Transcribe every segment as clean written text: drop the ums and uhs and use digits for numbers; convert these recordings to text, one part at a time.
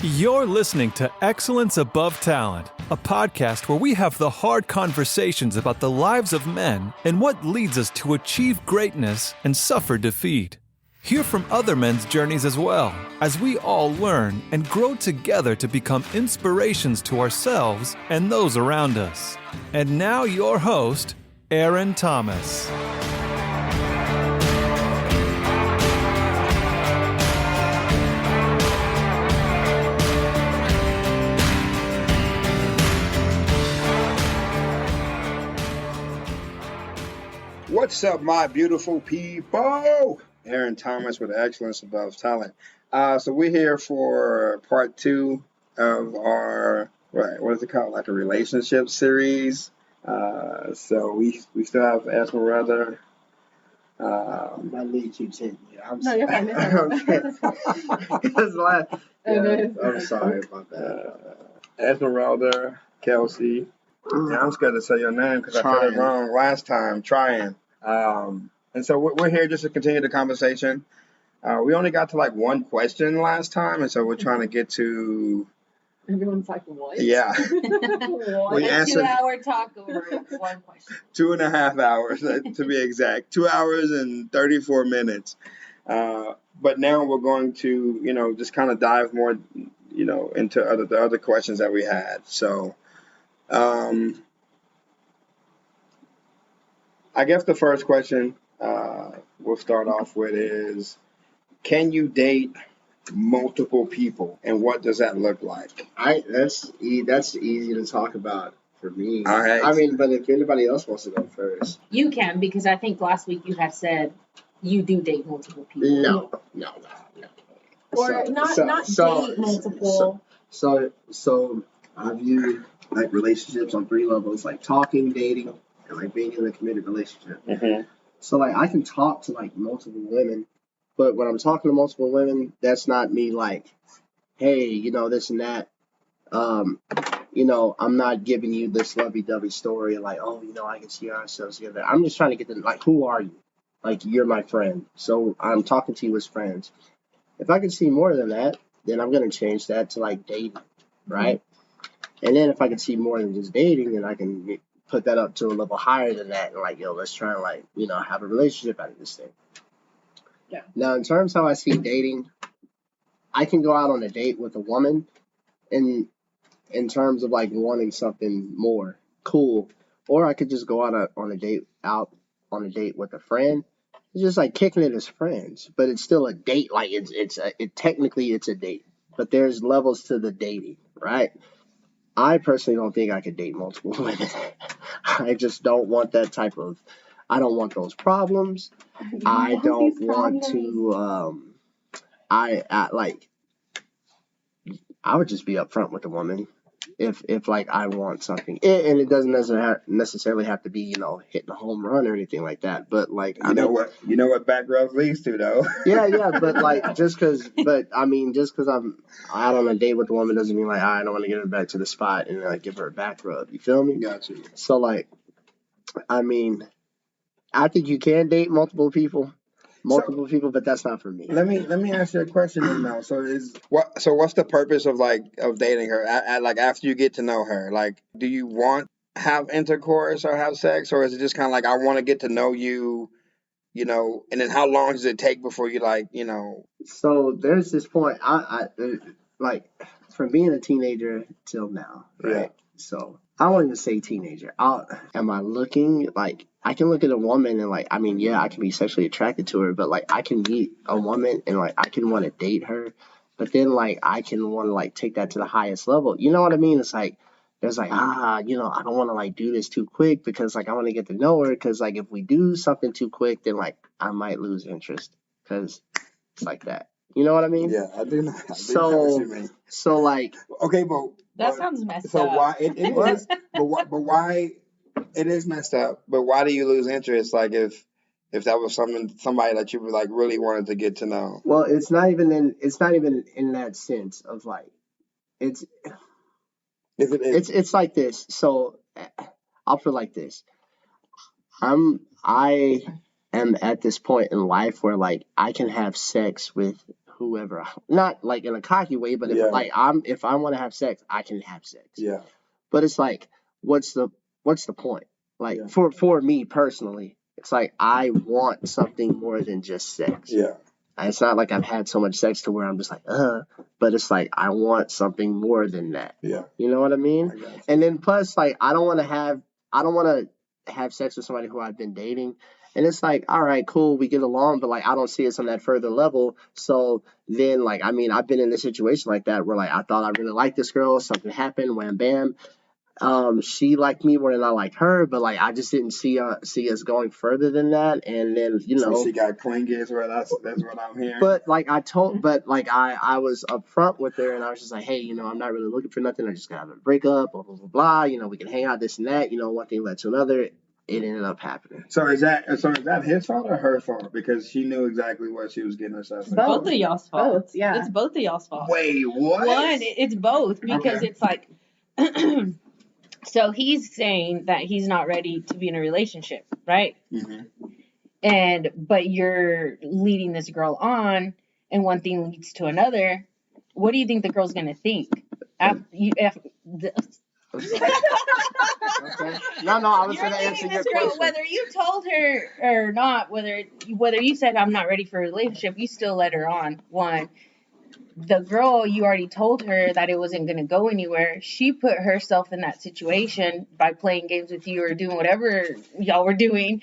You're listening to Excellence Above Talent, a podcast where we have the hard conversations about the lives of men and what leads us to achieve greatness and suffer defeat. Hear from other men's journeys as well, as we all learn and grow together to become inspirations to ourselves and those around us. And now your host, Aaron Thomas. What's up, my beautiful people? Aaron Thomas with Excellence Above Talent. So we're here for part 2 of our, what is it called? Like a relationship series. So we still have Esmeralda. My lead keeps hitting me. No, you're fine. I'm sorry about that. Esmeralda, Kelci. Yeah, I'm scared to say your name because I said it wrong last time. Tryann. And so we're here just to continue the conversation. We only got to like one question last time, and so we're trying to get to. Everyone's like, what? Yeah. What? We answered 2-hour talk over one question. 2.5 hours to be exact. 2 hours and 34 minutes. But now we're going to, just kind of dive more, into the other questions that we had. So. I guess the first question we'll start off with is, can you date multiple people, and what does that look like? That's easy to talk about for me. All right. I mean, but if anybody else wants to go first. You can, because I think last week you had said you do date multiple people. No. Or not date multiple. So I view like relationships on 3 levels, like talking, dating, and like being in a committed relationship. Mm-hmm. So like I can talk to like multiple women, but when I'm talking to multiple women, that's not me like, hey, this and that. I'm not giving you this lovey-dovey story like, oh, I can see ourselves together. I'm just trying to get to like, who are you? Like, you're my friend. So I'm talking to you as friends. If I can see more than that, then I'm going to change that to like dating, right? And then if I can see more than just dating, then I can put that up to a level higher than that. And like, let's try and like, have a relationship out of this thing. Yeah. Now, in terms of how I see dating, I can go out on a date with a woman in terms of like wanting something more cool. Or I could just go out on a date with a friend. It's just like kicking it as friends, but it's still a date. Like technically it's a date, but there's levels to the dating, right? I personally don't think I could date multiple women. I just don't want that I don't want those problems. I don't want to, I would just be upfront with the woman if like I want something. And it doesn't necessarily have to be, hitting a home run or anything like that. But like, You know what back rub leads to though. Yeah, but like just because I'm out on a date with a woman doesn't mean like I don't want to get her back to the spot and like give her a back rub. You feel me? Gotcha. So like, I think you can date multiple people, but that's not for me. Let me ask you a question then now. So what's the purpose of dating her? Like after you get to know her, like do you want have intercourse or have sex, or is it just kind of like I want to get to know you? And then how long does it take before you So there's this point, I like from being a teenager till now, right? Yeah. So I won't even say teenager. Am I looking like I can look at a woman and like, I can be sexually attracted to her, but like I can meet a woman and like I can want to date her, but then like I can want to like take that to the highest level. You know what I mean? It's like there's like, I don't want to like do this too quick because like I want to get to know her, because like if we do something too quick, then like I might lose interest because it's like that. You know what I mean? Yeah, I do know. So like, okay, but That sounds messed so up. why it is? but why it is messed up? But why do you lose interest? Like if that was somebody that you would like really wanted to get to know. Well, it's not even in that sense of like it's like this. So I'll put it like this. I am at this point in life where like I can have sex with whoever. Not like in a cocky way, but if I want to have sex, I can have sex. Yeah. But it's like, what's the point? Like for me personally, it's like I want something more than just sex. Yeah. And it's not like I've had so much sex to where I'm just like, but it's like I want something more than that. Yeah. You know what I mean? I got you. And then plus, like, I don't want to have sex with somebody who I've been dating. And it's like, all right, cool, we get along, but like I don't see us on that further level. So then, like, I mean, I've been in a situation like that where like I thought I really liked this girl, something happened, wham bam. She liked me more than I liked her, but like I just didn't see us going further than that. And then So she got clingy, is what that's what I'm hearing. But like I was upfront with her, and I was just like, hey, I'm not really looking for nothing. I just got a breakup, blah blah blah blah. We can hang out, this and that. One thing led to another. It ended up happening. So is that his fault or her fault? Because she knew exactly what she was getting herself into. Both of y'all's fault. Both, yeah. It's both of y'all's fault. Wait, what? One, it's both because it's like, so he's saying that he's not ready to be in a relationship, right? Mm-hmm. But you're leading this girl on, and one thing leads to another. What do you think the girl's gonna think? Okay. No, I was going to answer your question. Whether you told her or not, whether you said I'm not ready for a relationship, you still let her on. One, the girl, you already told her that it wasn't going to go anywhere. She put herself in that situation by playing games with you or doing whatever y'all were doing,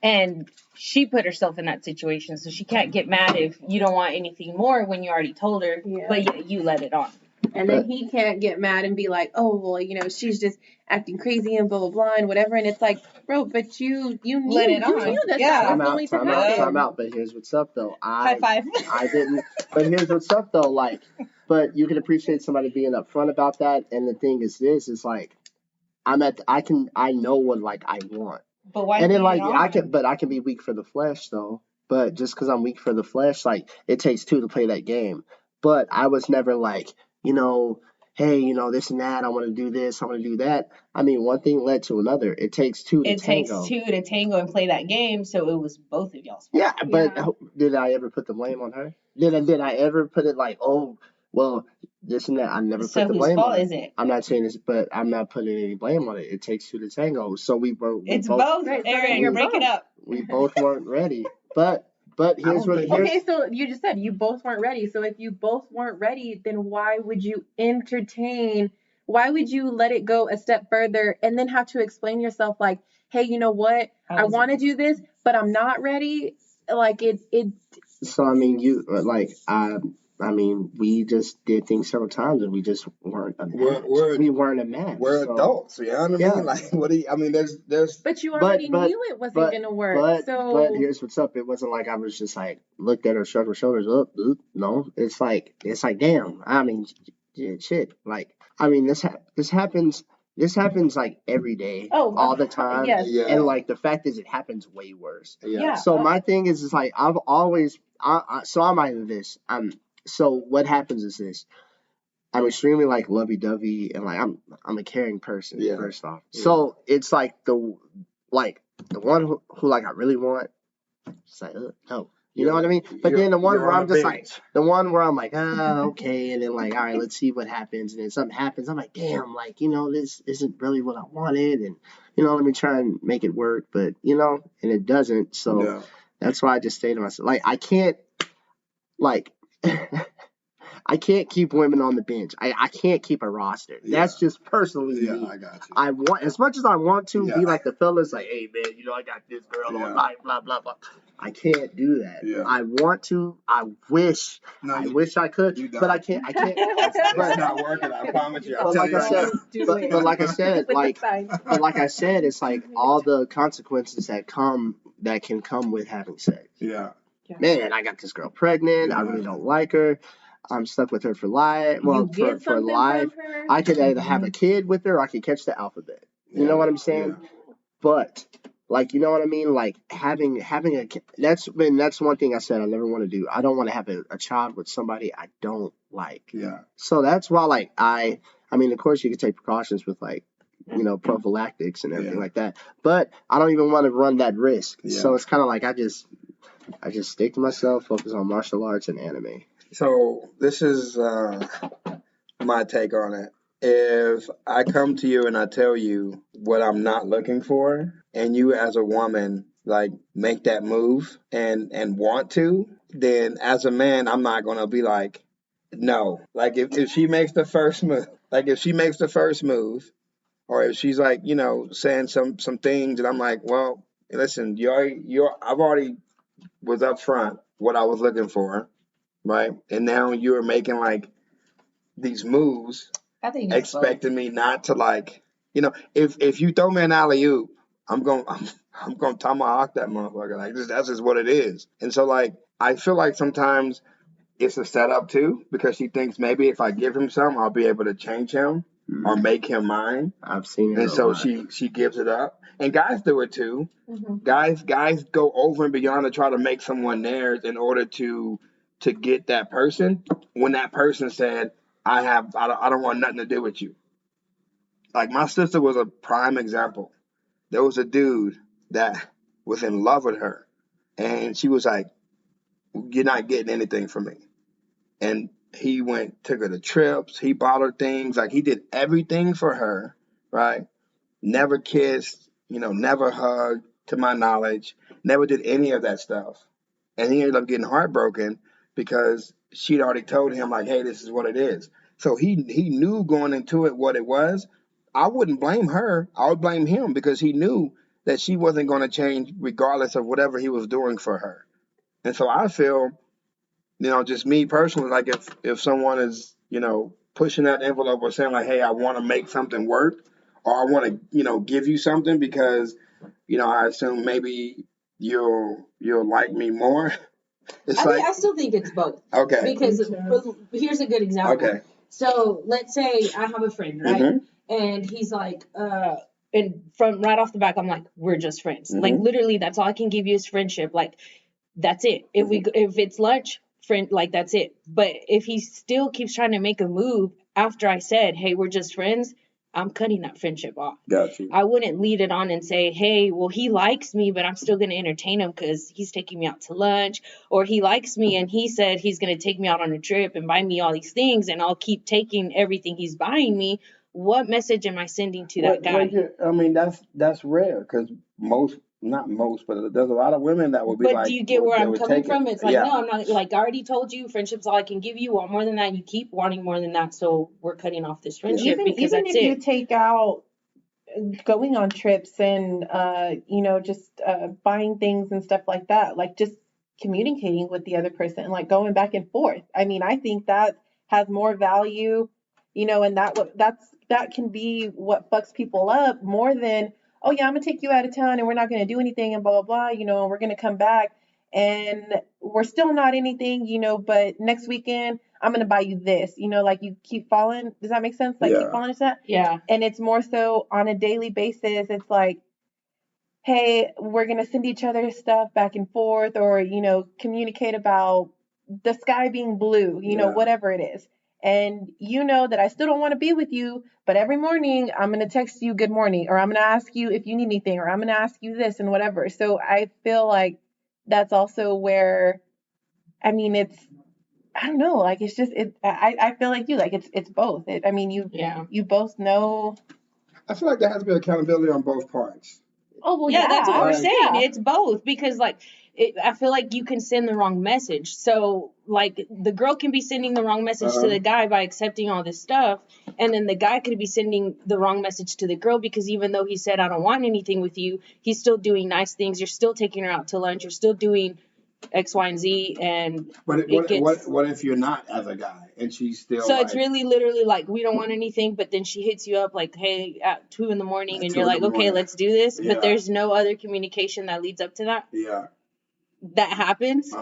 and she put herself in that situation. So she can't get mad if you don't want anything more when you already told her, but yet you let it on. And then he can't get mad and be like, oh, well, she's just acting crazy and blah, blah, blah, and whatever. And it's like, bro, but you knew, let it on. You knew that that was going to happen. Time out. But here's what's up, though. High five. I didn't. But here's what's up, though. Like, but you can appreciate somebody being upfront about that. And the thing is like, I know what, like, I want. But why? And then, like, I can be weak for the flesh, though. But just because I'm weak for the flesh, like, it takes two to play that game. But I was never like, hey, this and that, I want to do this, I want to do that. I mean, one thing led to another. It takes two to tango. It takes two to tango and play that game, so it was both of y'all's fault. Yeah, but did I ever put the blame on her? Did I ever put it like, oh, well, this and that? I never put the blame on her. So whose fault is it? I'm not saying this, but I'm not putting any blame on it. It takes two to tango. So we both. It's both. Aaron, break it up. We both weren't ready. But here's what. Okay, so you just said you both weren't ready. So if you both weren't ready, then why would you entertain? Why would you let it go a step further and then have to explain yourself like, hey, you know what? I want to do this, but I'm not ready. Like it. So I mean, we just did things several times and we just weren't a match. We weren't a match. We're adults, you know what I mean? Like, what do you, I mean, there's. But you already knew it wasn't going to work. But here's what's up. It wasn't like I was just like, looked at her, shrugged my shoulders up. No, it's like, damn. I mean, shit. Like, I mean, this happens like every day, all the time. Yes. Yeah. And like, the fact is it happens way worse. Yeah. So my thing is like, I've always, so I'm either this, so what happens is this. I'm extremely like lovey-dovey and like I'm a caring person, first off. Yeah. So it's like the one who like I really want, it's like no. You know what I mean? But then the one where I'm just like okay, and then like, all right, let's see what happens, and then something happens, I'm like, damn, like, this isn't really what I wanted, and let me try and make it work, but and it doesn't. So that's why I just say to myself, like, I can't I can't keep women on the bench. I can't keep a roster. That's just personally me. I got you. I want, as much as I want to be like the fellas, like, hey man, I got this girl on line, blah blah blah. I can't do that. Yeah. I want to. I wish I could, but I can't. It's not working. I promise you. But like I said, it's like all the consequences that can come with having sex. Yeah. Man, I got this girl pregnant. I really don't like her. I'm stuck with her for life. Well, for life. I could either have a kid with her or I could catch the alphabet. You know what I'm saying? Yeah. But, like, you know what I mean? Like, having a that's one thing I said I never want to do. I don't want to have a child with somebody I don't like. Yeah. So that's why, like, I mean, of course, you can take precautions with, like, prophylactics and everything like that. But I don't even want to run that risk. Yeah. So it's kind of like I just stick to myself, focus on martial arts and anime. So this is my take on it. If I come to you and I tell you what I'm not looking for, and you as a woman like make that move and want to, then as a man, I'm not gonna be like, no. Like if she makes the first move, or if she's like, saying some things, and I'm like, well, listen, I've already was up front what I was looking for, right? And now you're making like these moves, I think it's both. expecting me not to like, if you throw me an alley oop, I'm gonna tomahawk that motherfucker. Like that's just what it is. And so like I feel like sometimes it's a setup too, because she thinks maybe if I give him some, I'll be able to change him or make him mine. I've seen it And a so lot. she gives it up. And guys do it too. Mm-hmm. Guys go over and beyond to try to make someone theirs in order to get that person. When that person said, I don't want nothing to do with you. Like my sister was a prime example. There was a dude that was in love with her, and she was like, "You're not getting anything from me." And he took her to trips. He bought her things. Like he did everything for her, right? Never kissed, never hugged, to my knowledge, never did any of that stuff. And he ended up getting heartbroken because she'd already told him, like, hey, this is what it is. So he knew going into it what it was. I wouldn't blame her. I would blame him because he knew that she wasn't going to change regardless of whatever he was doing for her. And so I feel, just me personally, like if someone is, pushing that envelope or saying like, hey, I want to make something work, or I want to, give you something because, I assume maybe you'll like me more. It's I still think it's both. Okay. Because here's a good example. Okay. So let's say I have a friend, right? Mhm. And he's like, and from right off the back, I'm like, we're just friends. Mhm. Like literally, that's all I can give you is friendship. Like that's it. If it's lunch, friend, like that's it. But if he still keeps trying to make a move after I said, hey, we're just friends, I'm cutting that friendship off. Got you. I wouldn't lead it on and say, hey, well, he likes me, but I'm still going to entertain him because he's taking me out to lunch, or he likes me and he said he's going to take me out on a trip and buy me all these things, and I'll keep taking everything he's buying me. What message am I sending to that guy? I mean, that's rare because not most, but there's a lot of women that would be But like. do you get where they I'm would coming take from? it. It's like, Yeah. no, I'm not. Like, I already told you, friendship's all I can give you. You want more than that, you keep wanting more than that, so we're cutting off this friendship because Even that's if you it. take out going on trips and just buying things and stuff like that, like just communicating with the other person and like going back and forth. I mean, I think that has more value, and that can be what fucks people up more than, oh yeah, I'm gonna take you out of town and we're not gonna do anything and blah blah blah, and we're gonna come back and we're still not anything, but next weekend I'm gonna buy you this, like you keep falling. Does that make sense? Like keep Yeah. falling into that. Yeah. And it's more so on a daily basis. It's like, hey, we're going to send each other stuff back and forth, or, communicate about the sky being blue, Yeah. whatever it is. And you know that I still don't want to be with you, but every morning I'm going to text you good morning, or I'm going to ask you if you need anything, or I'm going to ask you this and whatever. So I feel like that's also where, I mean, I don't know, like it's just I feel like you, like it's both. You both know. I feel like there has to be accountability on both parts. Oh well, Yeah, that's what we're Right. saying. Yeah. It's both because I feel like you can send the wrong message. So like the girl can be sending the wrong message to the guy by accepting all this stuff, and then the guy could be sending the wrong message to the girl because even though he said I don't want anything with you, he's still doing nice things. You're still taking her out to lunch. You're still doing X, Y, and Z, and But what if you're not as a guy and she's still? so it's really literally like we don't want anything, but then she hits you up like, hey, at 2 a.m, and you're like, okay, let's do this. Yeah. But there's no other communication that leads up to that. Yeah. That happens.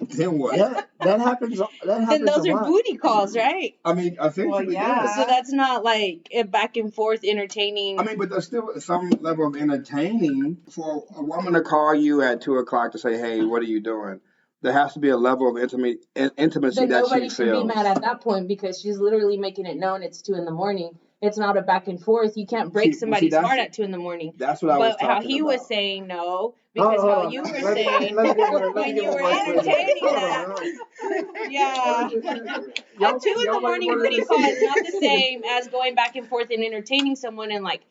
Then what? Yeah, that happens. Then those a are lot. booty calls, right? I mean, essentially, Well, yeah. yes. So that's not like a back and forth entertaining. I mean, but there's still some level of entertaining for a woman to call you at 2 o'clock to say, "Hey, what are you doing?" There has to be a level of intimacy then that nobody she can be feels. mad at that point because she's literally making it known it's 2 a.m, It's not a back and forth. You can't break See, somebody's that's heart at 2 a.m. that's what I was But how talking he about. was saying no, because Hold how on. you were Let me saying let me when give you a were voice for this. entertaining Hold that. on. Yeah. Y'all, At 2 y'all might a.m. want booty to call is not the same as going back and forth and entertaining someone and like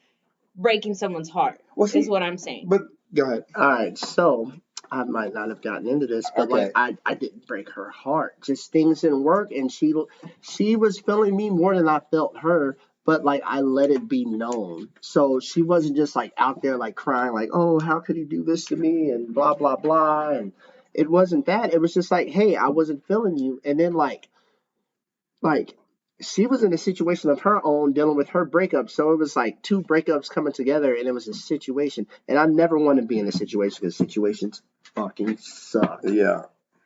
breaking someone's heart. Well, see, Is what I'm saying. but go ahead. All right, so I might not have gotten into this, but Okay. like I didn't break her heart. Just things didn't work, and she was feeling me more than I felt her. But like I let it be known, so she wasn't just like out there like crying like, oh, how could he do this to me and blah blah blah. And it wasn't that. It was just like, hey, I wasn't feeling you. And then like she was in a situation of her own dealing with her breakup, so it was like two breakups coming together, and it was a situation. And I never want to be in a situation because situations fucking suck. Yeah.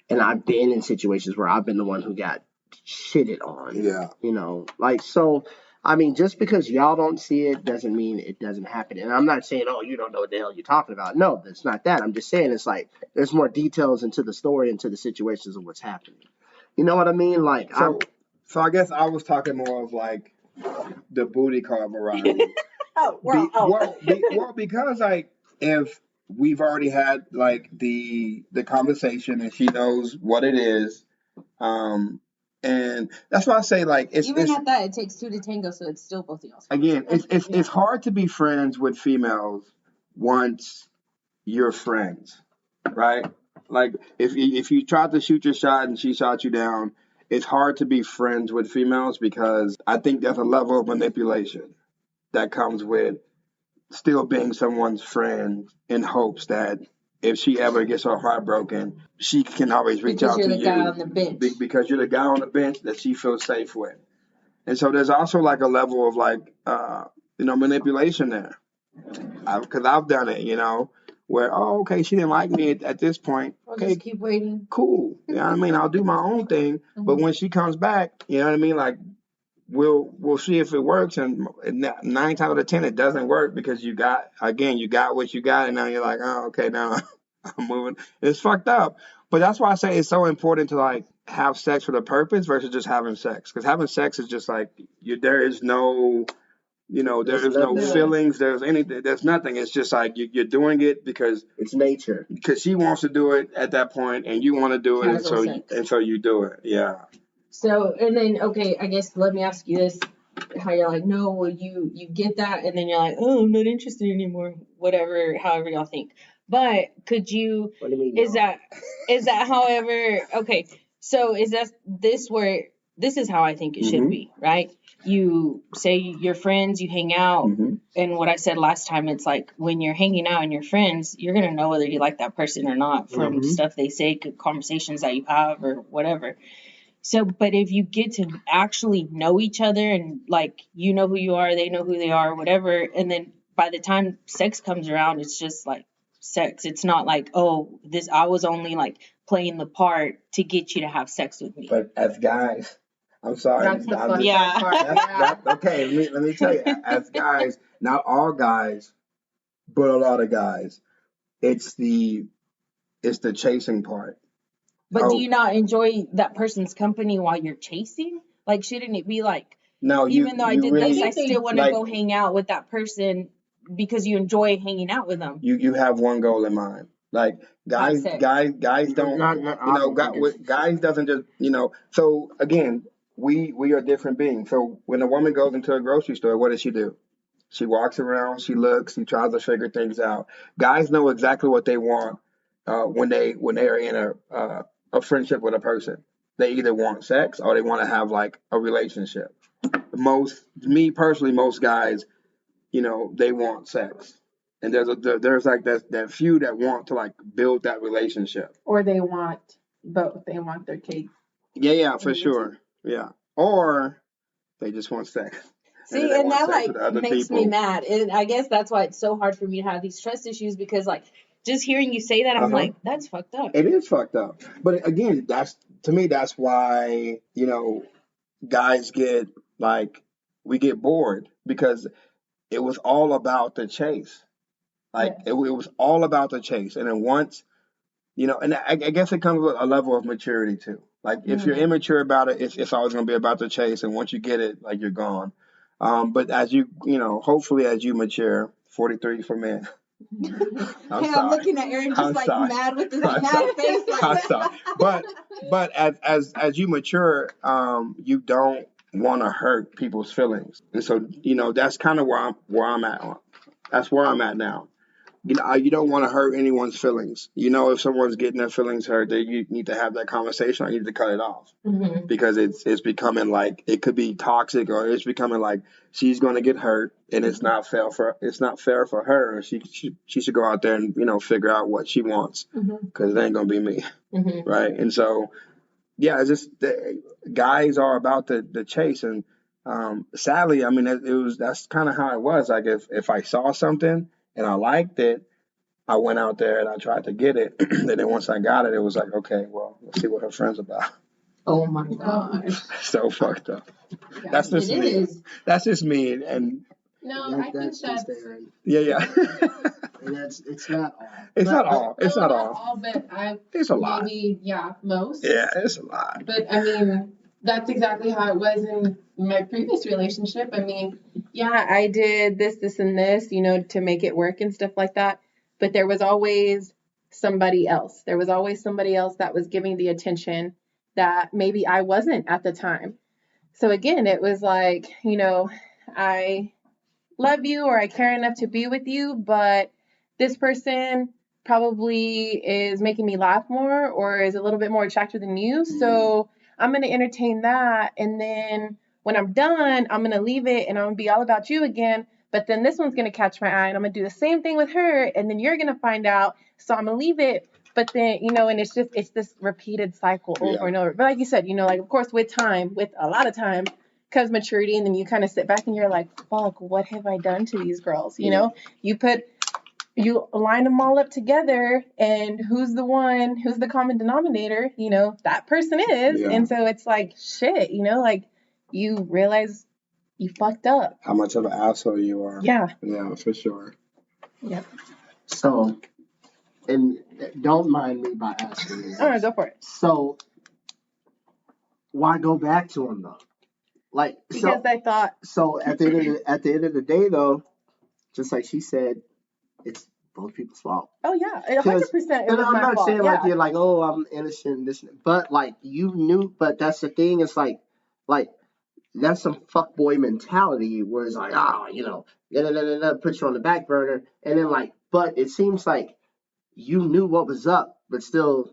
And I've been in situations where I've been the one who got shitted on. Yeah. You know, like so. I mean, just because y'all don't see it doesn't mean it doesn't happen. And I'm not saying, oh, you don't know what the hell you're talking about. No, it's not that. I'm just saying it's like there's more details into the story, into the situations of what's happening. You know what I mean? Like, So I guess I was talking more of like the booty call variety. Well, because like if we've already had like the conversation and she knows what it is, and that's why I say like Even at that, it takes 2 to tango, so it's still both of y'all. again it's hard to be friends with females once you're friends, right? Like if you tried to shoot your shot and she shot you down, it's hard to be friends with females because I think there's a level of manipulation that comes with still being someone's friend in hopes that if she ever gets her heart broken, she can always reach Because out you're to the guy you on the bench. because you're the guy on the bench that she feels safe with. And so there's also like a level of like manipulation there because I've done it, where okay, she didn't like me at this point. I'll Okay, just keep waiting. cool. You know what I mean? I'll do my own thing, but when she comes back, you know what I mean? Like we'll see if it works, and 9 times out of 10 it doesn't work because you got what you got, and now you're like, oh, okay, now I'm moving. It's fucked up, but that's why I say it's so important to like have sex for a purpose versus just having sex, because having sex is just like there is no. There's no nothing. feelings. There's anything. There's nothing. It's just like you're doing it because it's nature. Because she wants to do it at that point, and you want to do it, Casual sex. and so you do it. Yeah. So, and then, okay, I guess let me ask you this. How you're like, no, well, you get that, and then you're like, oh, I'm not interested anymore. Whatever, however y'all think. But could you, What do you mean? is that however, okay, so is that this where, this is how I think it should be, right? You say you're friends, you hang out, and what I said last time, it's like when you're hanging out and you're friends, you're going to know whether you like that person or not from stuff they say, conversations that you have or whatever. So, but if you get to actually know each other and like, you know who you are, they know who they are, whatever. And then by the time sex comes around, it's just like sex. It's not like, oh, I was only like playing the part to get you to have sex with me. But as guys, I'm sorry. That's the fun Yeah. part. Okay, let me tell you. As guys, not all guys, but a lot of guys, it's the chasing part. But do you not enjoy that person's company while you're chasing? Like, shouldn't it be like, No, even though I did really, this, I still want to like, go hang out with that person because you enjoy hanging out with them? You have one goal in mind. Like guys don't. Guys doesn't just So again, we are different beings. So when a woman goes into a grocery store, what does she do? She walks around, she looks, she tries to figure things out. Guys know exactly what they want when they are in a friendship with a person. They either want sex or they want to have like a relationship. Me personally, most guys, they want sex, and there's like that few that want to like build that relationship. Or they want both. They want their cake. Yeah, for sure. Yeah, or they just want sex. See, and that like makes me mad. And I guess that's why it's so hard for me to have these trust issues, because like just hearing you say that, I'm like, that's fucked up. It is fucked up. But again, to me, that's why, guys we get bored because it was all about the chase. Like it was all about the chase. And then once, and I guess it comes with a level of maturity too. Like if you're immature about it, it's always going to be about the chase. And once you get it, like you're gone. But as hopefully as you mature, 43 for men. I'm Hey, I'm sorry. looking at Aaron just I'm like sorry. mad with his I'm mad sorry. face. I'm Like, sorry. But as you mature, you don't want to hurt people's feelings, and so that's kind of where I'm at. That's where I'm at now. You don't want to hurt anyone's feelings. If someone's getting their feelings hurt, then you need to have that conversation. I need to cut it off because it's becoming like it could be toxic, or it's becoming like she's going to get hurt, and it's not fair for her. She should go out there and figure out what she wants because it ain't going to be me, right? And so yeah, it's just guys are about the chase, and sadly, I mean that's kind of how it was. Like if I saw something and I liked it, I went out there and I tried to get it. And then once I got it, it was like, okay, well, let's see what her friend's about. Oh my gosh. So fucked up. yeah. That's just It me. is. That's just me. And No, I think That's just that's Aaron. yeah. And it's not all. It's not all. It's no, not all. all, but I It's a lot. maybe most. Yeah, it's a lot. But I mean, that's exactly how it was in my previous relationship. I mean, yeah, I did this, and this, to make it work and stuff like that. But there was always somebody else. There was always somebody else that was giving the attention that maybe I wasn't at the time. So again, it was like, I love you or I care enough to be with you, but this person probably is making me laugh more or is a little bit more attractive than you. So I'm going to entertain that. And then when I'm done, I'm going to leave it and I'm going to be all about you again. But then this one's going to catch my eye and I'm going to do the same thing with her. And then you're going to find out. So I'm going to leave it. But then, and it's this repeated cycle over and over. But like you said, like, of course, with a lot of time comes maturity. And then you kind of sit back and you're like, fuck, what have I done to these girls? You line them all up together and who's the common denominator, that person is. Yeah. And so it's like, shit, like you realize you fucked up. How much of an asshole you are. Yeah. Yeah, for sure. Yeah. So, and don't mind me by asking this. All right, go for it. So, why go back to him though? Like, Because I thought. So at the end of the day though, just like she said, it's both people's fault. Oh yeah, 100%. It was I'm my not fault. saying Yeah. like you're like, oh, I'm innocent, but like you knew. But that's the thing. It's like that's some fuckboy mentality where it's like, put you on the back burner, and then like, but it seems like you knew what was up, but still.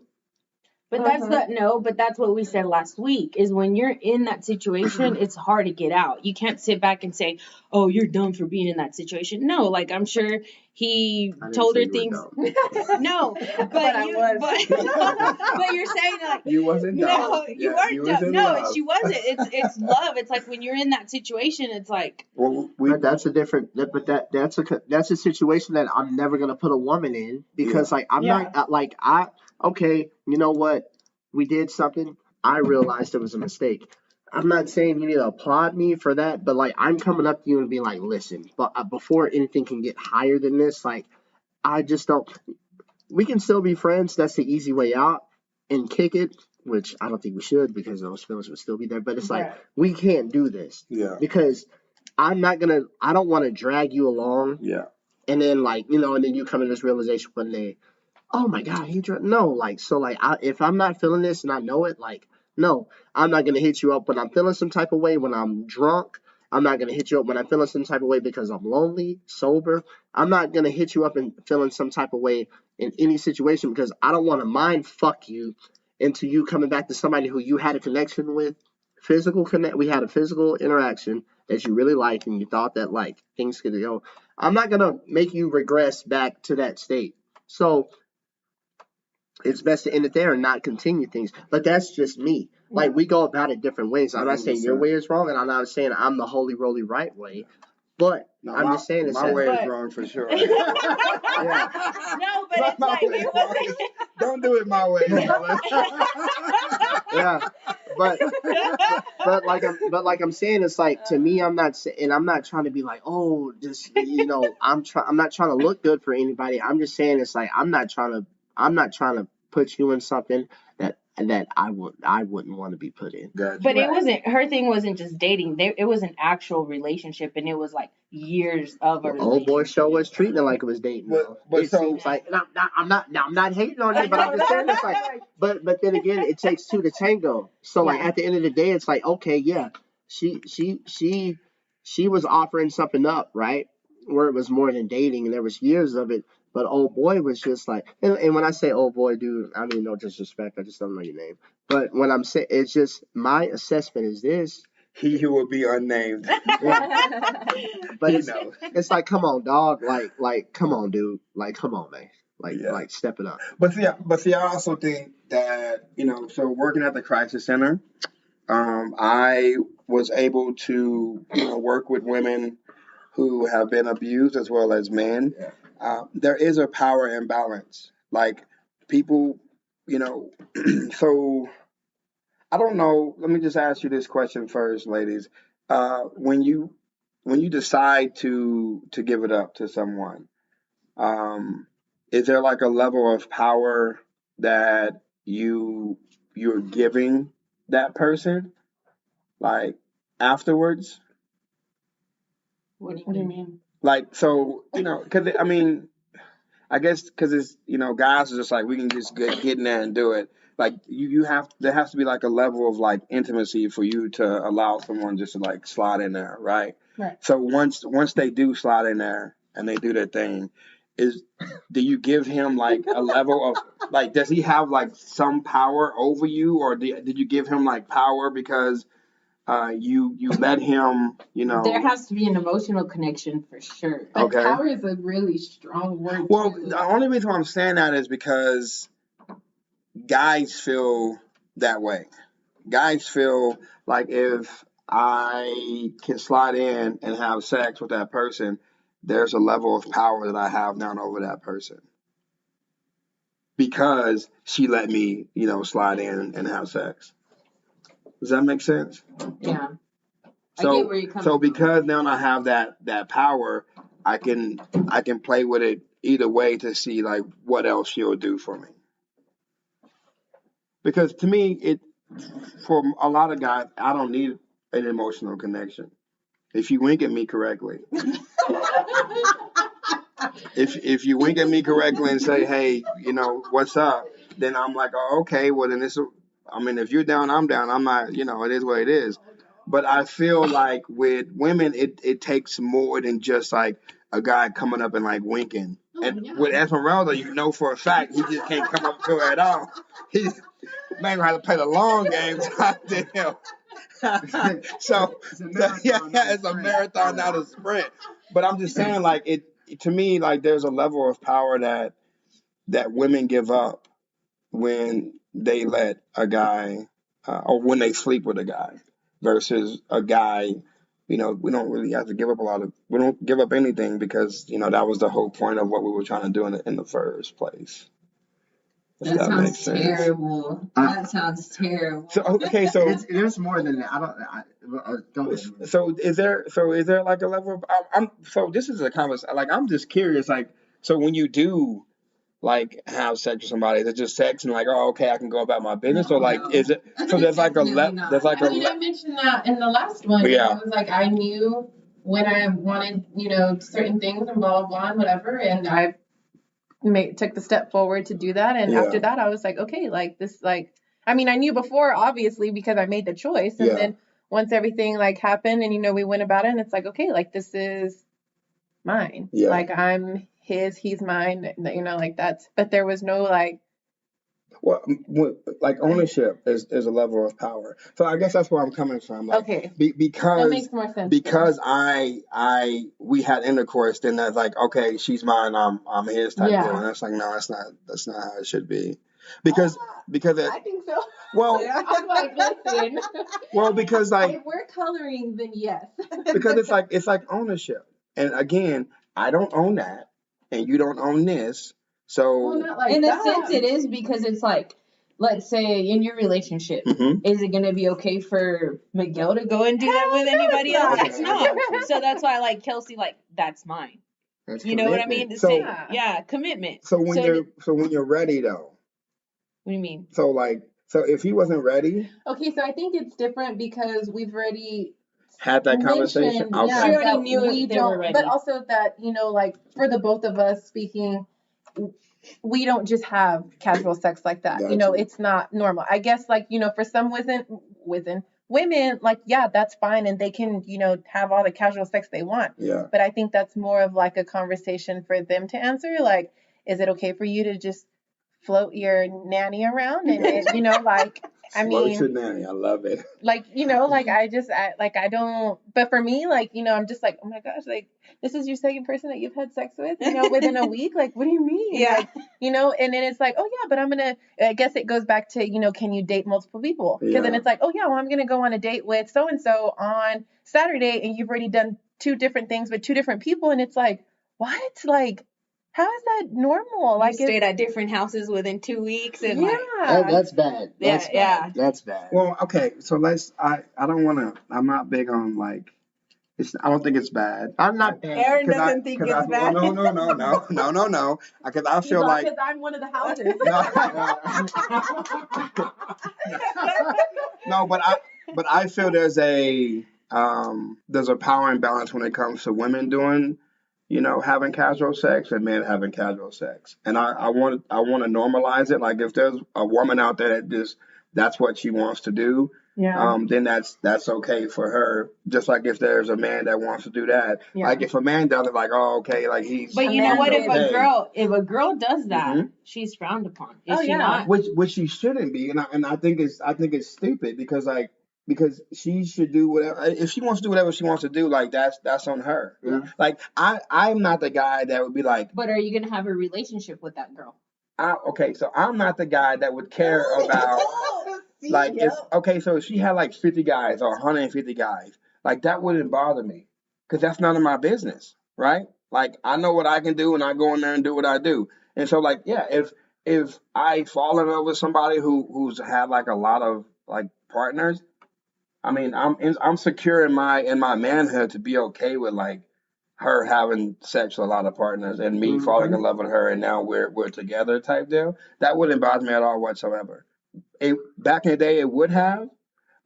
But that's what we said last week is when you're in that situation, it's hard to get out. You can't sit back and say, oh, you're dumb for being in that situation. No, like I'm sure he told her things. No, but I was. but you're saying like You wasn't dumb. no, you weren't dumb. No, she wasn't. It's love. It's like when you're in that situation, it's like. Well, that's a different. But that's a situation that I'm never gonna put a woman in because like I'm not like okay, you know what? We did something. I realized it was a mistake. I'm not saying you need to applaud me for that, but like I'm coming up to you and being like, listen, but before anything can get higher than this, like I just don't. We can still be friends. That's the easy way out and kick it, which I don't think we should because those feelings would still be there. But it's like we can't do this because I don't want to drag you along. Yeah. And then and then you come to this realization one day. Oh my God, if I'm not feeling this and I know it, no, I'm not gonna hit you up when I'm feeling some type of way when I'm drunk. I'm not gonna hit you up when I'm feeling some type of way because I'm lonely, sober. I'm not gonna hit you up and feeling some type of way in any situation because I don't want to mind fuck you into you coming back to somebody who you had a connection with, we had a physical interaction that you really liked and you thought that things could go. I'm not gonna make you regress back to that state. So it's best to end it there and not continue things. But that's just me. Like, we go about it different ways. I'm not saying your way is wrong, and I'm not saying I'm the holy roly right way. But I'm just saying my way is wrong for sure. No, but it's like it wasn't. Don't do it my way. Yeah, but like I'm saying, it's like to me, I'm not trying to be like, oh, just I'm not trying to look good for anybody. I'm just saying it's like I'm not trying to put you in something that that I wouldn't want to be put in. Gotcha. But it wasn't, her thing wasn't just dating. It was an actual relationship, and it was like years of a relationship. Old boy show was treating it like it was dating. But it so- seems like, and I'm not hating on you, but I'm just saying it's like, but then again, it takes two to tango. So like at the end of the day, it's like, okay, yeah, she was offering something up, right? Where it was more than dating, and there was years of it. But old boy was just like, and when I say old boy, dude, I mean no disrespect. I just don't know your name. But when I'm saying, it's just my assessment is this. He who will be unnamed. But it's like, come on, dog. Like, come on, dude. Like, come on, man. Like, step it up. But see, I also think that, so working at the crisis center, I was able to, work with women who have been abused as well as men. There is a power imbalance. Like people, so I don't know. Let me just ask you this question first, ladies. When you decide to give it up to someone, is there like a level of power that you're giving that person, like afterwards? What do you mean? Like, so, because I guess because it's, guys are just like, we can just get in there and do it. Like there has to be like a level of like intimacy for you to allow someone just to like slide in there, right? Right. So once they do slide in there and they do their thing, do you give him like a level of like, does he have like some power over you, or did you give him like power because you let him, There has to be an emotional connection for sure. But Okay. power is a really strong word. Well, too. the only reason why I'm saying that is because guys feel that way. Guys feel like if I can slide in and have sex with that person, there's a level of power that I have now over that person. Because she let me, slide in and have sex. Does that make sense? Yeah. So, I get where you're coming so from. because now I have that power, I can play with it either way to see like what else she'll do for me. Because to me, for a lot of guys, I don't need an emotional connection. If you wink at me correctly, if you wink at me correctly and say, hey, what's up? Then I'm like, oh, okay, well then if you're down, I'm down. I'm not, it is what it is. But I feel like with women, it takes more than just like a guy coming up and like winking. And with Esmeralda, for a fact he just can't come up to her at all. He's man gonna have to play the long game. Goddamn. So it's a marathon, not a sprint. But I'm just saying, like to me, like there's a level of power that women give up when they let a guy or when they sleep with a guy versus a guy. We don't really have to give up we don't give up anything because, that was the whole point of what we were trying to do in the first place. That sounds terrible. That sounds terrible. So, okay, so there's more than that. Go ahead. So is there like a level of, so this is a conversation, like I'm just curious, like, so when you do like have sex with somebody, is it just sex and like, oh, okay, I can go about my business, or like, is it, so there's like I mentioned that in the last one. Yeah. I was like, I knew when I wanted, certain things and blah, blah, blah, and whatever. And I took the step forward to do that. And after that, I was like, okay, like this, like, I mean, I knew before, obviously, because I made the choice. And then once everything like happened and, we went about it, and it's like, okay, like this is mine. Yeah. Like I'm his, he's mine, like that's, but there was no like. Well, like ownership is a level of power. So I guess that's where I'm coming from. Like, Okay. Because that makes more sense. Because we had intercourse, then that's like, okay, she's mine, I'm his type deal. And that's like, no, that's not how it should be. Because I think so. Well, I'm like, listen. Well, because like if we're coloring, then yes. Because it's like ownership. And again, I don't own that, and you don't own this. So Well, like in that. a sense, it is, because it's like, let's say in your relationship, is it going to be okay for Miguel to go and do that with anybody else? It's not. So that's why, like Kelci, like that's mine. That's You know what I mean? The So- same, commitment. when you're ready though. What do you mean? So So if he wasn't ready, Okay, so I think it's different because we've already had that conversation. mentioned, Okay. yeah, She already that knew we they were don't, ready. but also that, you know, like for the both of us speaking, we don't just have casual sex like that. You know, Gotcha. it's not normal. I guess, like, you know, for some women, like, yeah, that's fine, and they can, you know, have all the casual sex they want. Yeah. But I think that's more of like a conversation for them to answer. Like, is it okay for you to just float your nanny around and you know, like, I Float mean, your nanny. I love it. like, you know, like I don't, but for me, like, you know, I'm just like, oh my gosh, like, this is your second person that you've had sex with, you know, within a week. Like, what do you mean? Yeah. Like, you know, and then it's like, oh yeah, but I guess it goes back to, you know, can you date multiple people? Because then Yeah. it's like, oh yeah, well, I'm gonna go on a date with so and so on Saturday, and you've already done 2 different things with 2 different people, and it's like, what? Like, how is that normal? You Like, stayed at different houses within 2 weeks, and yeah. like, That's bad. That's Yeah, bad. That's bad. Well, okay. So I don't want to. I'm not big on like. I don't think it's bad. I'm not bad. Aaron 'Cause doesn't think it's well, bad. no. Because I feel like. because I'm one of the houses. No, but I feel there's a power imbalance when it comes to women doing, you know, having casual sex and men having casual sex. And I want to normalize it. Like if there's a woman out there that's what she wants to do, Yeah. then that's okay for her. Just like if there's a man that wants to do that. Yeah. Like if a man does it, like, oh, okay, like he's. But you know man what? is If a girl does that, Mhm. she's frowned upon. Is Oh, she yeah. not? Which she shouldn't be, and I think it's stupid because she should do whatever if she wants to do whatever she wants to do. Like that's on her. Yeah. Like I'm not the guy that would be like, But are you gonna have a relationship with that girl? okay, so I'm not the guy that would care about like so if she had like 50 guys or 150 guys, like that wouldn't bother me because that's none of my business, right? Like I know what I can do and I go in there and do what I do. And so like yeah, if I fall in love with somebody who's had like a lot of like partners, I mean I'm secure in my manhood to be okay with like her having sex with a lot of partners and me falling in love with her and now we're together type deal. That wouldn't bother me at all whatsoever. Back in the day it would have,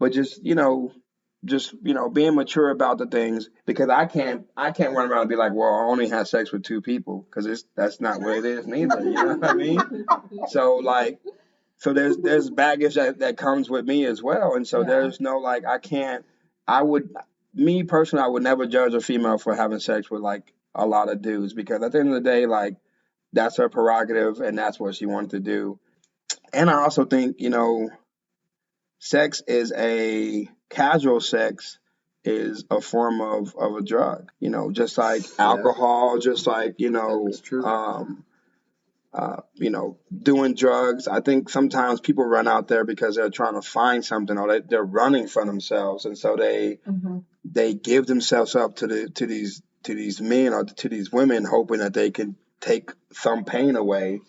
but just being mature about the things because I can't run around and be like, well, I only had sex with 2 people because that's not what it is neither. You know what I mean? So there's baggage that comes with me as well, and so there's no like me personally I would never judge a female for having sex with like a lot of dudes because at the end of the day like that's her prerogative and that's what she wanted to do. And I also think casual sex is a form of a drug, just like alcohol, just like, That's true. doing drugs. I think sometimes people run out there because they're trying to find something or they're running from themselves. And so they give themselves up to these men or to these women hoping that they can take some pain away.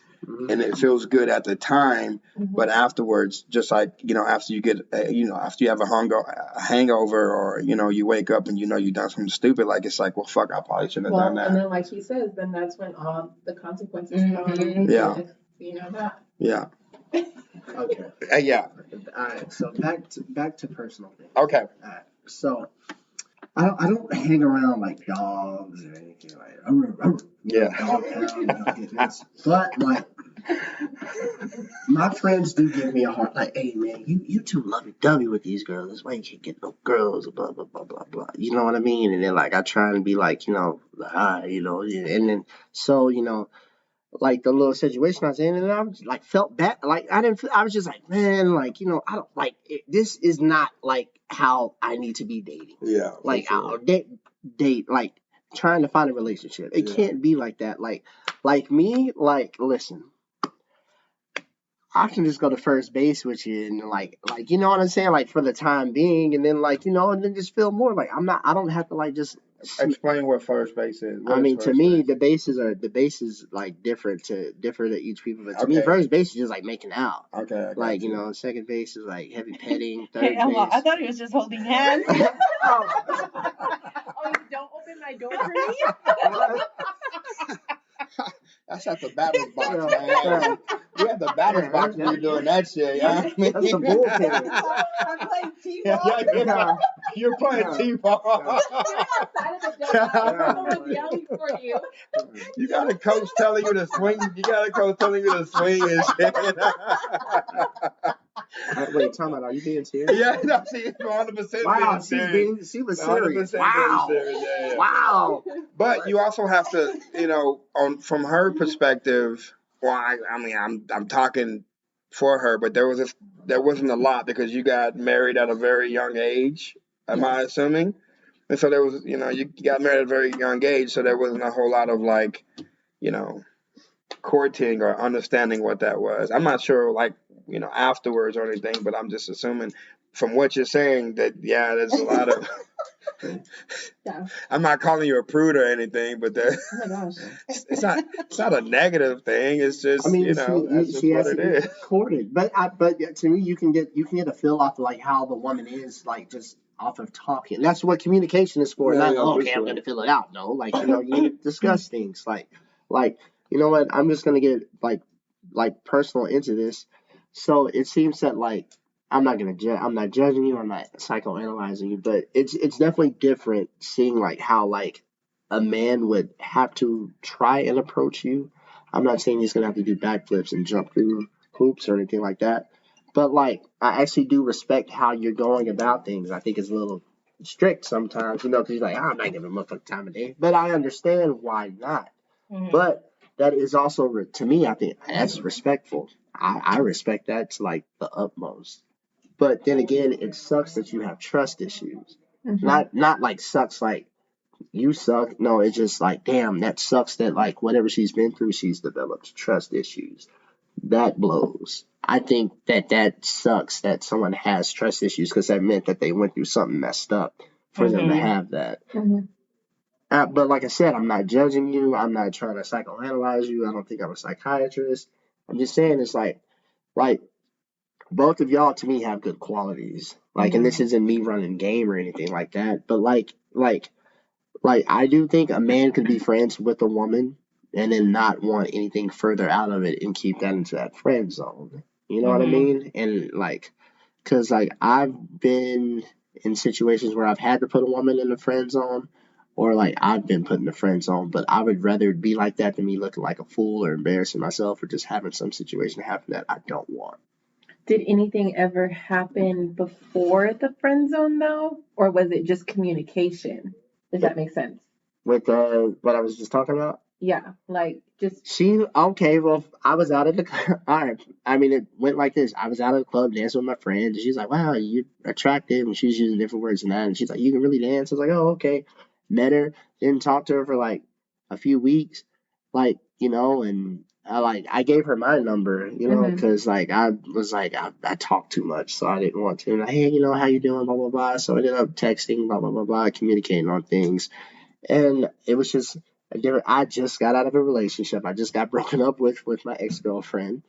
And it feels good at the time, but afterwards, just like after you get, after you have a hangover, or you wake up and you've done something stupid, like it's like, well, fuck, I probably shouldn't have done that. And then, like he says, then that's when all the consequences come. Yeah. You know that. Yeah. Okay. Yeah. All right. So back to personal things. Okay. All right. So I don't hang around like dogs or anything like that. Yeah. Dog pound, but like my friends do give me a hard like, hey man, you too lovey-dovey with these girls. That's why you can't get no girls, blah blah blah blah blah. You know what I mean? And then like I try and be like, and then so like the little situation I was in, and I was like felt bad. Like I was just like, man, like I don't like it, this is not like how I need to be dating. Yeah. Like I'll date like trying to find a relationship. It can't be like that. Like me, like listen, I can just go to first base with you and like you know what I'm saying, like for the time being, and then like and then just feel more like I don't have to like just explain what first base is. I mean, to me, the bases like different to each people. But to me, first base is just like making out. Okay. Like second base is like heavy petting. Third base. I thought he was just holding hands. Oh, you don't open my door for me? That's at the batter's box, man. We have the batter's box when you're doing that shit. You know what I mean? That's the bullpen. I'm playing T-ball. You're playing T-ball. You're outside of the dugout. Someone's yelling for you. You got a coach telling you to swing. You got a coach telling you to swing and shit. Wait, time out. Are you being serious? Yeah, no, she's 100% Wow, being serious. she was serious. 100% Wow. being serious. Yeah. Wow. But you also have to, from her perspective. Well, I mean, I'm talking for her, but there wasn't a lot because you got married at a very young age. Am I assuming? And so there was, you got married at a very young age, so there wasn't a whole lot of like, courting or understanding what that was. I'm not sure, like, afterwards or anything, but I'm just assuming from what you're saying that, yeah, there's a lot of. Yeah. I'm not calling you a prude or anything, but Oh my gosh. it's not a negative thing. It's just, I mean, that's just she what has it to is. be courted, but to me, you can get a feel off of like how the woman is, like just off of talking. That's what communication is for. Yeah, Not yeah, for okay, I'm sure. gonna fill it out. No, like you need to discuss things. Like you know what? I'm just gonna get like personal into this. So it seems that like I'm not judging you. I'm not psychoanalyzing you, but it's definitely different seeing like how like a man would have to try and approach you. I'm not saying he's gonna have to do backflips and jump through hoops or anything like that, but like I actually do respect how you're going about things. I think it's a little strict sometimes, because he's like, I'm not giving a motherfucking time of day, but I understand why not. Mhm. But that is also to me, I think that's respectful. I respect that to like the utmost. But then again, it sucks that you have trust issues. Mhm. Not like sucks like you suck. No, it's just like, damn, that sucks that like whatever she's been through, she's developed trust issues. That blows. I think that sucks that someone has trust issues because that meant that they went through something messed up for them to Mhm. have that. Mhm. But like I said, I'm not judging you. I'm not trying to psychoanalyze you. I don't think I'm a psychiatrist. I'm just saying it's like both of y'all to me have good qualities. Like, and this isn't me running game or anything like that. But like I do think a man could be friends with a woman and then not want anything further out of it and keep that into that friend zone. You know what I Mhm. mean? And like, cause like I've been in situations where I've had to put a woman in the friend zone, or like I've been put in the friend zone. But I would rather it be like that than me looking like a fool or embarrassing myself or just having some situation happen that I don't want. Did anything ever happen before the friend zone though, or was it just communication? Does that make sense? With what I was just talking about. Yeah, like just Okay, well, I was out of the all right. I mean, it went like this. I was out of the club dancing with my friends, and she's like, "Wow, you're attractive," and she's using different words than that, and she's like, "You can really dance." I was like, "Oh, okay." Met her, didn't talk to her for like a few weeks, and I gave her my number, Mhm. because like I was like I talked too much, so I didn't want to. Like, hey, how you doing? Blah blah blah. So I ended up texting, blah blah blah blah, communicating on things. And it was just I just got out of a relationship. I just got broken up with my ex-girlfriend.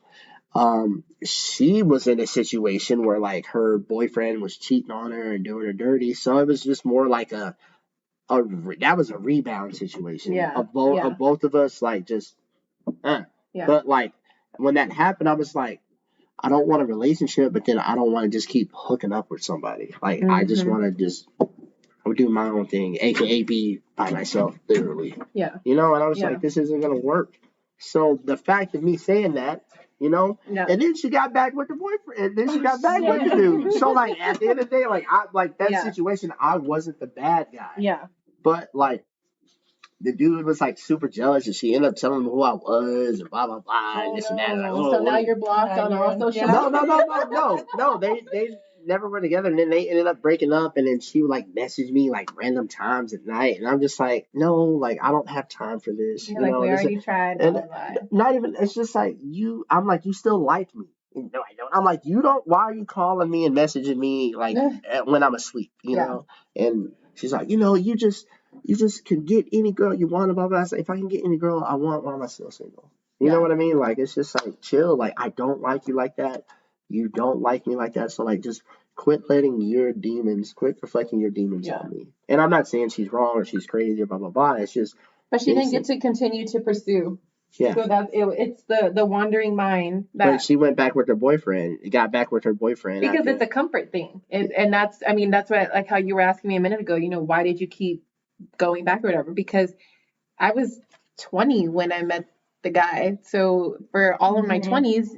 She was in a situation where like her boyfriend was cheating on her and doing her dirty. So it was just more like that was a rebound situation. Yeah, Of both yeah. of both of us, like just Yeah. But like when that happened, I was like, I don't want a relationship, but then I don't want to just keep hooking up with somebody. Like I just want to just I would do my own thing, aka be by myself, literally. Yeah. And I was Yeah. like, this isn't gonna work. So the fact of me saying that, Yeah. and then she got back with the boyfriend, and then she got back with the dude. So like at the end of the day, that Yeah. situation, I wasn't the bad guy. Yeah. But like the dude was like super jealous, and she ended up telling him who I was and blah blah blah and this and that. And like, So now you're blocked on all social media. No. They never were together, and then they ended up breaking up. And then she would like message me like random times at night, and I'm just like, no, like I don't have time for this. You're like, we already tried. Blah, And blah, blah. not even. It's just like you. I'm like, you still like me. No, I don't. I'm like, you don't. Why are you calling me and messaging me like when I'm asleep? Yeah. And she's like, you just can get any girl you want. Blah blah. I say, if I can get any girl I want, why am I still single? You know what I mean? Like it's just like chill. Like I don't like you like that. You don't like me like that. So like just quit reflecting your demons on me. And I'm not saying she's wrong or she's crazy or blah blah blah. It's just But she didn't get to continue to pursue. Yeah. So it's the wandering mind But that she went back with her boyfriend. Got back with her boyfriend because after. it's a comfort thing, and that's what, like how you were asking me a minute ago. Why did you keep going back or whatever? Because I was 20 when I met the guy. So for all of my 20s,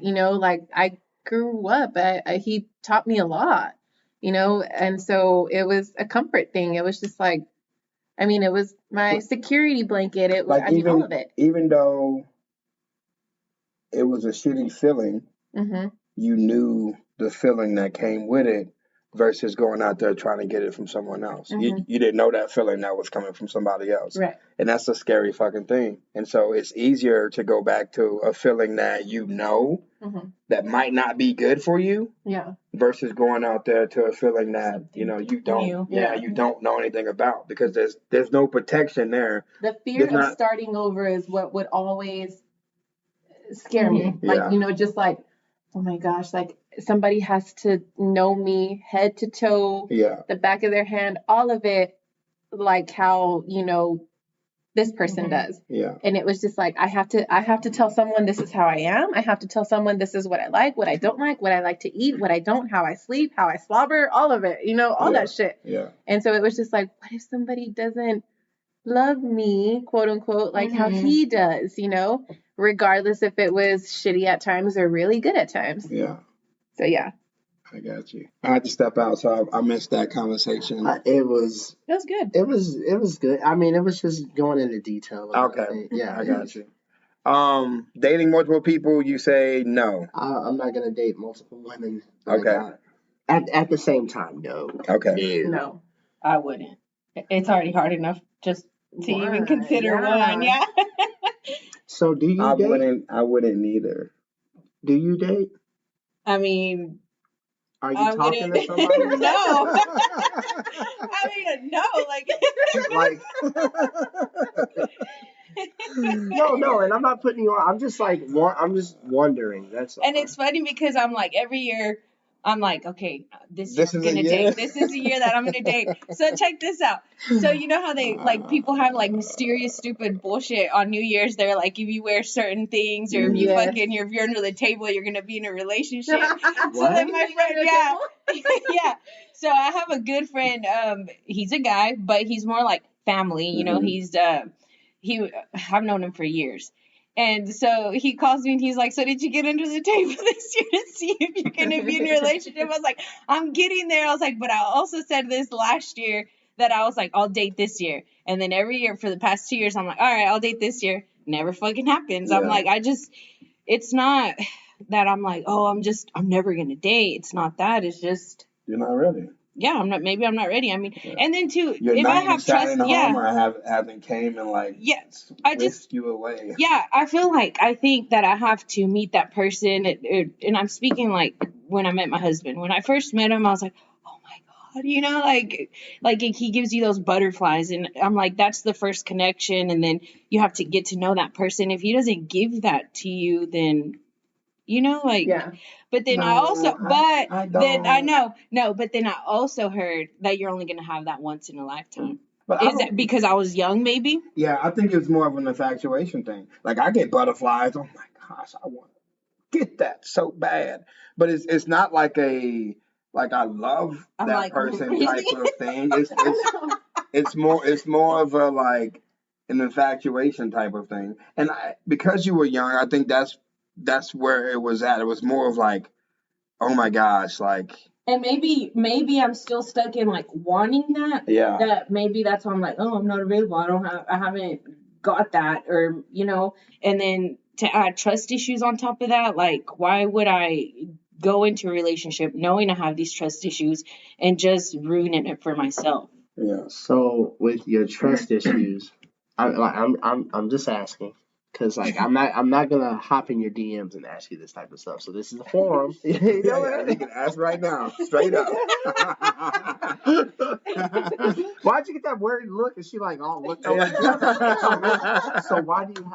like I grew up. He taught me a lot, and so it was a comfort thing. It was just like, it was my security blanket. It was, Like all of it. even though it was a shitty feeling, Mm-hmm. you knew the feeling that came with it versus going out there trying to get it from someone else. Mhm. You didn't know that feeling that was coming from somebody else. Right. And that's a scary fucking thing. And so it's easier to go back to a feeling that Mm-hmm. that might not be good for you Yeah. versus going out there to a feeling that, you don't new. you don't know anything about, because there's no protection there. The fear There's of starting over is what would always scare me. Mhm. Like, Yeah. just like, oh my gosh, like somebody has to know me head to toe, Yeah. the back of their hand, all of it, like how, this person does. Yeah. And it was just like, I have to tell someone this is how I am. I have to tell someone this is what I like, what I don't like, what I like to eat, what I don't, how I sleep, how I slobber, all of it, all that shit. Yeah. And so it was just like, what if somebody doesn't love me, quote unquote, like how he does, regardless if it was shitty at times or really good at times. Yeah. So yeah. I got you. I had to step out, so I missed that conversation. It was good. It was good. It was just going into detail. Okay. Yeah. I got you. Dating multiple people, you say no. I'm not gonna date multiple women. Okay. At the same time, no. Okay. No. I wouldn't. It's already hard enough just to even consider one. Yeah. So do you date? I wouldn't neither. Do you date? I mean, Are you I talking wouldn't. to somebody? No. I mean, no. Like. No, and I'm not putting you on. I'm just like, I'm just wondering. That's all. And it's funny because I'm like, every year, I'm like, okay, this year This I'm is a gonna year? date. This is a year that I'm gonna date. So check this out. So you know how they like people have like mysterious, stupid bullshit on New Year's. They're like, if you wear certain things or if you Yes. fucking, if you're under the table, you're gonna be in a relationship. So What? then my friend, yeah, yeah. So I have a good friend. He's a guy, but he's more like family. You know, he's I've known him for years. And so he calls me and he's like, so did you get under the table this year to see if you're going to be in a relationship? I was like, I'm getting there. I was like, but I also said this last year that I was like, I'll date this year. And then every year for the past 2 years, I'm like, all right, I'll date this year. Never fucking happens. Yeah. I'm like, it's not that I'm like, oh, I'm never going to date. It's not that. It's just. You're not ready. Yeah, maybe I'm not ready. I mean, and then too, You're if not I have trust, yeah. or haven't came and like whisked you away. Yeah, I think that I have to meet that person, and I'm speaking like when I met my husband. When I first met him, I was like, oh my God, like he gives you those butterflies, and I'm like, that's the first connection, and then you have to get to know that person. If he doesn't give that to you, then. Yeah. But then No, I also, I then I don't. know, no, but then I also heard that you're only going to have that once in a lifetime. But Is that because I was young, maybe? Yeah, I think it's more of an infatuation thing. Like I get butterflies. Oh my gosh, I want to get that so bad. But it's not like I love I'm that like, person really? type of thing. It's more of a like an infatuation type of thing. And because you were young, I think that's where it was at. It was more of like, oh my gosh, like. And maybe I'm still stuck in like wanting that. Yeah. That maybe that's why I'm like, oh, I'm not available. I haven't got that, or and then to add trust issues on top of that, like why would I go into a relationship knowing I have these trust issues and just ruining it for myself? Yeah. So with your trust issues, I'm just asking. Cause like I'm not gonna hop in your DMs and ask you this type of stuff. So this is a forum. You can ask right now, straight up. Why'd you get that worried look? And she like all looked over. So why do you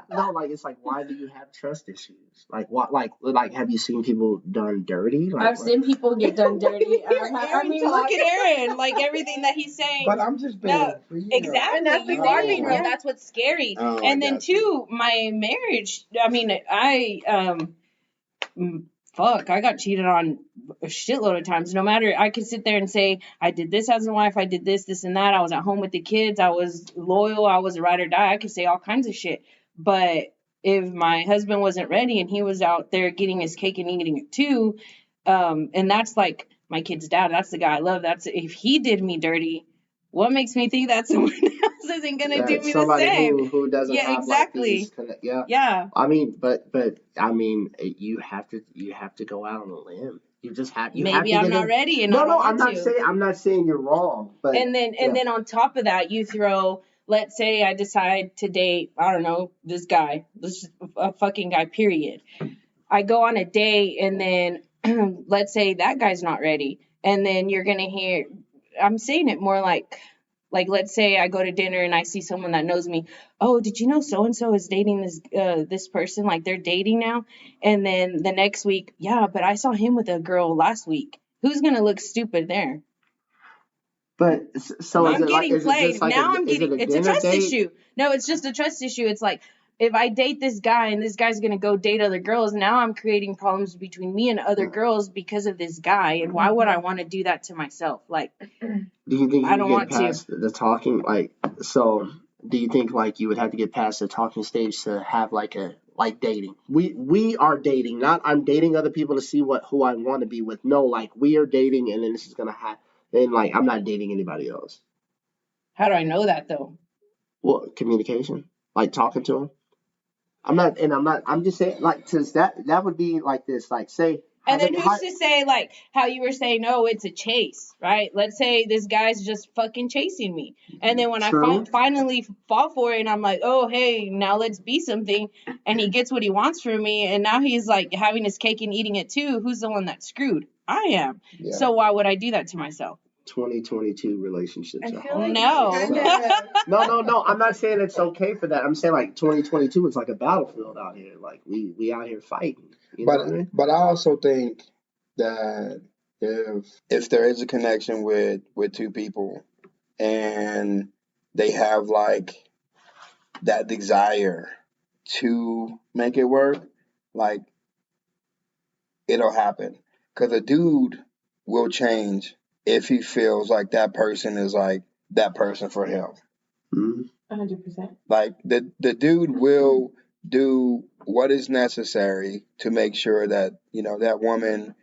why do you have trust issues? Like what? Like have you seen people done dirty? Like, I've seen people get done dirty. I mean, talk. look at Aaron. Like everything that he's saying. But I'm just being No, real. exactly. And that's the You are thing, being real. yeah. That's what's scary. Oh, and I then got you. too, my my marriage, I mean, I got cheated on a shitload of times. No matter, I could sit there and say, I did this as a wife, I did this, and that. I was at home with the kids, I was loyal, I was a ride or die. I could say all kinds of shit. But if my husband wasn't ready and he was out there getting his cake and eating it too, and that's like my kid's dad, that's the guy I love. That's if he did me dirty, what makes me think that someone else isn't gonna do me the same? Who doesn't have exactly. Like these Yeah. I mean, but I mean, you have to go out on a limb. You just have you have Maybe to I'm get not in. ready and No, I don't no, want to. I'm not saying you're wrong, but And then on top of that, you throw, let's say I decide to date, I don't know, this guy, this a fucking guy, period. I go on a date and then let's say that guy's not ready. And then you're going to hear, I'm saying it more like let's say I go to dinner and I see someone that knows me. Oh, did you know so and so is dating this person? Like they're dating now. And then the next week, yeah, but I saw him with a girl last week. Who's gonna look stupid there? But so I'm getting played. Now I'm is it getting. a It's a dinner trust date? issue. No, it's just a trust issue. It's like if I date this guy and this guy's gonna go date other girls, now I'm creating problems between me and other girls because of this guy. And why would I want to do that to myself? Like, Do you think I you don't get want to. past the talking? Like, so do you think like you would have to get past the talking stage to have like a like dating? We are dating, not I'm dating other people to see who I want to be with. No, like we are dating, and then this is gonna happen. And like I'm not dating anybody else. How do I know that though? Well, communication, like talking to them. I'm just saying, like, since that would be like this, like, say, And then who's to say, like, how you were saying, oh, it's a chase, right? Let's say this guy's just fucking chasing me. And then when I finally fall for it and I'm like, oh, hey, now let's be something. And he gets what he wants from me. And now he's like having his cake and eating it too. Who's the one that's screwed? I am. Yeah. So why would I do that to myself? 2022 relationships. I feel like No. No. I'm not saying it's okay for that. I'm saying like 2022 is like a battlefield out here. Like we out here fighting. You know what I mean? But I also think that if there is a connection with two people and they have like that desire to make it work, like it'll happen. Because a dude will change if he feels like that person is like that person for him. 100%. Like the dude will do what is necessary to make sure that that woman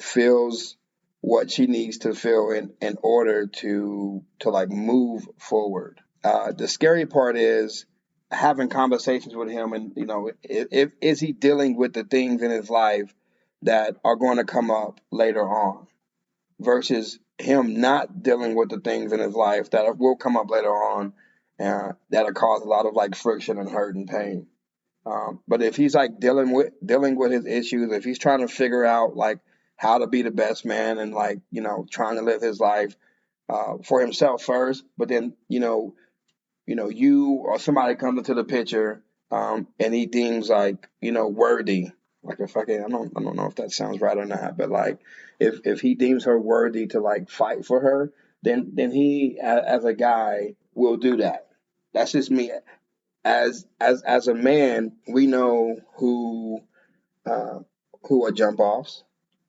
feels what she needs to feel in order to like move forward. The scary part is having conversations with him, and if is he dealing with the things in his life that are going to come up later on, versus him not dealing with the things in his life that will come up later on, that'll cause a lot of like friction and hurt and pain. But if he's like dealing with his issues, if he's trying to figure out like how to be the best man and like trying to live his life for himself first, but then you or somebody comes into the picture and he deems like worthy. Like if I don't know if that sounds right or not, but like if he deems her worthy to like fight for her, then he as a guy will do that. That's just me. As a man, we know who are jump offs.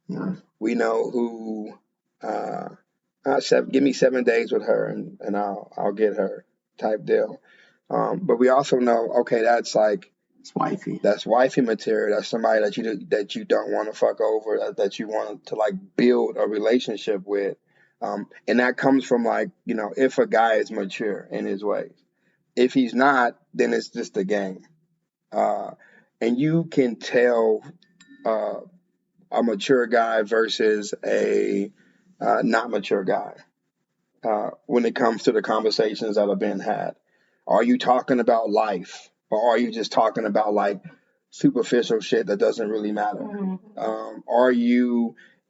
Yeah. We know who give me 7 days with her and I'll get her type deal. But we also know, okay, that's like it's wifey. That's wifey material. That's somebody that you don't want to fuck over. That you want to like build a relationship with. And that comes from like if a guy is mature in his ways. If he's not, then it's just a game. And you can tell a mature guy versus a not mature guy when it comes to the conversations that are being had. Are you talking about life, or are you just talking about like superficial shit that doesn't really matter?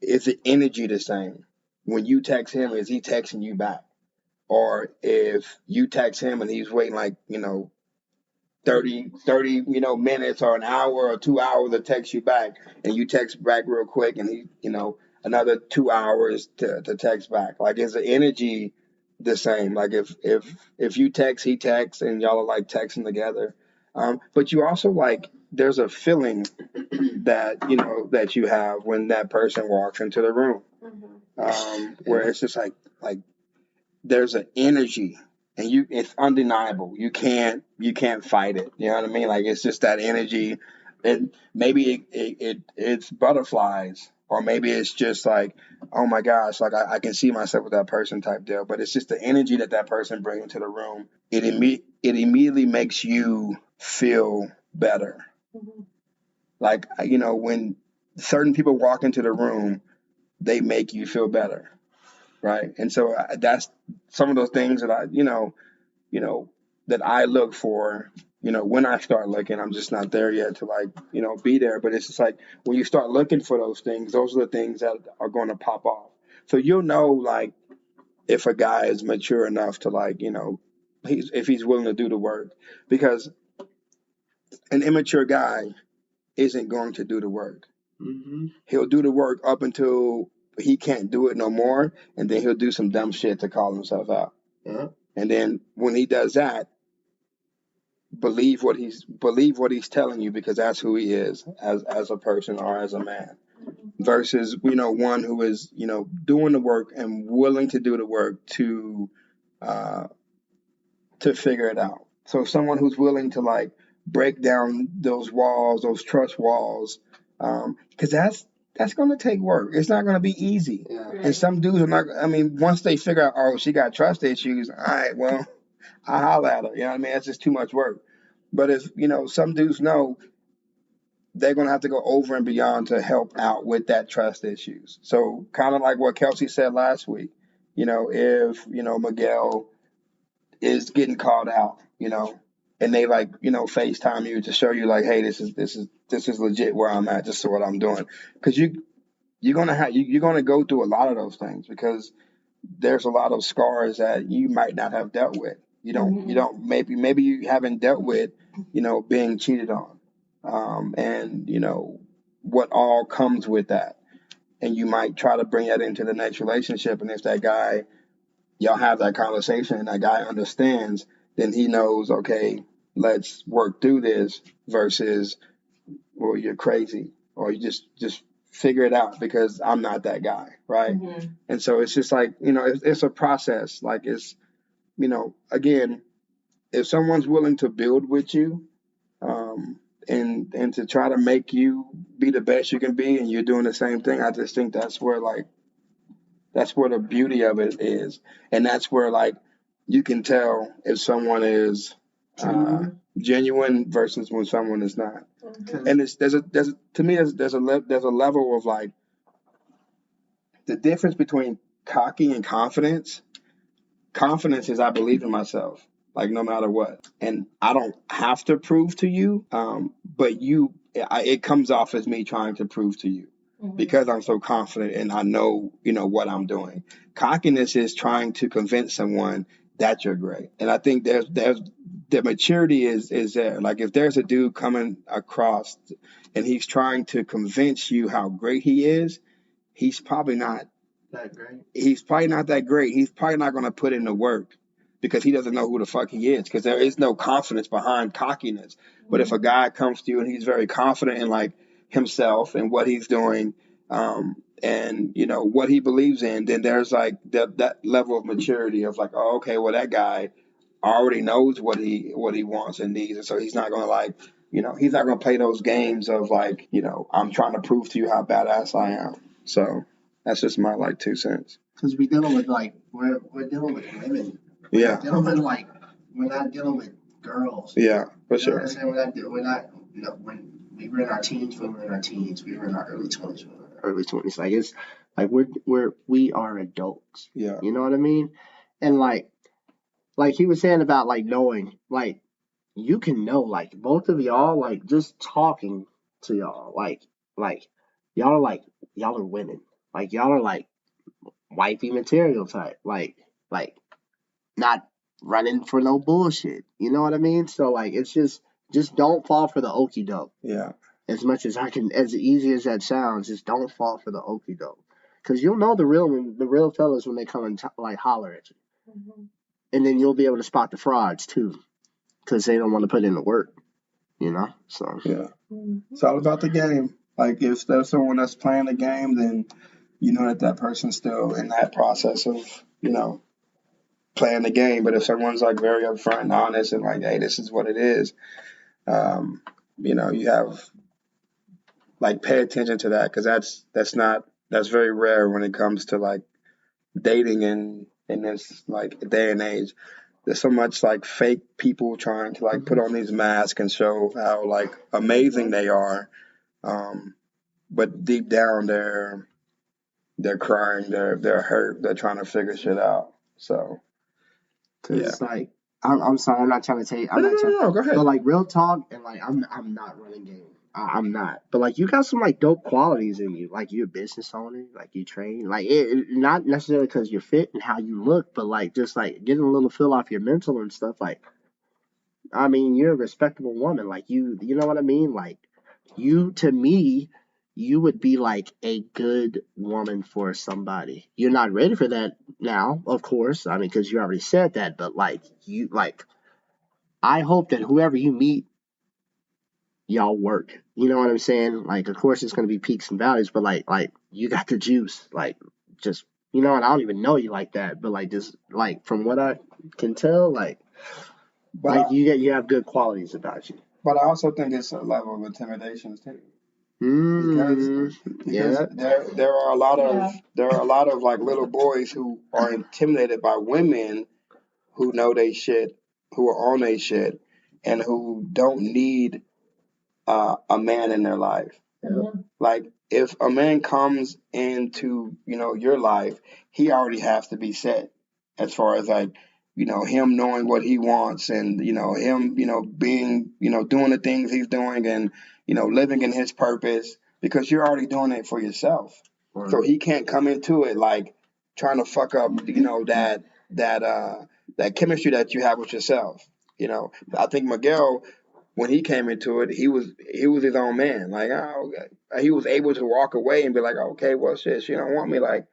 Is the energy the same? When you text him, is he texting you back? Or if you text him and he's waiting like 30 minutes or an hour or 2 hours to text you back, and you text back real quick, and he another 2 hours to text back. Like, is the energy the same? Like if you text, he texts, and y'all are like texting together, But you also like there's a feeling that that you have when that person walks into the room, where it's just like there's an energy, and it's undeniable. You can't fight it. You know what I mean? Like it's just that energy, and maybe it's butterflies, or maybe it's just like, oh my gosh, like I can see myself with that person type deal. But it's just the energy that person brings into the room. It immediately makes you feel better. Like when certain people walk into the room, they make you feel better, right? And so that's some of those things that that I look for. When I start looking, I'm just not there yet to be there. But it's just like when you start looking for those things, those are the things that are going to pop off. So you'll know like if a guy is mature enough to if he's willing to do the work, because an immature guy isn't going to do the work. He'll do the work up until he can't do it no more, and then he'll do some dumb shit to call himself out. And then when he does that, believe what he's telling you, because that's who he is as a person or as a man. Versus one who is doing the work and willing to do the work to figure it out. So someone who's willing to break down those walls, those trust walls, because that's going to take work. It's not going to be easy. Yeah. And some dudes are not. I mean, once they figure out, oh, she got trust issues. All right, well, I holler at her. You know what I mean? That's just too much work. But if some dudes know they're going to have to go over and beyond to help out with that trust issues. So kind of like what Kelci said last week. If Miguel is getting called out, and they FaceTime you to show you like, hey, this is legit where I'm at. This is what I'm doing, because you're gonna go through a lot of those things, because there's a lot of scars that you might not have dealt with. You don't maybe you haven't dealt with being cheated on, and what all comes with that, and you might try to bring that into the next relationship, and if that guy, y'all have that conversation and that guy understands, then he knows, okay, let's work through this, versus, well, you're crazy, or you just figure it out, because I'm not that guy, right? And so it's just like, it's a process. Like it's, again, if someone's willing to build with you, and to try to make you be the best you can be, and you're doing the same thing, I just think that's where the beauty of it is. And that's where you can tell if someone is genuine versus when someone is not. And there's a level of the difference between cocky and confidence. Confidence is I believe in myself, no matter what, and I don't have to prove to you, but it comes off as me trying to prove to you, because I'm so confident and I know what I'm doing. Cockiness is trying to convince someone that you're great, and I think there's the maturity is there. Like if there's a dude coming across and he's trying to convince you how great he is, he's probably not that great. He's probably not that great. He's probably not going to put in the work, because he doesn't know who the fuck he is, because there is no confidence behind cockiness. But if a guy comes to you and he's very confident in himself and what he's doing, and what he believes in, then there's that level of maturity of oh, okay, well, that guy already knows what he wants and needs, and so he's not going to he's not going to play those games of I'm trying to prove to you how badass I am. So that's just my 2 cents. Because we're dealing with we're dealing with women. Yeah. We're not dealing with girls. Yeah, for You know what sure. I'm saying? We're not when we were in our teens, we were in our teens. We were in our early 20s, we were in our early 20s. It's we are adults. Yeah. You know what I mean? And like he was saying about knowing, you can know, both of y'all, just talking to y'all, y'all are y'all are women. Y'all are wifey material type. Not running for no bullshit. You know what I mean? So it's just don't fall for the okie doke. Yeah. As much as as easy as that sounds, just don't fall for the okie doke. Because you'll know the real fellas when they come and holler at you. And then you'll be able to spot the frauds too, because they don't want to put in the work. you know. So Yeah. It's all about the game. Like if there's someone that's playing the game, then you know that person's still in that process of, playing the game. But if someone's like very upfront and honest and like, hey, this is what it is, you have like pay attention to that because that's very rare when it comes to like dating in this like day and age. There's so much like fake people trying to like put on these masks and show how like amazing they are, but deep down they're crying, they're hurt, they're trying to figure shit out. So Cause like I'm sorry, I'm not trying to tell you. I'm not trying. no, go ahead. But like real talk, and like I'm not running game. I'm not. But like you got some like dope qualities in you. Like you're a business owner. Like you train. Like not necessarily because you're fit and how you look, but like just like getting a little feel off your mental and stuff. Like I mean, you're a respectable woman. Like you know what I mean? Like you to me, you would be like a good woman for somebody. You're not ready for that now, of course. I mean, because you already said that. But like I hope that whoever you meet, y'all work. You know what I'm saying? Like, of course, it's gonna be peaks and valleys, but like you got the juice. Like, just and I don't even know you like that, but like just like from what I can tell, But you have good qualities about you. but I also think it's a level of intimidation too. Mm, Because yeah. there are a lot of like little boys who are intimidated by women who know they shit, who are on they shit, and who don't need a man in their life. Like if a man comes into your life, he already has to be set as far as like him knowing what he wants and him being doing the things he's doing and living in his purpose because you're already doing it for yourself. So he can't come into it like trying to fuck up that chemistry that you have with yourself. I think Miguel, when he came into it, he was his own man. Like, he was able to walk away and be like, okay, well, shit, she don't want me. Like,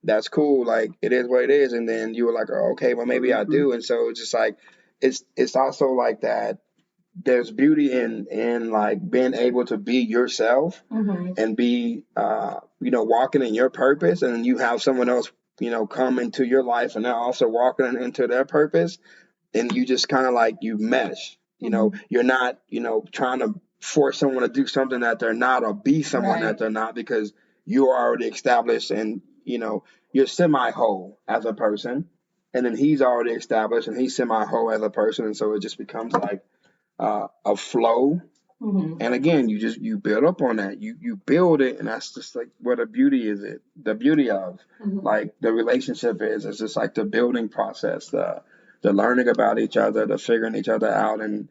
that's cool. Like, it is what it is. And then you were like, oh, okay, well, maybe I do. And so it's just like, it's also like that. There's beauty in like being able to be yourself and be, walking in your purpose. And you have someone else, come into your life and they're also walking into their purpose. And you just kind of like you mesh. You're not, trying to force someone to do something that they're not or be someone that they're not because you are already established and, you're semi whole as a person. And then he's already established and he's semi whole as a person. And so it just becomes like a flow. And again, you build up on that. You build it, and that's just like where the beauty is. The beauty of like the relationship is. It's just like the building process, the learning about each other, the figuring each other out, and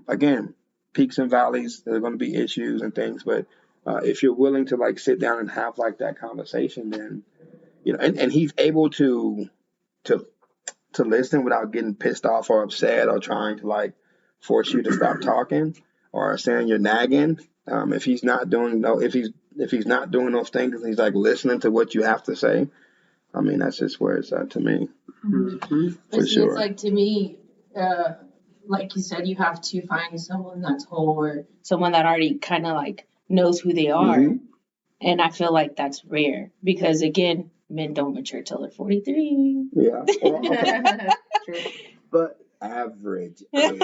again, peaks and valleys. There are going to be issues and things, but if you're willing to like sit down and have like that conversation, then and he's able to to listen without getting pissed off or upset or trying to like force you to stop talking or saying you're nagging. If he's not doing if he's not doing those things and he's like listening to what you have to say, I mean that's just where it's at to me. For sure. It's like to me, like you said, you have to find someone that's whole or someone that already kind of like knows who they are. And I feel like that's rare because again, men don't mature till they're 43. Yeah. But average. Don't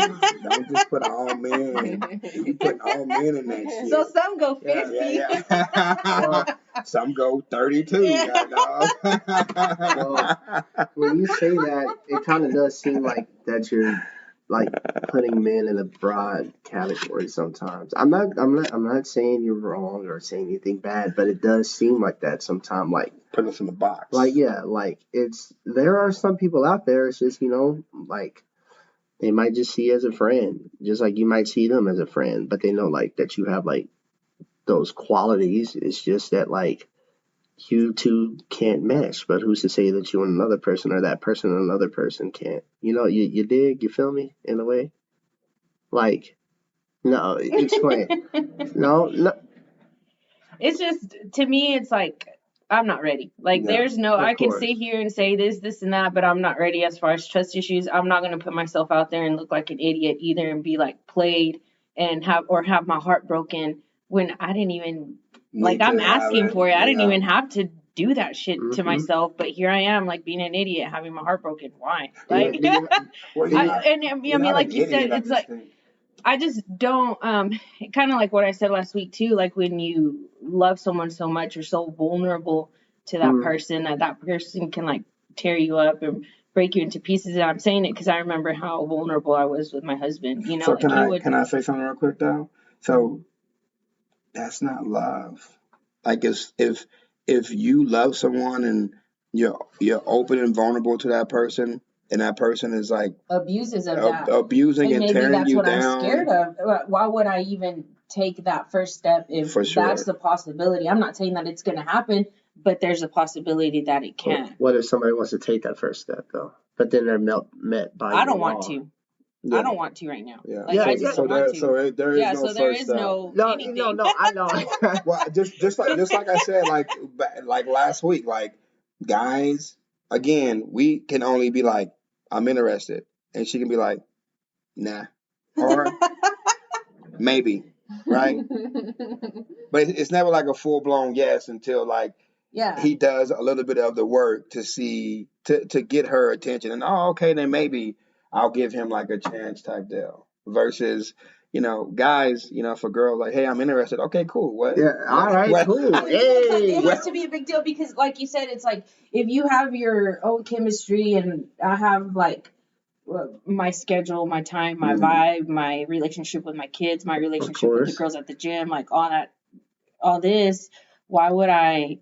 just put all men. You put all men in that shit. So some go 50. Yeah. Some go 32. well, when you say that, it kind of does seem like that you're like putting men in a broad category sometimes. I'm not saying you're wrong or saying anything bad, but it does seem like that sometimes. Like put us in the box. Like like there are some people out there. It's just like they might just see you as a friend, just like you might see them as a friend, but they know like that you have like those qualities. It's just that like you two can't mesh, but who's to say that you and another person or that person and another person can't? You dig? You feel me in a way? Like, no, explain. No. It's just to me, it's like I'm not ready. Like, Yeah, there's no, of I can course. sit here and say this, and that, but I'm not ready as far as trust issues. I'm not going to put myself out there and look like an idiot either and be like played and have my heart broken when I didn't even, like, Need I'm to have asking it. for it. I didn't Yeah. even have to do that shit to Mhm. myself, but here I am, like, being an idiot, having my heart broken. Why? Do you- Like, do you- Well, you're not, I you're mean, not like an you said, idiot, I it's just like, think. I just don't, kind of like what I said last week too, like when you love someone so much, you're so vulnerable to that person that person can like tear you up and break you into pieces. And I'm saying it because I remember how vulnerable I was with my husband, you know, So like he would, can I say something real quick though? So that's not love. Like if you love someone and you're open and vulnerable to that person, and that person is like abuses of that. abusing And and maybe tearing that's you what I'm down. scared of. Why would I even take that first step if For sure. that's the possibility? I'm not saying that it's going to happen, but there's a possibility that it can. What if somebody wants to take that first step though, but then they're met by I don't your want law? to. Yeah. I don't want to right now. Yeah. Like, I So, just so don't want there to. so it- there is Yeah, no so there first is step. no No, anything. no, I know. Well, just like I said, like last week, like guys, again, we can only be like, I'm interested, and she can be like, nah, or maybe, right? But it's never like a full blown yes until like Yeah. he does a little bit of the work to see to get her attention, and oh, okay, then maybe I'll give him like a chance type deal. Versus, guys, for girls like, hey, I'm interested. Okay, cool. What? Yeah, all right, What? cool. It Hey. has to be a big deal because, like you said, it's like if you have your own chemistry and I have like my schedule, my time, my vibe, my relationship with my kids, my relationship with the course. girls at the gym, like all this, why would I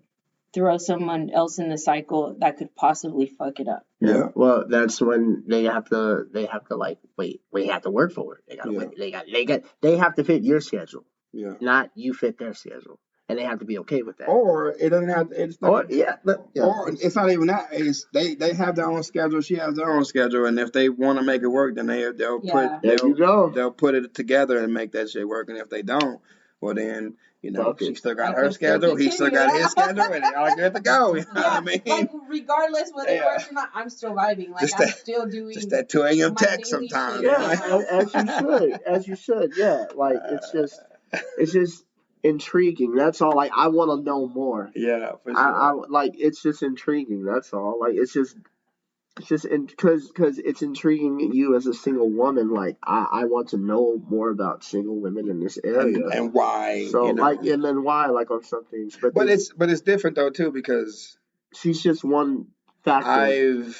throw someone else in the cycle that could possibly fuck it up? Yeah. Well, that's when they have to like wait. We have to work for it. They gotta Yeah. wait. They have to fit your schedule, Yeah. not you fit their schedule, and they have to be okay with that. Or it doesn't have. It's not, Or yeah. Or it's not even that. It's they have their own schedule. She has their own schedule, and if they want to make it work, then they'll Yeah. There you go. they'll put it together and make that shit work. And if they don't, well then Fuck she it. still got Like, her let's still schedule. He still got continue. his schedule, and y'all are good to go. You know what I mean? Like regardless whether it Yeah. works or not, I'm still vibing. Like Just I'm that- still doing Just that 2 a.m. my text daily sometimes. shit. Yeah, as you should. Yeah, like it's just intriguing. That's all. Like I want to know more. Yeah, for sure. I like it's just intriguing. That's all. Like it's just because it's intriguing you as a single woman. Like I want to know more about single women in this area. and why? So like and then why like on some things. But it's different though too because she's just one factor.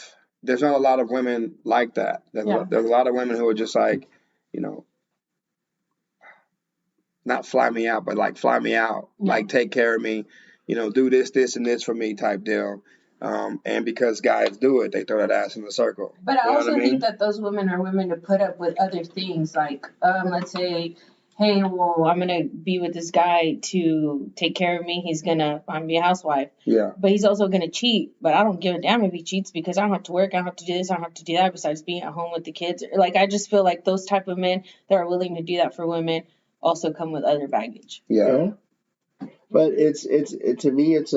there's not a lot of women like that. There's a lot of women who are just like, not fly me out, but like fly me out, like take care of me, do this, and this for me type deal. And because guys do it, they throw that ass in the circle. But I also mean? think that those women are women to put up with other things. Like, let's say, hey, well, I'm gonna be with this guy to take care of me. I'm gonna be a housewife. Yeah. But he's also gonna cheat. But I don't give a damn if he cheats because I don't have to work. I don't have to do this. I don't have to do that. Besides being at home with the kids. Like, I just feel like those type of men that are willing to do that for women also come with other baggage. Yeah. But it's to me it's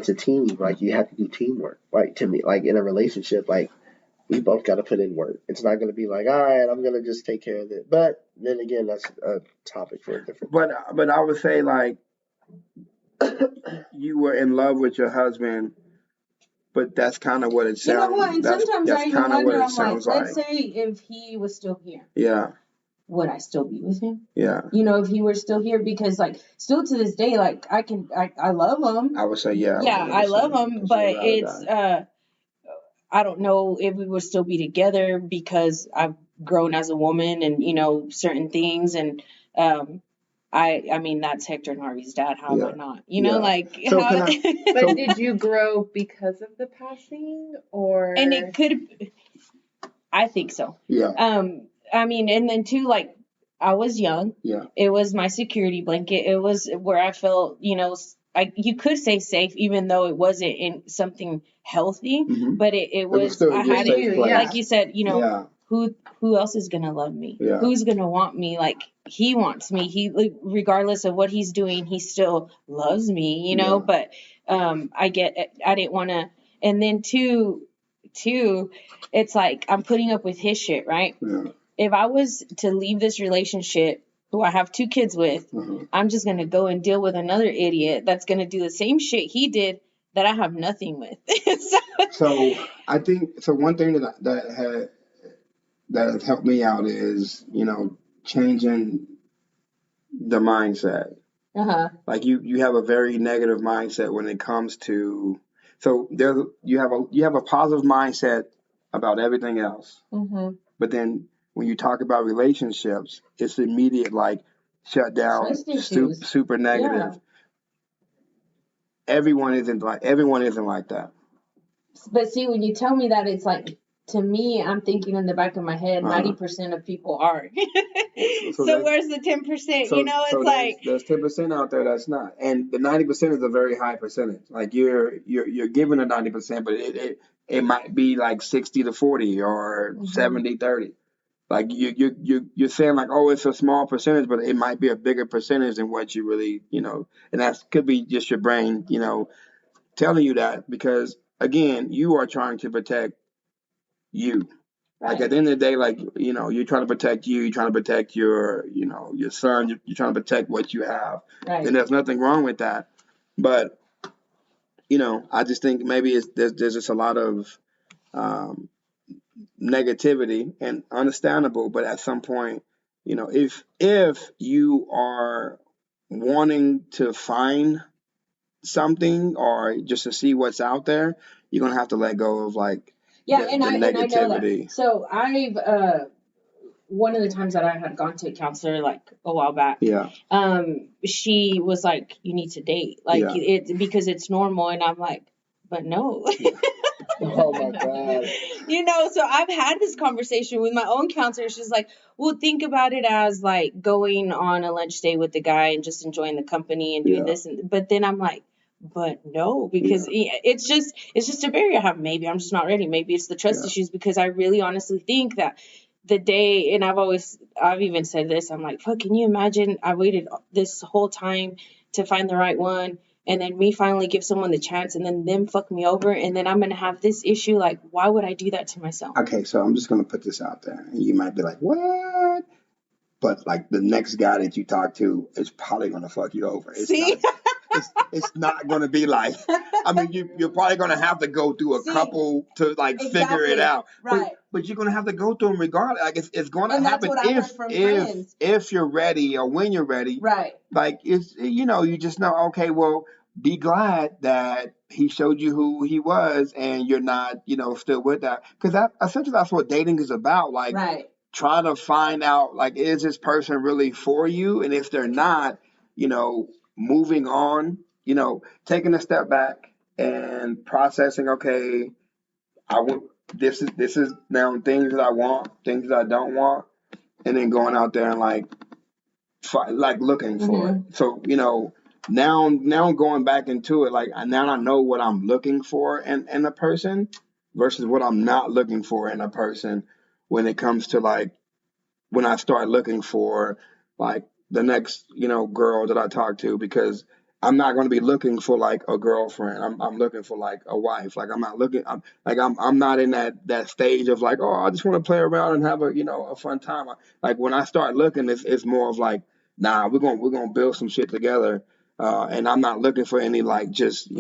a team. Like you have to do teamwork. Like to me, like in a relationship, like we both got to put in work. It's not going to be like, all right, I'm going to just take care of it. But then again, that's a topic for a different. But I would say like you were in love with your husband, but that's kind of what it sounds. You know what? And sometimes I even wonder. I'm like, let's say if he was still here. Yeah. Would I still be with him? Yeah. If he were still here, because like still to this day, like I love him. I would say yeah. Yeah, I love him, but it's I don't know if we would still be together because I've grown as a woman and certain things and I mean that's Hector and Harvey's dad. How am I not? Like So how, But did you grow because of the passing or? And it could. I think so. Yeah. I mean, and then too, like, I was young. Yeah. It was my security blanket. It was where I felt, you could say safe, even though it wasn't in something healthy, but it was, still I a good had safe it, place. like you said, Yeah. who else is gonna love me? Yeah. Who's gonna want me like he wants me? He, like, regardless of what he's doing, he still loves me, you know. Yeah. But I didn't want to. And then two, it's like I'm putting up with his shit, right? Yeah. If I was to leave this relationship, who I have 2 kids with, I'm just gonna go and deal with another idiot that's gonna do the same shit he did that I have nothing with. So I think one thing that has helped me out is, changing the mindset. Like you have a very negative mindset when it comes to, so you have a positive mindset about everything else. But then when you talk about relationships, it's immediate, like, shut down, Trust issues. super negative. Yeah. Everyone isn't like that. But see, when you tell me that, it's like, to me, I'm thinking in the back of my head, 90% of people are. So where's the 10%? So, You know, it's so like, there's 10% out there that's not, and the 90% is a very high percentage. Like you're given a 90%, but it might be like 60-40 or 70-30. Like you're saying, like, oh, it's a small percentage, but it might be a bigger percentage than what you really, and that could be just your brain, telling you that, because again, you are trying to protect you. right. Like at the end of the day, like, you're trying to protect you, you're trying to protect your, your son, you're trying to protect what you have. Right. And there's nothing wrong with that. But, I just think maybe there's just a lot of negativity, and understandable, but at some point, if you are wanting to find something or just to see what's out there, you're going to have to let go of, like, Yeah, the and I know negativity. that. So I've one of the times that I had gone to a counselor, like, a while back, Yeah. she was like, you need to date, like, Yeah. because it's normal, and I'm like, but no. Oh my God. So I've had this conversation with my own counselor. She's like, well, think about it as like going on a lunch date with the guy and just enjoying the company and doing this. But then I'm like, but no, because it's just a barrier I have. Maybe I'm just not ready. Maybe it's the trust issues, because I really honestly think that the day, and I've even said this, I'm like, fuck, can you imagine I waited this whole time to find the right one, and then me finally give someone the chance, and then them fuck me over, and then I'm going to have this issue. Like, why would I do that to myself? Okay, so I'm just going to put this out there. And you might be like, what? But, like, the next guy that you talk to is probably going to fuck you over. It's not going to be like, I mean, you're probably going to have to go through a couple to, like, figure it out. Right. But you're going to have to go through them regardless. Like, it's going to happen if you're ready, or when you're ready. Right. Like, it's, you just know, okay, well, be glad that he showed you who he was, and you're not, still with that. Because essentially that's what dating is about. Like, right. Try to find out, like, is this person really for you? And if they're not, moving on, taking a step back and processing, okay, this is now things that I want, things that I don't want, and then going out there and, like looking for it. So, now I'm going back into it, like, now I know what I'm looking for in a person versus what I'm not looking for in a person, when it comes to, like, when I start looking for, like, the next, girl that I talk to, because I'm not going to be looking for, like, a girlfriend. I'm looking for, like, a wife. Like, I'm not in that stage of, like, oh, I just want to play around and have a fun time. Like, when I start looking, it's more of like, nah, we're going to build some shit together. And I'm not looking for any, like, just,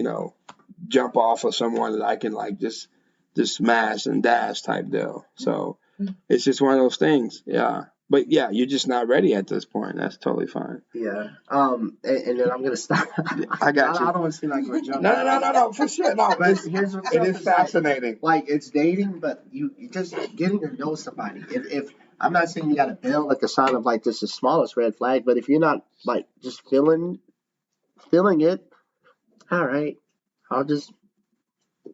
jump off of someone that I can, like, just smash and dash type deal. So it's just one of those things. Yeah. But yeah, you're just not ready at this point. That's totally fine. Yeah. And then I'm gonna stop. I got you. I don't want to seem like we're jumping. No, for sure. No, But here's what's it up, is is fascinating. Like it's dating, but you just getting to know somebody. If I'm not saying you got to build like a sign of like this is the smallest red flag, but if you're not like just feeling it, all right, I'll just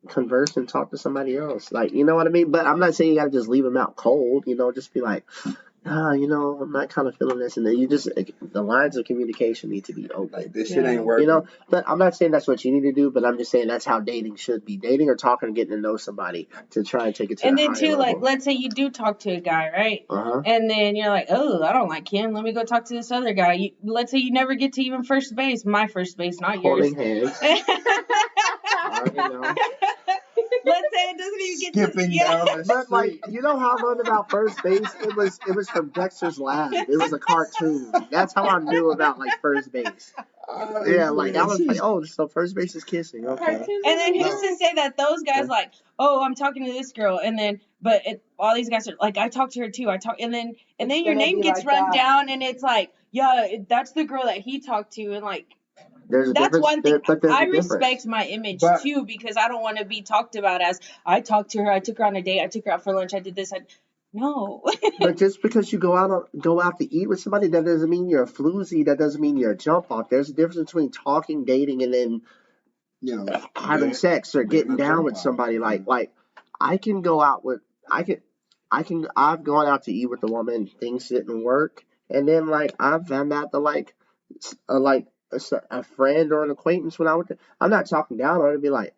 converse and talk to somebody else. Like, you know what I mean? But I'm not saying you got to just leave them out cold. Just be like, I'm not kind of feeling this, and then the lines of communication need to be open. Like this shit ain't working. But I'm not saying that's what you need to do, but I'm just saying that's how dating should be. Dating or talking and getting to know somebody to try and take it to And the then higher too, level. like, let's say you do talk to a guy, right? And then you're like, oh, I don't like him. Let me go talk to this other guy. Let's say you never get to even first base, my first base, not Holding yours. hands. I already know. Let's say it doesn't even get Skipping to down the But street. like, you know how I learned about first base? It was from Dexter's Lab. It was a cartoon. That's how I knew about like first base. Yeah, like I was like, oh, so first base is kissing. Okay. And then who's to say that those guys like, oh, I'm talking to this girl, and then all these guys are like, I talked to her too. And then your name gets run down, and it's like, yeah, that's the girl that he talked to, and like. That's one thing. I respect my image too, because I don't want to be talked about as I talked to her, I took her on a date, I took her out for lunch, I did this. No. But just because you go out to eat with somebody, that doesn't mean you're a floozy. That doesn't mean you're a jump off. There's a difference between talking, dating, and then having sex or getting down with somebody. Like I can go out with I've gone out to eat with a woman, things didn't work, and then like I've found out that a friend or an acquaintance when I'm not talking down on it, be like,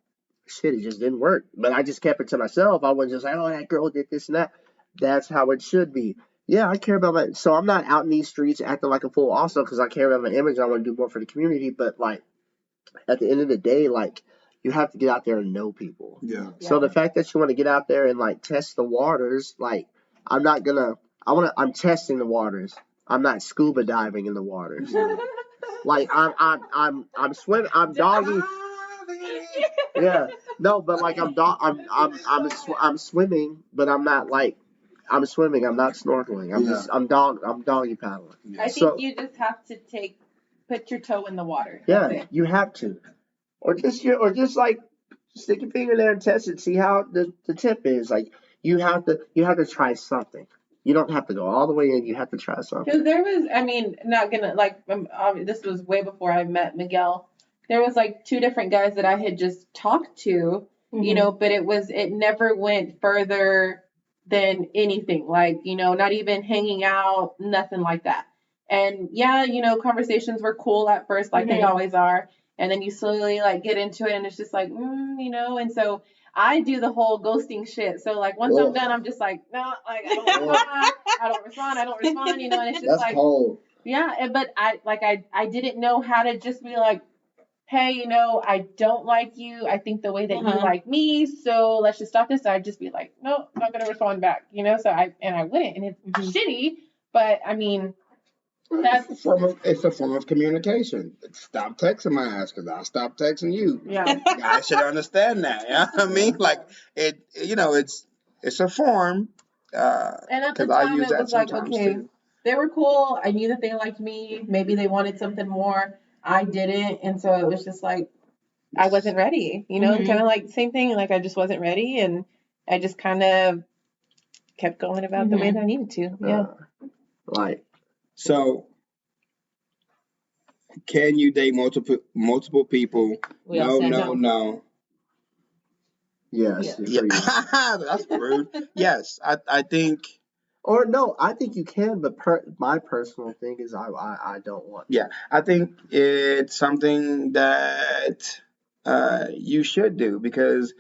shit, it just didn't work. But I just kept it to myself. I wasn't just like, oh, that girl did this and that. That's how it should be. Yeah, I care about so I'm not out in these streets acting like a fool also because I care about my image. I want to do more for the community. But like at the end of the day, like you have to get out there and know people. Yeah. So the fact that you want to get out there and like test the waters, like I'm testing the waters. I'm not scuba diving in the waters. Like I'm swimming. I'm doggy. Yeah. No, but like I'm swimming, but I'm not like I'm swimming. I'm not snorkeling. I'm doggy paddling. Yeah. I think you just have to put your toe in the water. Yeah, you have to, or just like stick your finger there and test it. See how the tip is. Like you have to try something. You don't have to go all the way in. You have to try something. Because there was, not gonna this was way before I met Miguel. There was like two different guys that I had just talked to, but it never went further than anything. Like, not even hanging out, nothing like that. And yeah, conversations were cool at first, like they always are. And then you slowly like get into it, and it's just like, and so. I do the whole ghosting shit. So like once I'm done, I'm just like, no, like I don't respond, and it's just that's cold. Yeah, but I didn't know how to just be like, hey, I don't like you. I think the way that you like me, so let's just stop this. So I'd just be like, no, I'm not gonna respond back, So I wouldn't, and it's shitty, but I mean. It's a form of communication. Stop texting my ass because I'll stop texting you. Yeah, I should understand that. You know what I mean? Like it's a form. And at the time, it was like, okay, they were cool. I knew that they liked me. Maybe they wanted something more. I didn't, and so it was just like I wasn't ready. Kind of like same thing. Like I just wasn't ready, and I just kind of kept going about the way that I needed to. Yeah. So, can you date multiple people? No. Yes. Yeah. That's rude. Yes, I think. Or no, I think you can, but my personal thing is I don't want. Yeah, I think it's something that you should do because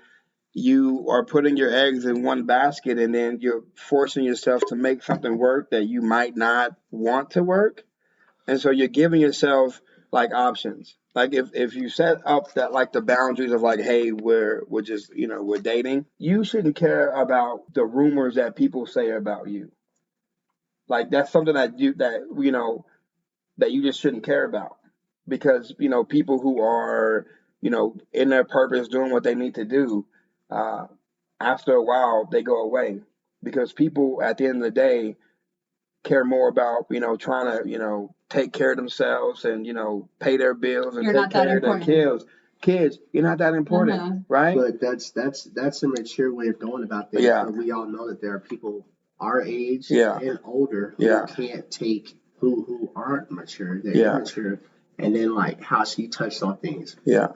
you are putting your eggs in one basket and then you're forcing yourself to make something work that you might not want to work. And so you're giving yourself like options. Like if you set up that like the boundaries of like, hey, we're just, we're dating, you shouldn't care about the rumors that people say about you. Like that's something that you just shouldn't care about because, people who are, in their purpose doing what they need to do, after a while they go away because people at the end of the day care more about, trying to, take care of themselves and, pay their bills and take care of their kids. You're not that important, right? But that's a mature way of going about things. Yeah. But we all know that there are people our age Yeah. and older who can't take who aren't mature. They're immature. And then like how she touched on things. Yeah.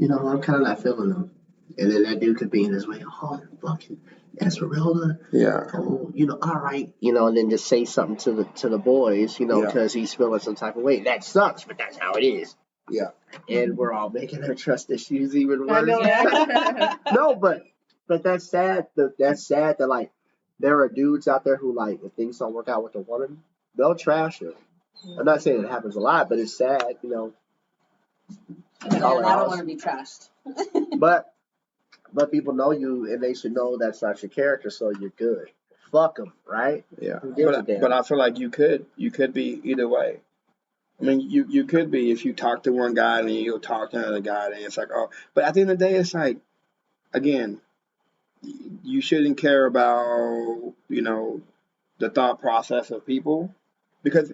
I'm kind of not feeling them. And then that dude could be in his way, oh, fucking Esmeralda. Yeah. Oh, all right. And then just say something to the boys, because he's feeling some type of way. That sucks, but that's how it is. Yeah. And we're all making our trust issues even worse. I know. Yeah. No, but that's sad. That's sad that like there are dudes out there who like if things don't work out with a woman, they'll trash her. I'm not saying it happens a lot, but it's sad, I don't want to be trashed. But people know you, and they should know that's not your character, so you're good. Fuck them, right? Yeah. Who gives a damn? But I feel like you could be either way. I mean, you could be if you talk to one guy and then you'll talk to another guy, and it's like, oh. But at the end of the day, it's like, again, you shouldn't care about the thought process of people, because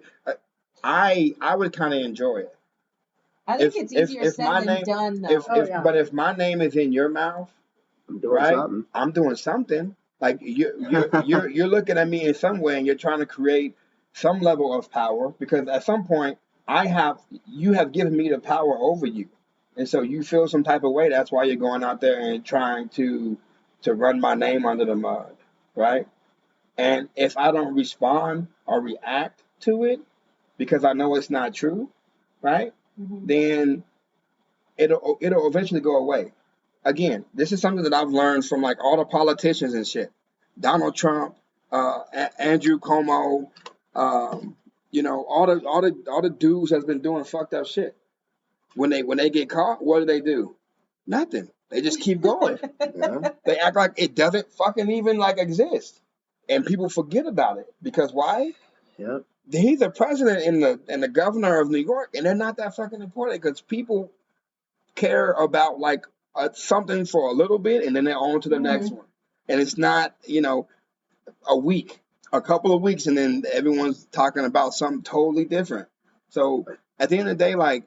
I would kind of enjoy it. I think it's easier said than done, though. But if my name is in your mouth, I'm doing something. I'm doing something. Like you're looking at me in some way, and you're trying to create some level of power, because at some point you have given me the power over you, and so you feel some type of way. That's why you're going out there and trying to run my name under the mud, right? And if I don't respond or react to it because I know it's not true, right? Then it'll eventually go away. Again, this is something that I've learned from like all the politicians and shit. Donald Trump, Andrew Cuomo, all the dudes that's been doing fucked up shit. When they get caught, what do? Nothing. They just keep going. Yeah. They act like it doesn't fucking even like exist, and people forget about it because why? Yep. He's the president and the governor of New York, and they're not that fucking important because people care about like something for a little bit, and then they're on to the next one. And it's not a week, a couple of weeks, and then everyone's talking about something totally different. So at the end of the day, like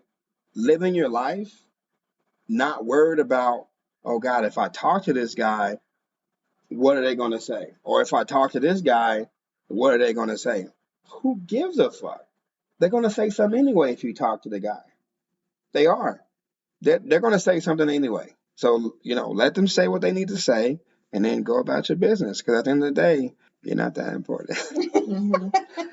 living your life, not worried about, oh God, if I talk to this guy, what are they going to say? Or if I talk to this guy, what are they going to say? Who gives a fuck? They're going to say something anyway if you talk to the guy. They are. They're going to say something anyway. So, let them say what they need to say and then go about your business. Because at the end of the day, you're not that important.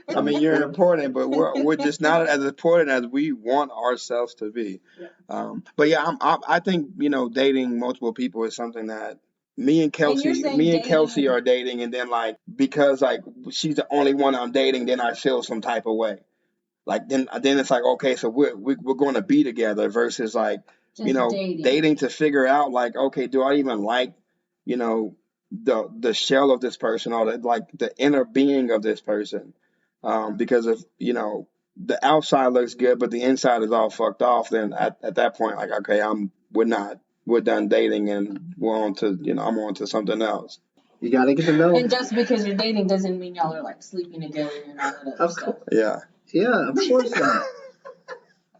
I mean, you're important, but we're just not as important as we want ourselves to be. Yeah. But yeah, I think, dating multiple people is something that me and Kelci are dating, and then like because like she's the only one I'm dating, then I feel some type of way. Like then it's like, okay, so we're going to be together versus like Just dating to figure out like, okay, do I even like the shell of this person, or the inner being of this person? Because if the outside looks good but the inside is all fucked off, then at that point, like, okay, we're done dating and we're on to I'm on to something else. You gotta get to know. And just because you're dating doesn't mean y'all are like sleeping together and all that other stuff. Yeah. Yeah, of course not.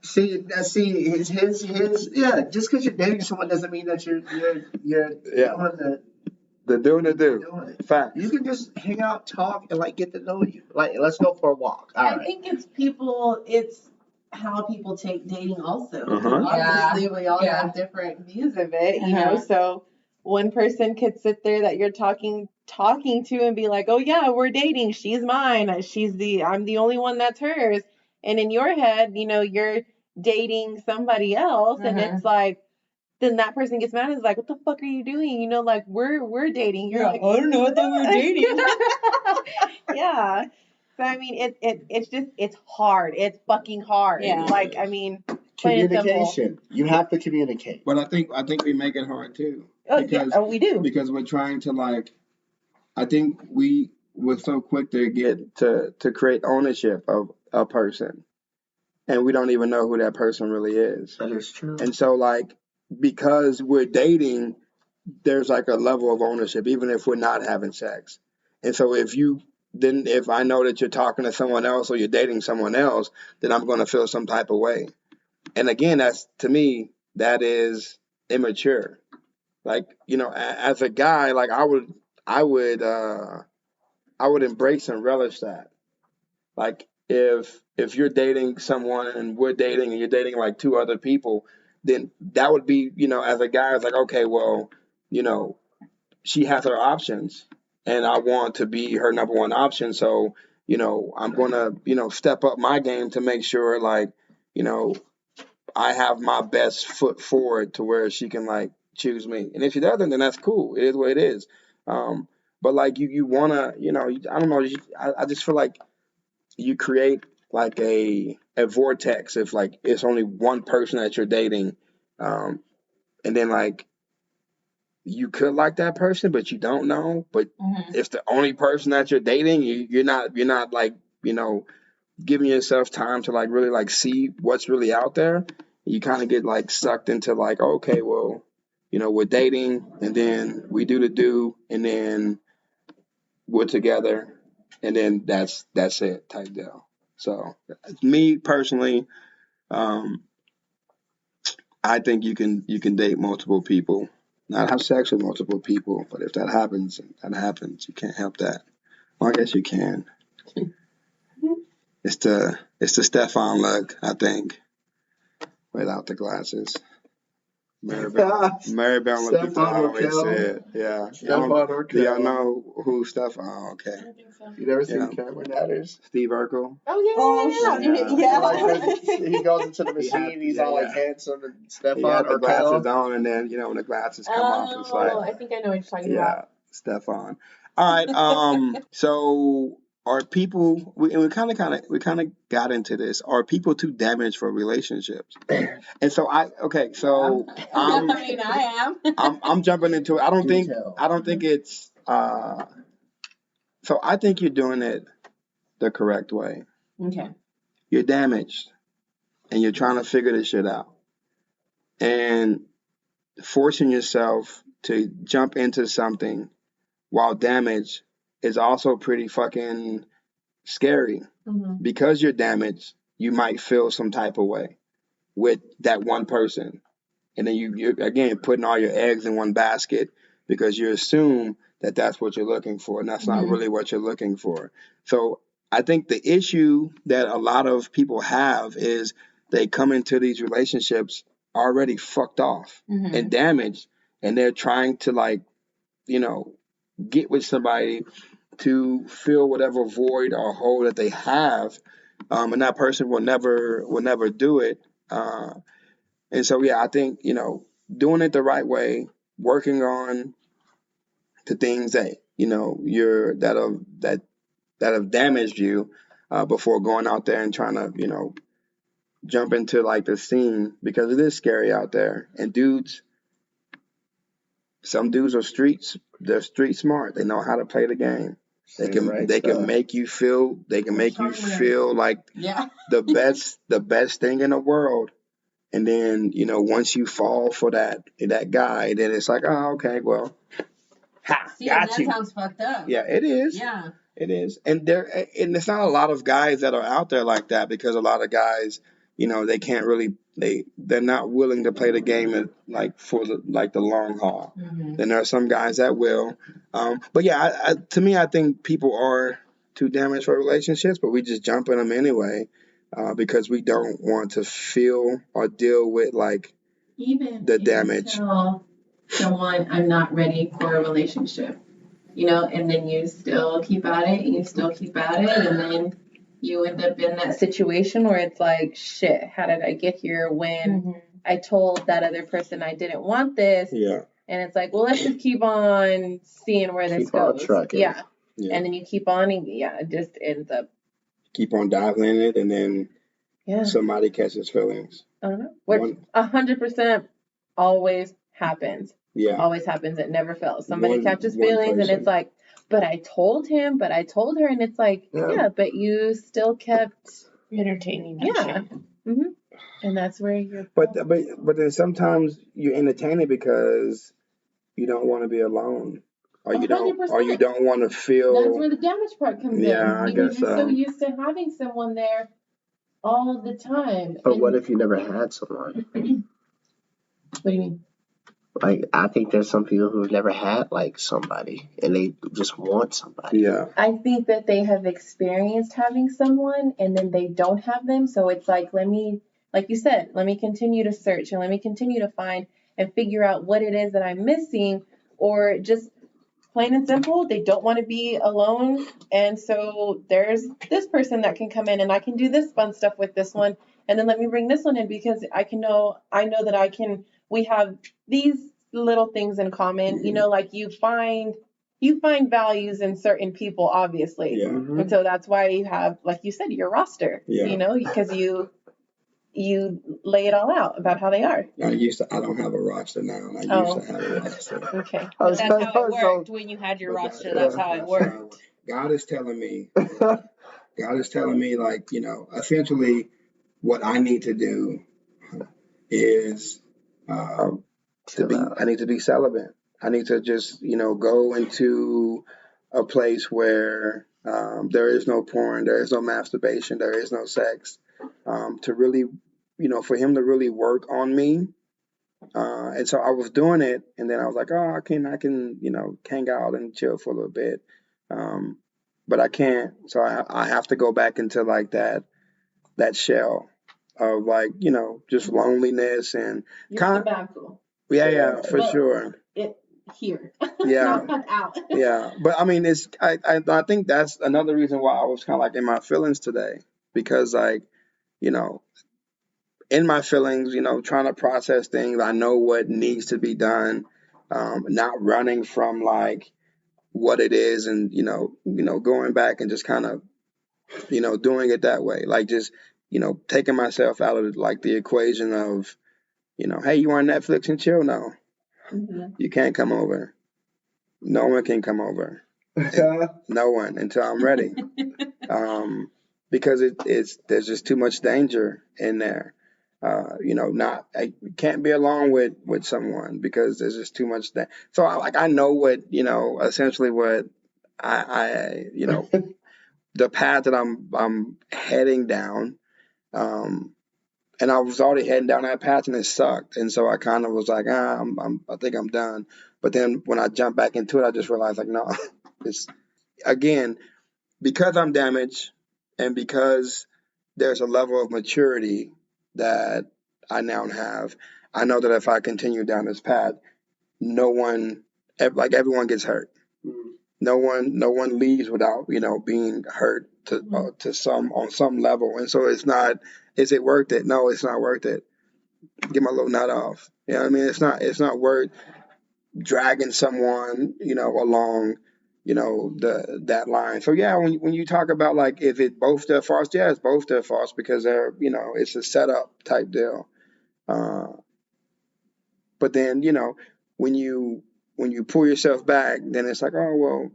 See, his yeah. Just because you're dating someone doesn't mean that you're doing the do. doing it. Fact. You can just hang out, talk, and like get to know you. Like, let's go for a walk. All I right. think it's how people take dating also. Uh-huh. Obviously, we all have different views of it, so one person could sit there that you're talking to and be like, oh yeah, we're dating. She's mine. I'm the only one that's hers. And in your head, you're dating somebody else, and it's like, then that person gets mad and is like, what the fuck are you doing? Like we're dating. You're like, I don't know, I thought we were dating. Yeah. So I mean, it's hard. It's fucking hard. Yeah. Like, I mean, Communication. You have to communicate. But I think we make it hard too. We do. Because we're trying to I think we're so quick to get to create ownership of a person, and we don't even know who that person really is. That is true. And so because we're dating, there's like a level of ownership, even if we're not having sex. And so if I know that you're talking to someone else or you're dating someone else, then I'm going to feel some type of way. And again, to me, that is immature. As a guy, I would embrace and relish that. Like if you're dating someone and we're dating and you're dating like two other people, then that would be, as a guy, it's like, okay, well, you know, she has her options, and I want to be her number one option. So, I'm gonna, step up my game to make sure, like, you know, I have my best foot forward to where she can like choose me. And if she doesn't, then that's cool. It is what it is. But like you wanna, I don't know. I just feel like you create like a vortex if like it's only one person that you're dating, and then like you could like that person, but you don't know. But it's the only person that you're dating. You're not like giving yourself time to like really like see what's really out there. You kind of get like sucked into like, okay, well, we're dating, and then we do the do, and then we're together, and then that's it type deal. So me personally, I think you can date multiple people, not have sex with multiple people, but if that happens, that happens. You can't help that. Well, I guess you can. It's the Stefan look, I think, without the glasses. Maribel looked always said, yeah. Do y'all know who Stefan? Oh, okay. You never seen Cameron Hatters? Steve Urkel. Oh yeah. Like, he goes into the machine. He's all like handsome and Stefan. He had the glasses on, and then when the glasses come off, it's like, I think I know what you're talking about. Stefan. All right. So are people? We kind of got into this. Are people too damaged for relationships? And so I I am. I'm jumping into it. I don't think it's. So I think you're doing it the correct way. Okay. You're damaged, and you're trying to figure this shit out, and forcing yourself to jump into something while damaged is also pretty fucking scary. Because you're damaged, you might feel some type of way with that one person. And then you're again putting all your eggs in one basket because you assume that that's what you're looking for, and that's not really what you're looking for. So I think the issue that a lot of people have is they come into these relationships already fucked off and damaged, and they're trying to like, get with somebody to fill whatever void or hole that they have, and that person will never do it. And so, I think doing it the right way, working on the things that that have damaged you before going out there and trying to jump into like the scene, because it is scary out there. And some dudes are they're street smart. They know how to play the game. They can make you feel like the best thing in the world. And then, once you fall for that guy, then it's like, oh, okay, well, got you. That sounds fucked up. Yeah, it is. Yeah. It is. And it's not a lot of guys that are out there like that, because a lot of guys, they can't really, they're not willing to play the game like for the long haul. Then there are some guys that will. But yeah, to me, I think people are too damaged for relationships, but we just jump in them anyway, because we don't want to feel or deal with like Even the damage. Tell someone I'm not ready for a relationship, and then you still keep at it, and then you end up in that situation where it's like, shit, how did I get here when I told that other person I didn't want this? Yeah. And it's like, well, let's just keep on seeing where this goes. Yeah. And then you keep on, and it just ends up. Keep on diving in it, and then somebody catches feelings. I don't know. 100% always happens. Yeah. Always happens. It never fails. Somebody catches feelings, and it's like, but I told him, but I told her, and it's like, but you still kept entertaining that shit. And that's where you're. But then sometimes you entertain it because you don't want to be alone, or you don't want to feel. That's where the damage part comes in. Yeah, I guess you're so used to having someone there all the time. But what if you never had someone? What do you mean? Like, I think there's some people who've never had like somebody, and they just want somebody. Yeah. I think that they have experienced having someone, and then they don't have them. So it's like, like you said, let me continue to search, and let me continue to find and figure out what it is that I'm missing, or just plain and simple, they don't want to be alone. And so there's this person that can come in and I can do this fun stuff with this one. And then let me bring this one in because I know that we have these little things in common, like you find values in certain people, obviously. Yeah. And so that's why you have, like you said, your roster, because you lay it all out about how they are. I don't have a roster now. I used to have a roster. Okay. That's how it worked when you had your roster. That's how it worked. God is telling me, like, essentially what I need to do is I need to be celibate. I need to just, go into a place where there is no porn, there is no masturbation, there is no sex, to really, for him to really work on me. And so I was doing it, and then I was like, oh, I can, hang out and chill for a little bit. But I can't. So I have to go back into like that shell of like, just loneliness and for sure. Here. Yeah. Not out. Yeah. But I mean, I think that's another reason why I was kind of like in my feelings today, because like, in my feelings, trying to process things, I know what needs to be done, not running from like what it is and, going back and just kind of, doing it that way. Like just, taking myself out of like the equation of, hey, you on Netflix and chill? No, you can't come over. No one can come over. No one until I'm ready. Because there's just too much danger in there. I can't be alone with someone because there's just too much. So I know what, essentially what I the path that I'm heading down. And I was already heading down that path and it sucked. And so I kind of was like, I think I'm done. But then when I jumped back into it, I just realized like, no, it's again, because I'm damaged and because there's a level of maturity that I now have, I know that if I continue down this path, everyone gets hurt. No one leaves without, being hurt on some level. And so it's not, is it worth it? No, it's not worth it. Get my little nut off. You know what I mean? It's not worth dragging someone, along, that line. So yeah, when you talk about like, if it both their faults, yeah, it's both their faults because they're, it's a setup type deal. But then, when you pull yourself back, then it's like, oh, well,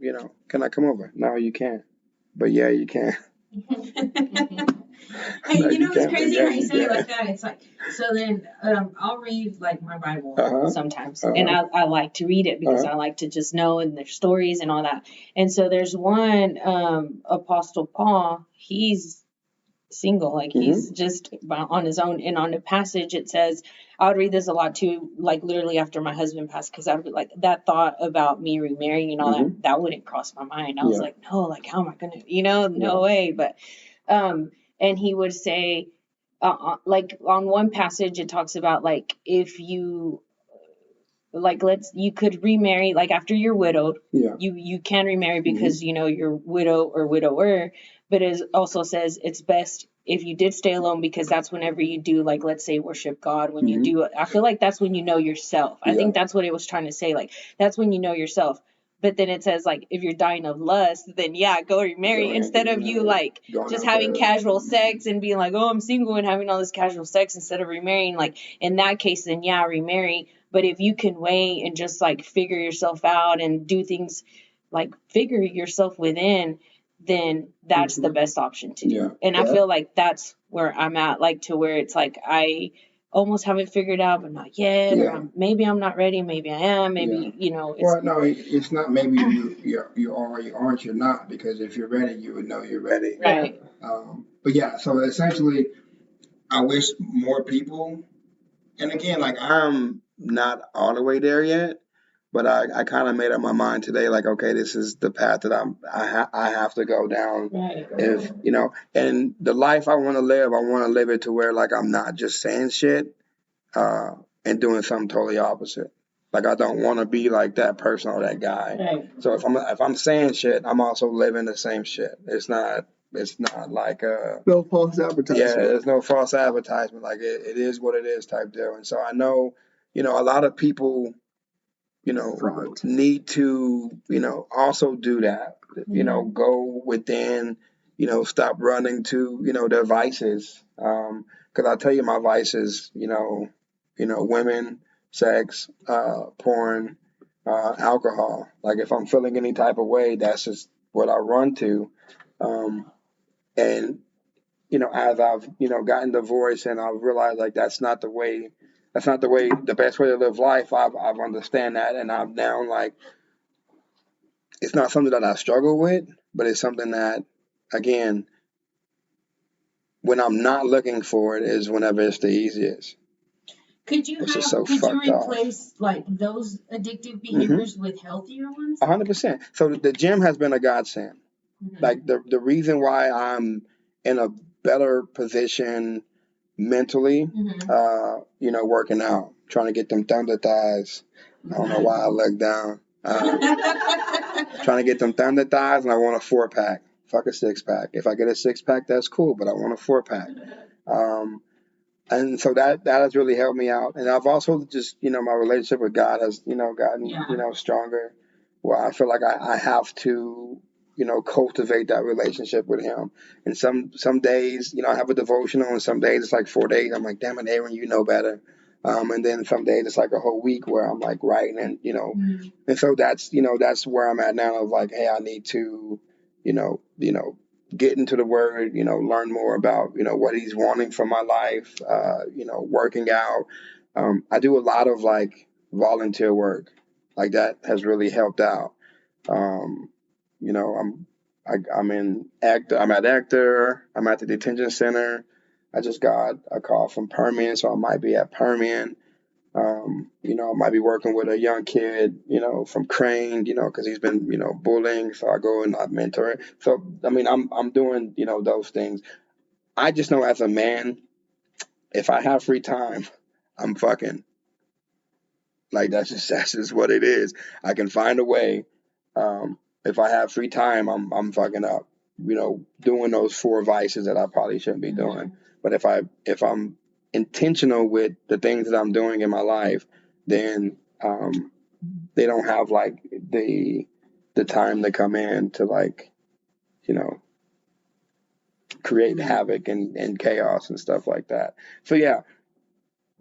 can I come over? No, you can't. But yeah, you can. Hey, No, what's can't, crazy yeah, how you say it can. like that? It's like, so then I'll read like my Bible Sometimes. And I like to read it because I like to just know and their stories and all that. And so there's one Apostle Paul, he's single, like he's just on his own. And on the passage it says, I would read this a lot too, like literally after my husband passed, because I would be like, that thought about me remarrying and all that wouldn't cross my mind. I was like, no, like how am I gonna, no way. But and he would say, like on one passage it talks about like if you like you could remarry, like after you're widowed, you can remarry because you're widow or widower. But it also says it's best if you did stay alone, because that's whenever you do, like, let's say worship God, when you do it, I feel like that's when you know yourself. I think that's what it was trying to say, like that's when you know yourself. But then it says, like, if you're dying of lust, then go remarry, instead of you like just having casual sex and being like, oh, I'm single, and having all this casual sex instead of remarrying. Like in that case, then remarry. But if you can wait and just like figure yourself out and do things like figure yourself within, then that's the best option to do. And I feel like that's where I'm at, like to where it's like I almost have it figured out, but not yet. Or maybe I'm not ready. Maybe I am. Maybe It's, well, no, it's not. Maybe you are, you aren't, you're not. Because if you're ready, you would know you're ready. Right. But yeah, so essentially, I wish more people. And again, like I'm not all the way there yet, but I kind of made up my mind today. Like, okay, this is the path that I have to go down. Right. If and the life I want to live it to where like I'm not just saying shit and doing something totally opposite. Like I don't want to be like that person or that guy. Right. So if I'm saying shit, I'm also living the same shit. It's not like No false yeah, advertisement. there's no false advertisement. Like it is what it is type deal. And so I know, a lot of people, Front. need to, also do that. Go within, stop running to, their vices. Because I'll tell you my vices, women, sex, porn, alcohol. Like if I'm feeling any type of way, that's just what I run to. And as I've, gotten divorced and I've realized like the best way to live life. I've understand that, and I'm now like, it's not something that I struggle with, but it's something that, again, when I'm not looking for it is whenever it's the easiest. Could you Which is so could you fucked off. replace like those addictive behaviors with healthier ones? 100%. So the gym has been a godsend. Mhm. Like the reason why I'm in a better position mentally, working out, trying to get them thunder thighs. I don't know why I look down. Trying to get them thunder thighs, and I want a 4-pack. Fuck a 6-pack. If I get a 6-pack, that's cool, but I want a 4-pack. And so that has really helped me out. And I've also just, my relationship with God has, gotten, stronger, where I feel like I have to, cultivate that relationship with him. And some days, I have a devotional, and some days it's like 4 days. I'm like, damn it, Aaron, you know better. And then some days it's like a whole week where I'm like writing, and, and so that's where I'm at now of like, hey, I need to, get into the word, learn more about, what he's wanting from my life, working out. I do a lot of like volunteer work, like that has really helped out. I'm at Actor, I'm at the detention center. I just got a call from Permian, so I might be at Permian. I might be working with a young kid, from Crane, because he's been, bullying. So I go and I mentor it. So, I mean, I'm doing, those things. I just know as a man, if I have free time, I'm fucking. Like that's just what it is. I can find a way. If I have free time, I'm fucking up, doing those 4 vices that I probably shouldn't be doing. But if I'm intentional with the things that I'm doing in my life, then they don't have like the time to come in to like, create havoc and chaos and stuff like that. So yeah,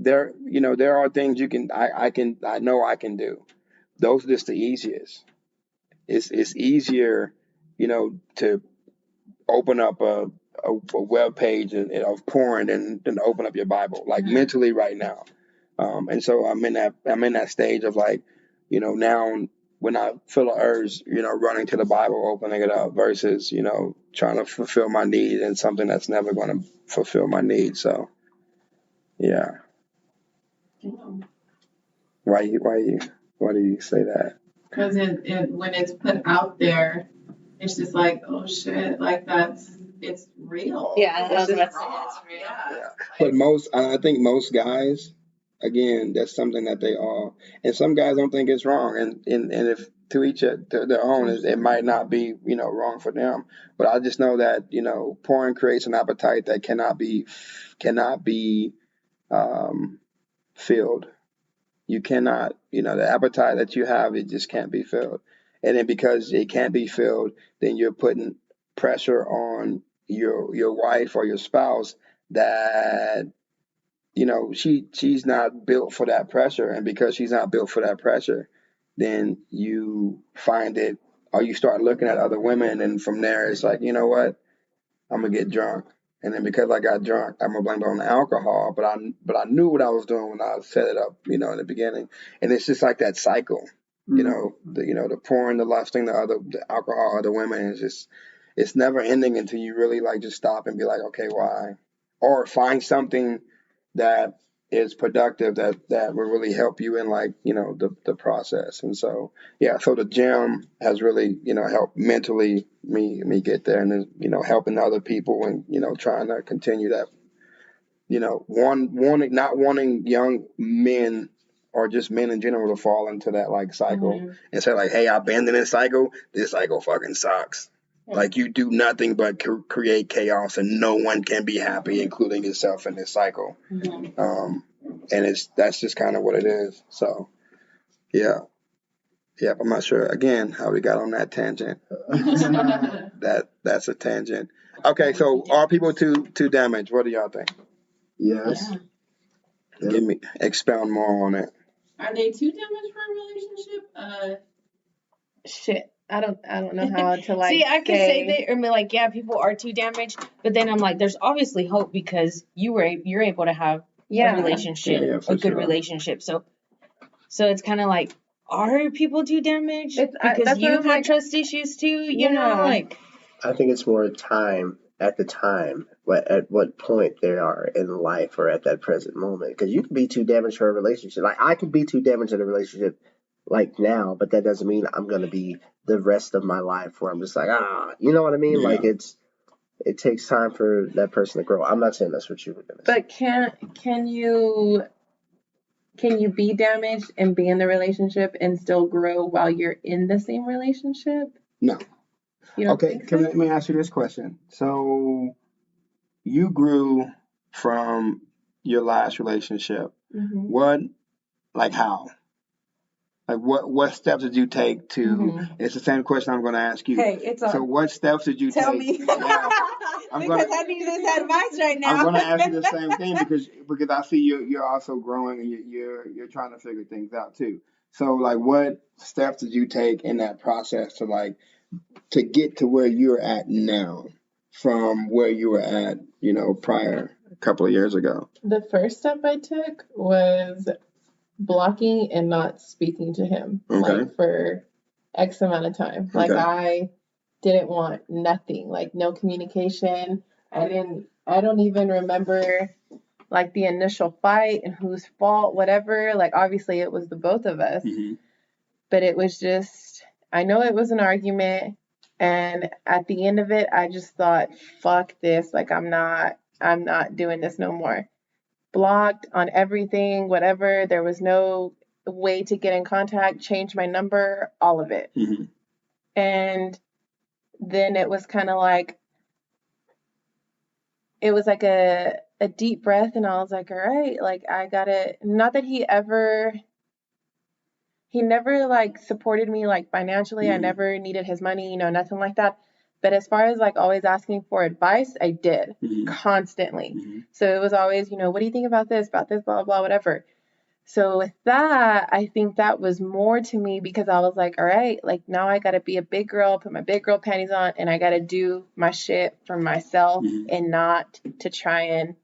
there are things I know I can do. Those are just the easiest. It's easier, to open up a web page of porn than open up your Bible, like mentally right now. And so I'm in that stage of like, now when I feel the urge, running to the Bible, opening it up versus, trying to fulfill my need and something that's never going to fulfill my need. So, yeah. Why do you say that? Because when it's put out there, it's just like, oh shit, like it's real. Yeah, I was It's about just to say raw. it's real. Yeah. But I think most guys, again, that's something that they are, and some guys don't think it's wrong, and if to each their own, it might not be, wrong for them. But I just know that, porn creates an appetite that cannot be filled. You cannot, the appetite that you have, it just can't be filled. And then because it can't be filled, then you're putting pressure on your wife or your spouse that, she's not built for that pressure. And because she's not built for that pressure, then you find it, or you start looking at other women, and from there it's like, you know what, I'm gonna get drunk. And then because I got drunk, I'm gonna blame it on the alcohol. But I knew what I was doing when I set it up, in the beginning. And it's just like that cycle, the porn, the lusting, the alcohol, other women. It's never ending until you really like just stop and be like, okay, why? Or find something that is productive that will really help you in like, the process. And so, yeah, so the gym has really, helped mentally me get there, and then, helping other people and, trying to continue that, not wanting young men or just men in general to fall into that like cycle Mm-hmm. and say like, hey, I've been in this cycle. This cycle fucking sucks. Like you do nothing but create chaos, and no one can be happy, including yourself in this cycle. Mm-hmm. And that's just kind of what it is. So, yeah. Yep, I'm not sure again how we got on that tangent. That's a tangent. Okay, so are people too damaged? What do y'all think? Yes. Yeah. Give me expound more on it. Are they too damaged for a relationship? Shit. I don't know how to like See, I could say that or be like, yeah, people are too damaged, but then I'm like, there's obviously hope because you're able to have a relationship, Yeah, for a good sure. relationship. So it's kind of like, are people too damaged That's because what you've I'm had like- trust issues too? You know, Yeah. like I think it's more time at the time, at what point they are in life or at that present moment. Because you can be too damaged for a relationship. Like I could be too damaged in a relationship like now, but that doesn't mean I'm gonna be the rest of my life where I'm just like, you know what I mean? Yeah. Like it takes time for that person to grow. I'm not saying that's what you were gonna say. But can you be damaged and be in the relationship and still grow while you're in the same relationship? No. You don't Okay, think so? let me ask you this question. So you grew from your last relationship. Mhm. What, like how? Like what steps did you take to? Mhm. It's the same question I'm going to ask you. Hey, it's on. So what steps did you Tell take? me. Yeah, I'm because gonna- I need this advice right now. I'm going to ask you the same thing because I see you're also growing and you're trying to figure things out too. So like what steps did you take in that process to get to where you're at now from where you were at, prior a couple of years ago? The first step I took was blocking and not speaking to him Okay. like for X amount of time. Like Okay. I didn't want nothing, like no communication. I don't even remember like the initial fight and whose fault, whatever. Like obviously it was the both of us, Mm-hmm. but it was just, I know it was an argument. And at the end of it, I just thought, fuck this. Like I'm not doing this no more. Blocked on everything, whatever. There was no way to get in contact, change my number, all of it. Mm-hmm. And then it was kind of like, it was like a deep breath. And I was like, all right, like I gotta, not that he never like supported me like financially. I never needed his money, nothing like that. But as far as like always asking for advice, I did constantly. Mm-hmm. So it was always, what do you think about this, blah, blah, whatever. So with that, I think that was more to me because I was like, all right, like now I got to be a big girl, put my big girl panties on, and I got to do my shit for myself and not to try and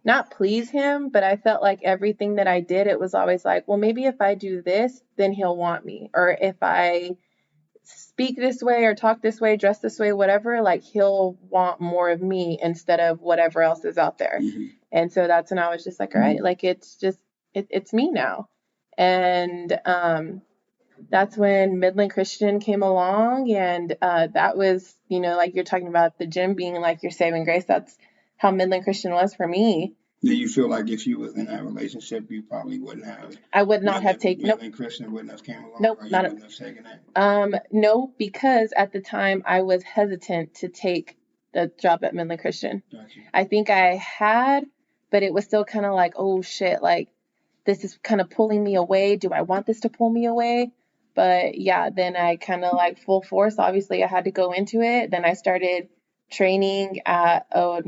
not please him. But I felt like everything that I did, it was always like, well, maybe if I do this, then he'll want me. Or if I speak this way or talk this way, dress this way, whatever, like he'll want more of me instead of whatever else is out there. And so that's when I was just like, all right, like it's just, it's me now. And that's when Midland Christian came along. And that was, like you're talking about the gym being like your saving grace. That's how Midland Christian was for me. Do you feel like if you was in that relationship, you probably wouldn't have? I would not have taken. Nope. Midland Christian wouldn't have came along. Nope, or you not wouldn't have taken that. No, because at the time I was hesitant to take the job at Midland Christian. Gotcha. I think I had, but it was still kind of like, oh shit, like this is kind of pulling me away. Do I want this to pull me away? But yeah, then I kind of like full force. Obviously, I had to go into it. Then I started training at a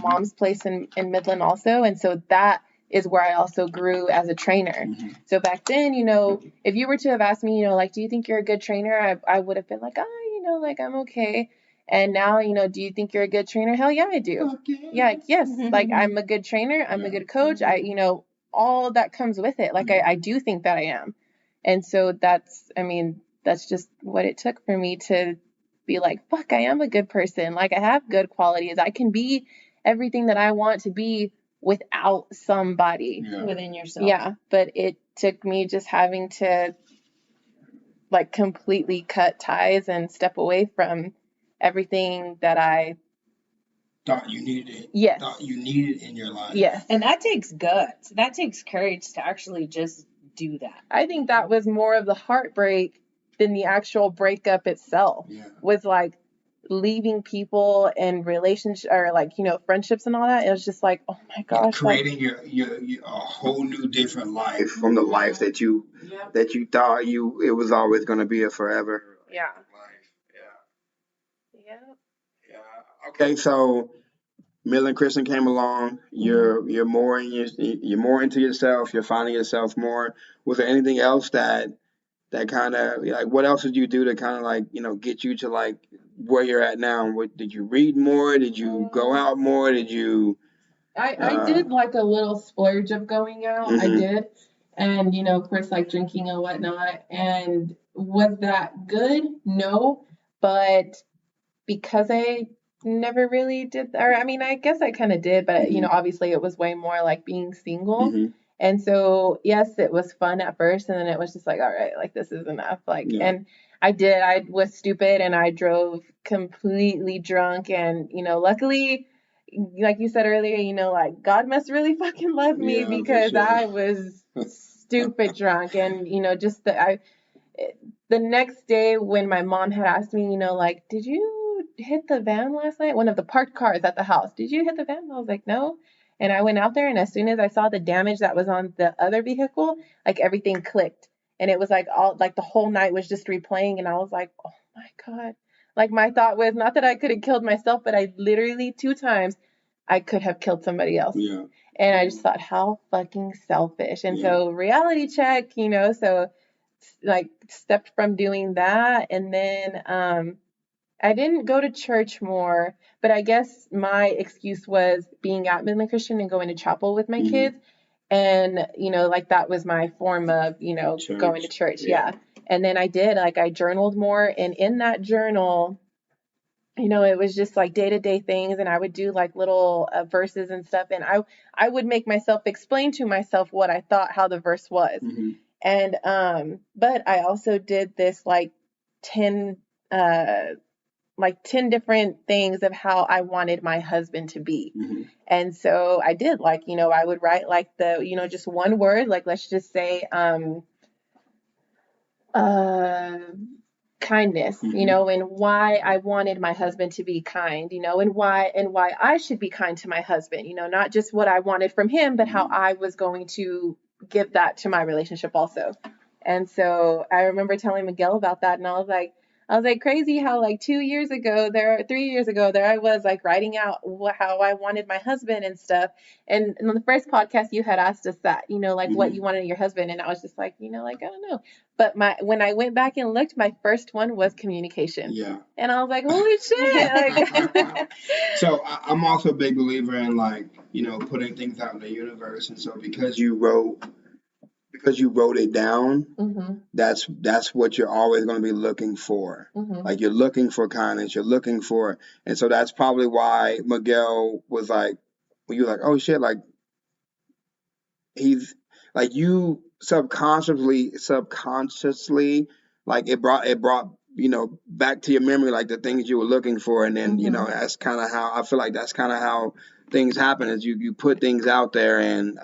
mom's place in Midland also. And so that is where I also grew as a trainer. So back then, if you were to have asked me, like, do you think you're a good trainer? I would have been like, like I'm okay. And now, do you think you're a good trainer? Hell yeah, I do. Okay. Yeah, yes. Like I'm a good trainer. I'm a good coach. All that comes with it. Like I do think that I am. And so that's just what it took for me to be like, fuck, I am a good person. Like I have good qualities. I can be everything that I want to be without somebody within yourself. Yeah. But it took me just having to like completely cut ties and step away from everything that I thought you needed it. Yes. Thought you needed in your life. Yes. And that takes guts. That takes courage to actually just do that. I think that was more of the heartbreak than the actual breakup itself. Yeah. Was like leaving people and relationships or like, friendships and all that. It was just like, oh my gosh. Creating your a whole new different life from the life that you thought it was always going to be a forever. Yeah. Life. Yeah. Yeah. Yeah. Okay, so Mill and Kristen came along. You're more you're more into yourself. You're finding yourself more. Was there anything else that kind of like what else did you do to kind of like get you to like where you're at now? What did you read more? Did you go out more? Did you? I did like a little splurge of going out. I did, and of course like drinking and whatnot. And was that good? No, but because I never really did, or I mean, I guess I kind of did, but obviously it was way more like being single. And so, yes, it was fun at first, and then it was just like, all right, like this is enough. Like, and I was stupid, and I drove completely drunk, and luckily, like you said earlier, like God must really fucking love me because I was stupid drunk, and just the next day when my mom had asked me, like, did you hit the van last night? One of the parked cars at the house. Did you hit the van? I was like, no. And I went out there, and as soon as I saw the damage that was on the other vehicle, like everything clicked. And it was like the whole night was just replaying. And I was like, oh my God. Like my thought was not that I could have killed myself, but I literally 2 times I could have killed somebody else. Yeah. And I just thought, how fucking selfish. And so reality check, so like stepped from doing that. And then, I didn't go to church more, but I guess my excuse was being at Midland Christian and going to chapel with my kids. And, like that was my form of, going to church. Yeah. And then I journaled more. And in that journal, it was just like day-to-day things. And I would do like little verses and stuff. And I would make myself explain to myself what I thought, how the verse was. And, but I also did this like 10 different things of how I wanted my husband to be. And so I did I would write like the, just one word, like, let's just say, kindness, and why I wanted my husband to be kind, and why I should be kind to my husband, not just what I wanted from him, but how I was going to give that to my relationship also. And so I remember telling Miguel about that, and I was like, crazy how like 3 years ago, there I was like writing out how I wanted my husband and stuff. And on the first podcast, you had asked us that, like what you wanted in your husband. And I was just like, I don't know. But when I went back and looked, my first one was communication. Yeah. And I was like, holy shit. So I'm also a big believer in like, putting things out in the universe. And so because you wrote it down, that's what you're always going to be looking for. Like you're looking for kindness, you're looking for, and so that's probably why Miguel was like, when you're like, oh shit, like he's like you subconsciously, like it brought back to your memory like the things you were looking for, and then that's kind of how I feel like that's kind of how things happen is you put things out there and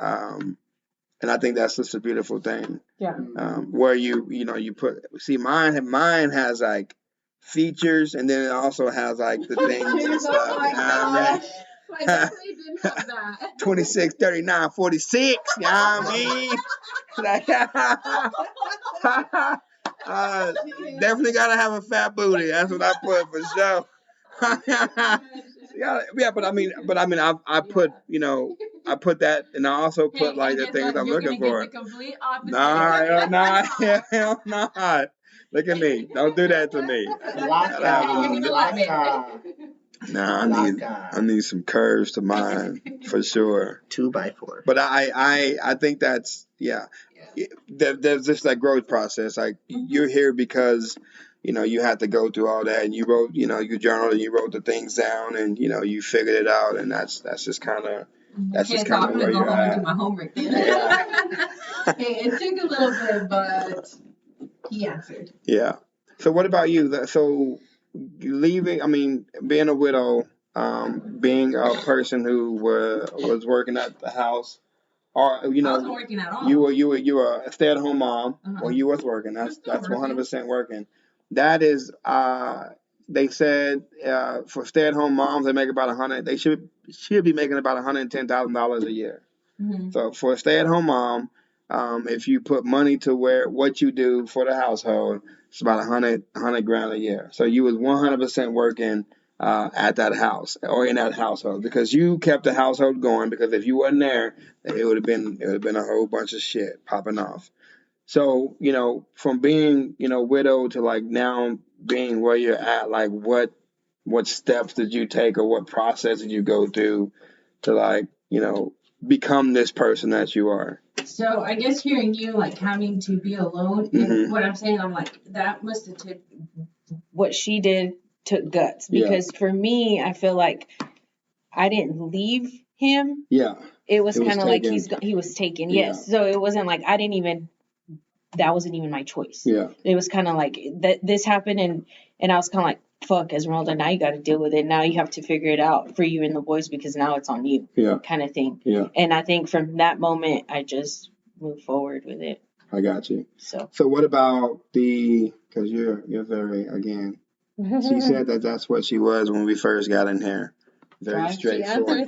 I think that's just a beautiful thing. Yeah. Where you put mine has like features, and then it also has like the things and stuff. Oh my gosh. I definitely didn't have that. 26, 39, 46. You know what I mean? Definitely gotta have a fat booty. That's what I put for sure. Yeah, but I mean, I put, I put that, and I also put like the things I'm looking for. Get the complete opposite. Hell nah. Look at me. Don't do that to me. I need some curves to mine for sure. 2x4. But I think that's there's just that growth process. Like you're here because you had to go through all that, and you wrote, you journaled and you wrote the things down, and you figured it out, and that's just kind of where you're at. Do my homework then. Yeah. It took a little bit, but he answered. Yeah. So what about you? So leaving, being a widow, being a person who was working at the house, or I wasn't working at all. you were a stay-at-home mom, or you was working. That's 100% working. That is, they said for stay-at-home moms, they make about 100. They should be making about $110,000 a year. Mm-hmm. So for a stay-at-home mom, if you put money to what you do for the household, it's about 100 grand a year. So you was 100% working at that house or in that household because you kept the household going. Because if you wasn't there, it would have been a whole bunch of shit popping off. So from being widowed to like now being where you're at, like what steps did you take or what process did you go through to like become this person that you are? So I guess hearing you like having to be alone, and what I'm saying, I'm like that must have took what she did took guts because for me, I feel like I didn't leave him. Yeah, it was kind of like he was taken. Yes, so it wasn't like that wasn't even my choice. Yeah, it was kind of like that this happened and I was kind of like, fuck, Esmeralda, now you got to deal with it. Now you have to figure it out for you and the boys because now it's on you. Yeah, kind of thing. Yeah, and I think from that moment I just moved forward with it. I got you. So what about because you're very, again, she said that's what she was when we first got in here. Very straightforward.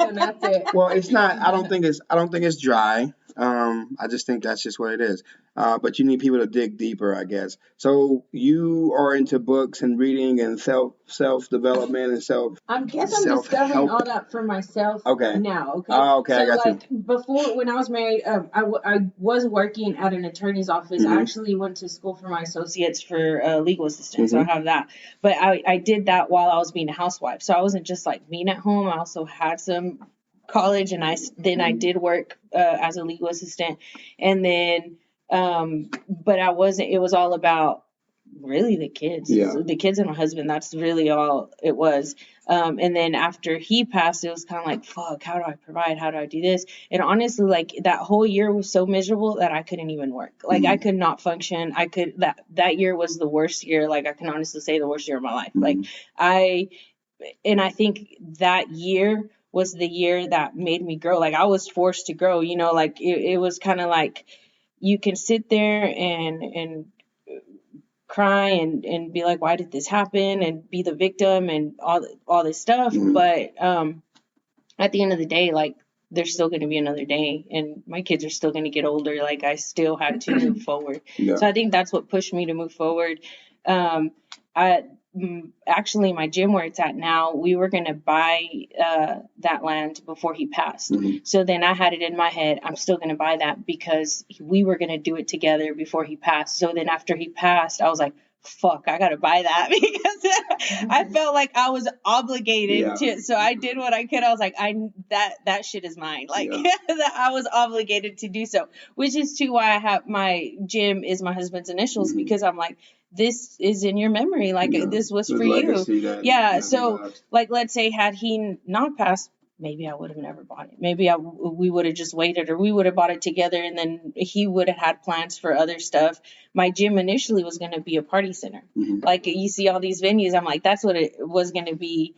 Well, it's not. I don't think it's dry. I just think that's just what it is. But you need people to dig deeper, I guess. So you are into books and reading and self development and self. I guess I'm discovering all that for myself. Okay. Now. Okay. Oh, okay. So I got like before, when I was married, I was working at an attorney's office. I actually went to school for my associates for legal assistant, so I have that. But I did that while I was being a housewife. So I wasn't just like being at home. I also had some college, and I did work as a legal assistant, and then but I wasn't. It was all about really the kids. The kids and my husband. That's really all it was. And then after he passed, it was kind of like, fuck, how do I provide? How do I do this? And honestly, like that whole year was so miserable that I couldn't even work. Like I could not function. That year was the worst year. Like I can honestly say the worst year of my life. Like I think that year was the year that made me grow. Like I was forced to grow, like it was kind of like you can sit there and cry and be like, why did this happen? And be the victim and all this stuff. But at the end of the day, like there's still going to be another day and my kids are still going to get older. Like I still had to move forward. So I think that's what pushed me to move forward. Actually, my gym where it's at now, we were going to buy that land before he passed. So then I had it in my head, I'm still going to buy that because we were going to do it together before he passed. So then after he passed, I was like, fuck, I got to buy that because I felt like I was obligated to. So I did what I could. I was like, that shit is mine. Like that I was obligated to do so, which is too why I have my gym is my husband's initials because I'm like, this is in your memory. Like this was for you. So like, let's say had he not passed, maybe I would have never bought it. Maybe we would have just waited or we would have bought it together and then he would have had plans for other stuff. My gym initially was going to be a party center. Like you see all these venues, I'm like, that's what it was going to be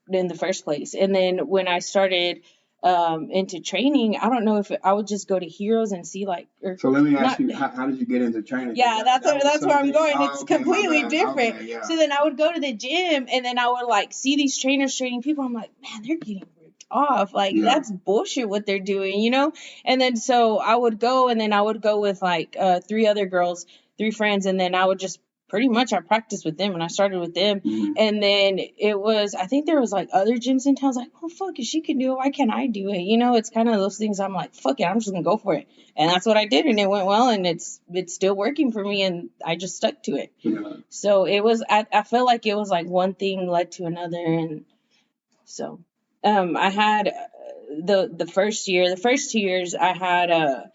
in the first place. And then when I started into training, I don't know if I would just go to Heroes and see like. So let me ask you, how did you get into training? Yeah, that's where I'm going. It's completely different. Okay, So then I would go to the gym and then I would like see these trainers training people. I'm like, man, they're getting ripped off. Like that's bullshit what they're doing, And then so I would go and then I would go with like 3 other girls, 3 friends, and then I would just pretty much I practiced with them and I started with them. And then I think there was like other gyms in town. I was like, oh fuck, if she can do it, why can't I do it? It's kind of those things I'm like, fuck it, I'm just gonna go for it. And that's what I did and it went well and it's still working for me and I just stuck to it. So it was, I feel like it was like one thing led to another. And so I had the first 2 years I had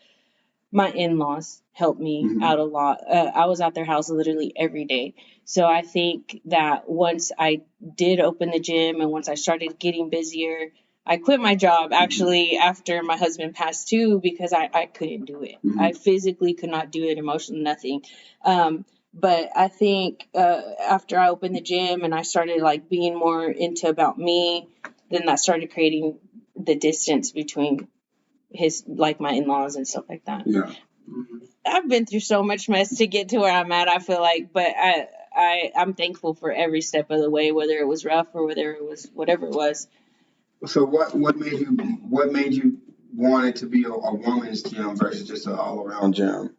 my in-laws helped me out a lot. I was at their house literally every day. So I think that once I did open the gym and once I started getting busier, I quit my job actually after my husband passed too, because I couldn't do it. I physically could not do it, emotionally, nothing. But I think after I opened the gym and I started like being more into about me, then that started creating the distance between my in-laws and stuff like that. Yeah. I've been through so much mess to get to where I'm at, I feel like, but I'm thankful for every step of the way, whether it was rough or whether it was whatever it was. So what made you want it to be a woman's gym versus just an all around gym?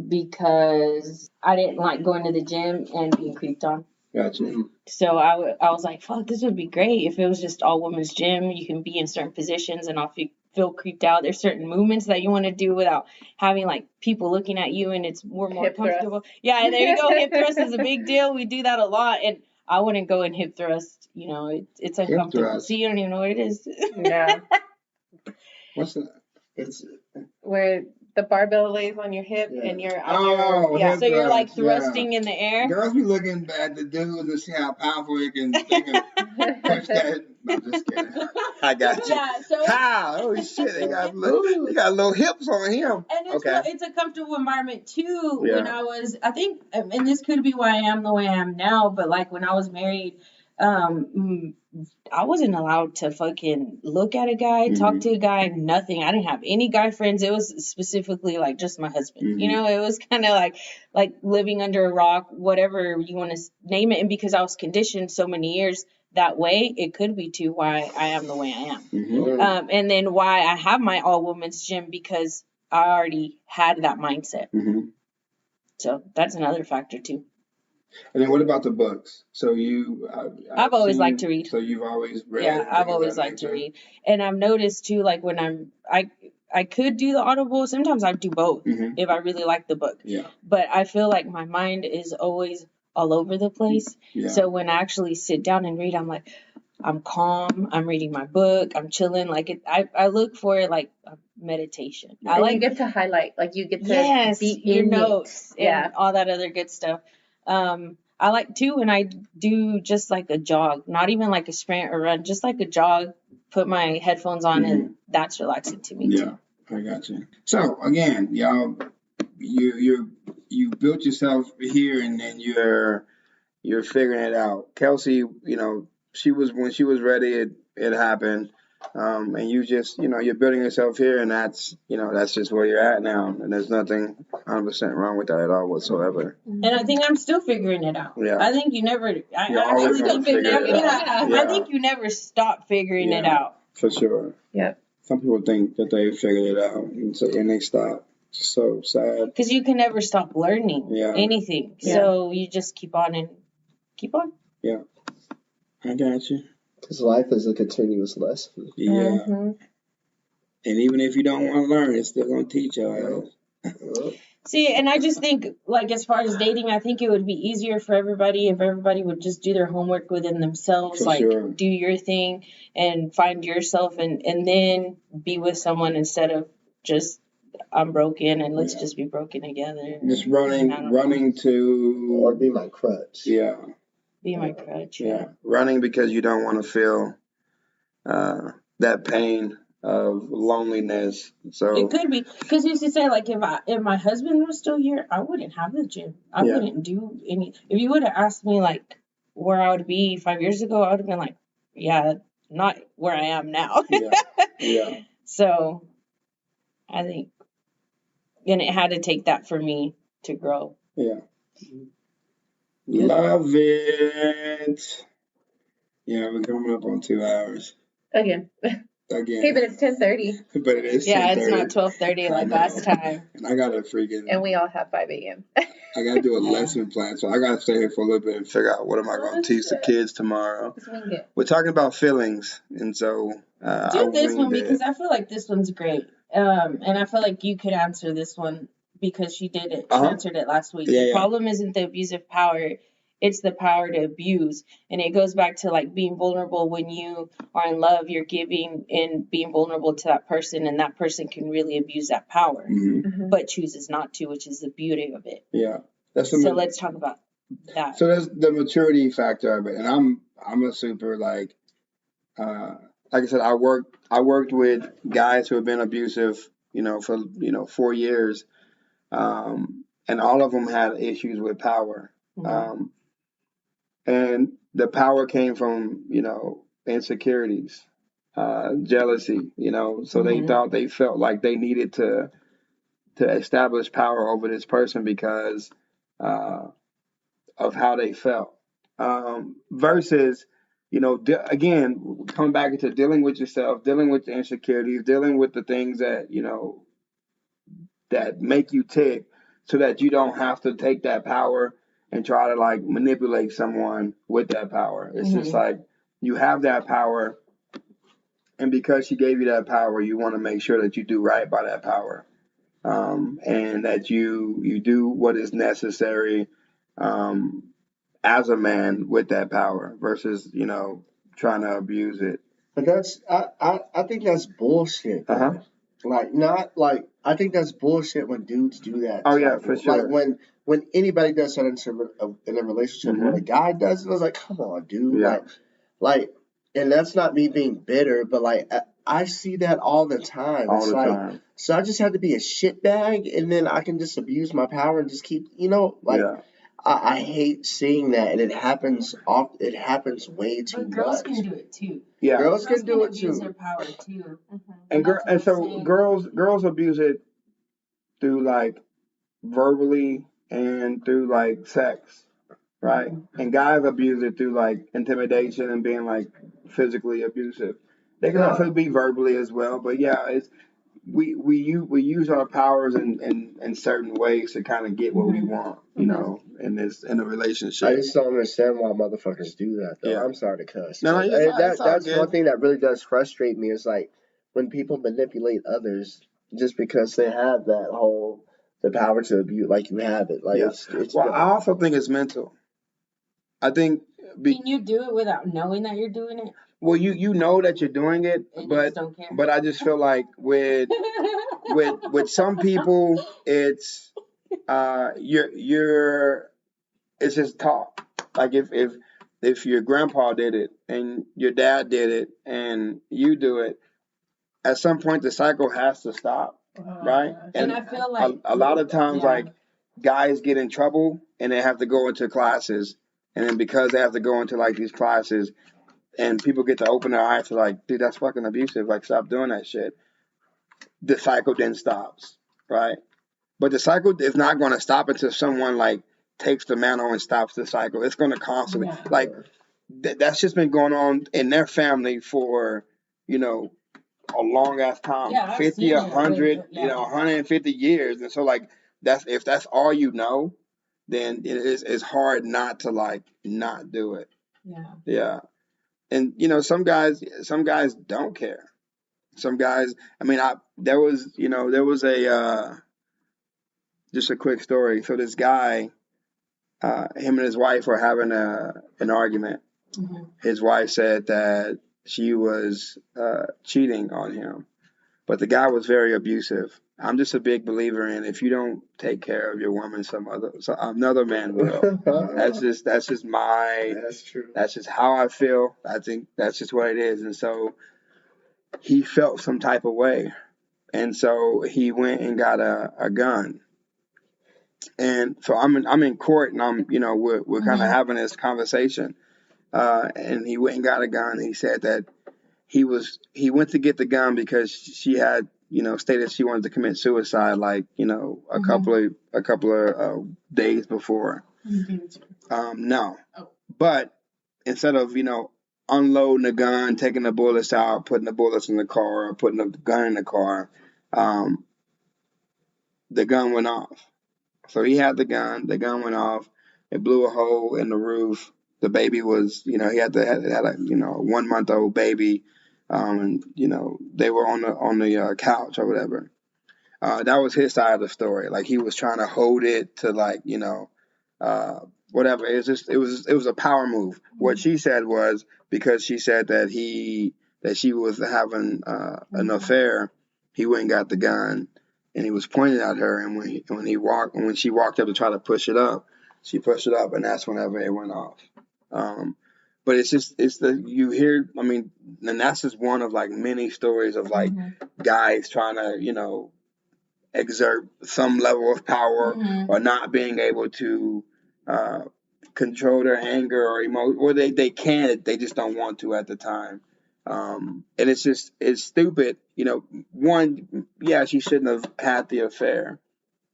Because I didn't like going to the gym and being creeped on. Gotcha. So I was like, fuck, this would be great if it was just all women's gym. You can be in certain positions and not feel creeped out. There's certain movements that you want to do without having like people looking at you, and we're more Hip comfortable. Yeah, there you go. Hip thrust is a big deal. We do that a lot, and I wouldn't go in hip thrust. You know, it's uncomfortable. thrust. See, you don't even know what it is. Yeah. What's that? It's Where the barbell lays on your hip and you're Oh, yeah. hip So you're like thrust, yeah. thrusting in the air. girls be looking at the dudes and see how powerful they can push that. No, just kidding. I got you. Yeah, so How? Oh shit! They got little hips on him. and it's a comfortable environment too. Yeah. When I think, and this could be why I am the way I am now, but like when I was married, I wasn't allowed to fucking look at a guy, talk to a guy, nothing. I didn't have any guy friends. It was specifically like just my husband. You know, it was kind of like living under a rock, whatever you want to name it. And because I was conditioned so many years that way, it could be too why I am the way I am. And then why I have my all women's gym, because I already had that mindset. So that's another factor too. And then what about the books? So I've always liked to read. So you've always read. Yeah, I've always liked to read. And I've noticed too, like when I could do the Audible. Sometimes I do both if I really like the book. Yeah. But I feel like my mind is always all over the place. Yeah. So when I actually sit down and read, I'm like, I'm calm. I'm reading my book. I'm chilling. Like I look for it like a meditation. You get to highlight, like you get to be your in notes it. and all that other good stuff. I like too when I do just like a jog, not even like a sprint or run, just like a jog, put my headphones on and that's relaxing to me too. I got you. So again, y'all, you built yourself here and then you're figuring it out. Kelci, when she was ready, it happened. And you just, you're building yourself here, and that's just where you're at now. And there's nothing 100% wrong with that at all whatsoever. And I think I'm still figuring it out. Yeah. I think you never, I think you never stop figuring it out. For sure. Yep. Some people think that they figured it out, and they stop. It's so sad. Because you can never stop learning anything. Yeah. So you just keep on and keep on. Yeah. I got you. Because life is a continuous lesson. Yeah. And even if you don't want to learn, it's still going to teach you. See, and I just think, like, as far as dating, I think it would be easier for everybody if everybody would just do their homework within themselves. Do your thing and find yourself and then be with someone instead of just, I'm broken and let's just be broken together. Just running to... Or be my crutch. Yeah. Be my crutch. Yeah. Running because you don't want to feel that pain of loneliness. So it could be because you used to say, like, if my husband was still here, I wouldn't have the gym. I wouldn't do any. If you would have asked me like where I would be 5 years ago, I would have been like, yeah, not where I am now. Yeah. So I think, and it had to take that for me to grow. Yeah. Love it. Yeah, we're coming up on 2 hours. Again. Hey, but it's 10:30. But it is 10:30. Yeah, it's not 12:30 like last time. And I got to freaking... And we all have 5 a.m. I got to do a lesson plan, so I got to stay here for a little bit and figure out what am I going to teach the kids tomorrow. We're talking about feelings, and so... do this one because I feel like this one's great. And I feel like you could answer this one because she did it. She answered it last week. The problem isn't the abusive power. It's the power to abuse. And it goes back to like being vulnerable. When you are in love, you're giving and being vulnerable to that person, and that person can really abuse that power, but chooses not to, which is the beauty of it. Yeah. So let's talk about that. So there's the maturity factor of it. And I'm a super like I said, I worked with guys who have been abusive, for 4 years. And all of them had issues with power. And the power came from, insecurities, jealousy, so they felt like they needed to establish power over this person because of how they felt. Versus, again, coming back into dealing with yourself, dealing with the insecurities, dealing with the things that, that make you tick so that you don't have to take that power and try to like manipulate someone with that power. It's just like you have that power, and because she gave you that power, you want to make sure that you do right by that power, and that you do what is necessary as a man with that power versus trying to abuse it. But I think that's bullshit. Uh-huh. Like not like I think that's bullshit when dudes do that. Oh yeah, for sure. Like when anybody does that in a relationship, when a guy does it, I was like, come on, dude. Yeah. Like, and that's not me being bitter, but like I see that all the time. All the time. So I just have to be a shitbag, and then I can just abuse my power and just keep, Yeah. I hate seeing that, and it happens It happens way too But girls much. can do it too. Yeah. Girls can do it abuse too. their power too. And so girls abuse it through like verbally and through like sex, right? And guys abuse it through like intimidation and being like physically abusive. They can also be verbally as well, but yeah, it's we use our powers in certain ways to kind of get what we want, in a relationship. I just don't understand why motherfuckers do that, though. Yeah. I'm sorry to cuss. No, but it's all that's good. one thing that really does frustrate me is like when people manipulate others just because they have the power to abuse, like you have it. Like it's well, I also think it's mental. I think Can you do it without knowing that you're doing it? well, you know that you're doing it, And you just don't care. but I just feel like with some people, it's you're it's just talk. Like if your grandpa did it and your dad did it and you do it, at some point the cycle has to stop, right? And I feel like a lot of times, like guys get in trouble and they have to go into classes, and then because they have to go into like these classes, and people get to open their eyes to like, dude, that's fucking abusive. Like, stop doing that shit. The cycle then stops, right? But the cycle is not going to stop until someone like takes the mantle and stops the cycle. It's going to constantly that's just been going on in their family for a long ass time, 50, 100, 150 years, and so like if that's all then it's hard not to like not do it. Yeah. And some guys don't care. Some guys, I mean, there was a just a quick story. So this guy, him and his wife were having an argument. His wife said that she was cheating on him, but the guy was very abusive. I'm just a big believer in if you don't take care of your woman, another man will. That's just That's true. That's just how I feel. I think that's just what it is. And so he felt some type of way, and so he went and got a gun. And so I'm in court, and we're kind of having this conversation. And he went and got a gun. He said that he went to get the gun because she had stated she wanted to commit suicide like a couple of days before. No, but instead of unloading the gun, taking the bullets out, putting the bullets in the car, or putting the gun in the car, the gun went off. So he had the gun went off. It blew a hole in the roof. The baby was, he had a 1 month old baby, and they were on the couch or whatever. That was his side of the story. Like he was trying to hold it to like whatever. It was a power move. What she said was because she said that she was having an affair, he went and got the gun and he was pointing at her, and when she walked up to try to push it up, she pushed it up, and that's whenever it went off. But you hear, I mean, and that's just one of like many stories of like guys trying to, exert some level of power or not being able to control their anger or emotion, or they can't, they just don't want to at the time. And it's stupid. One, yeah, she shouldn't have had the affair,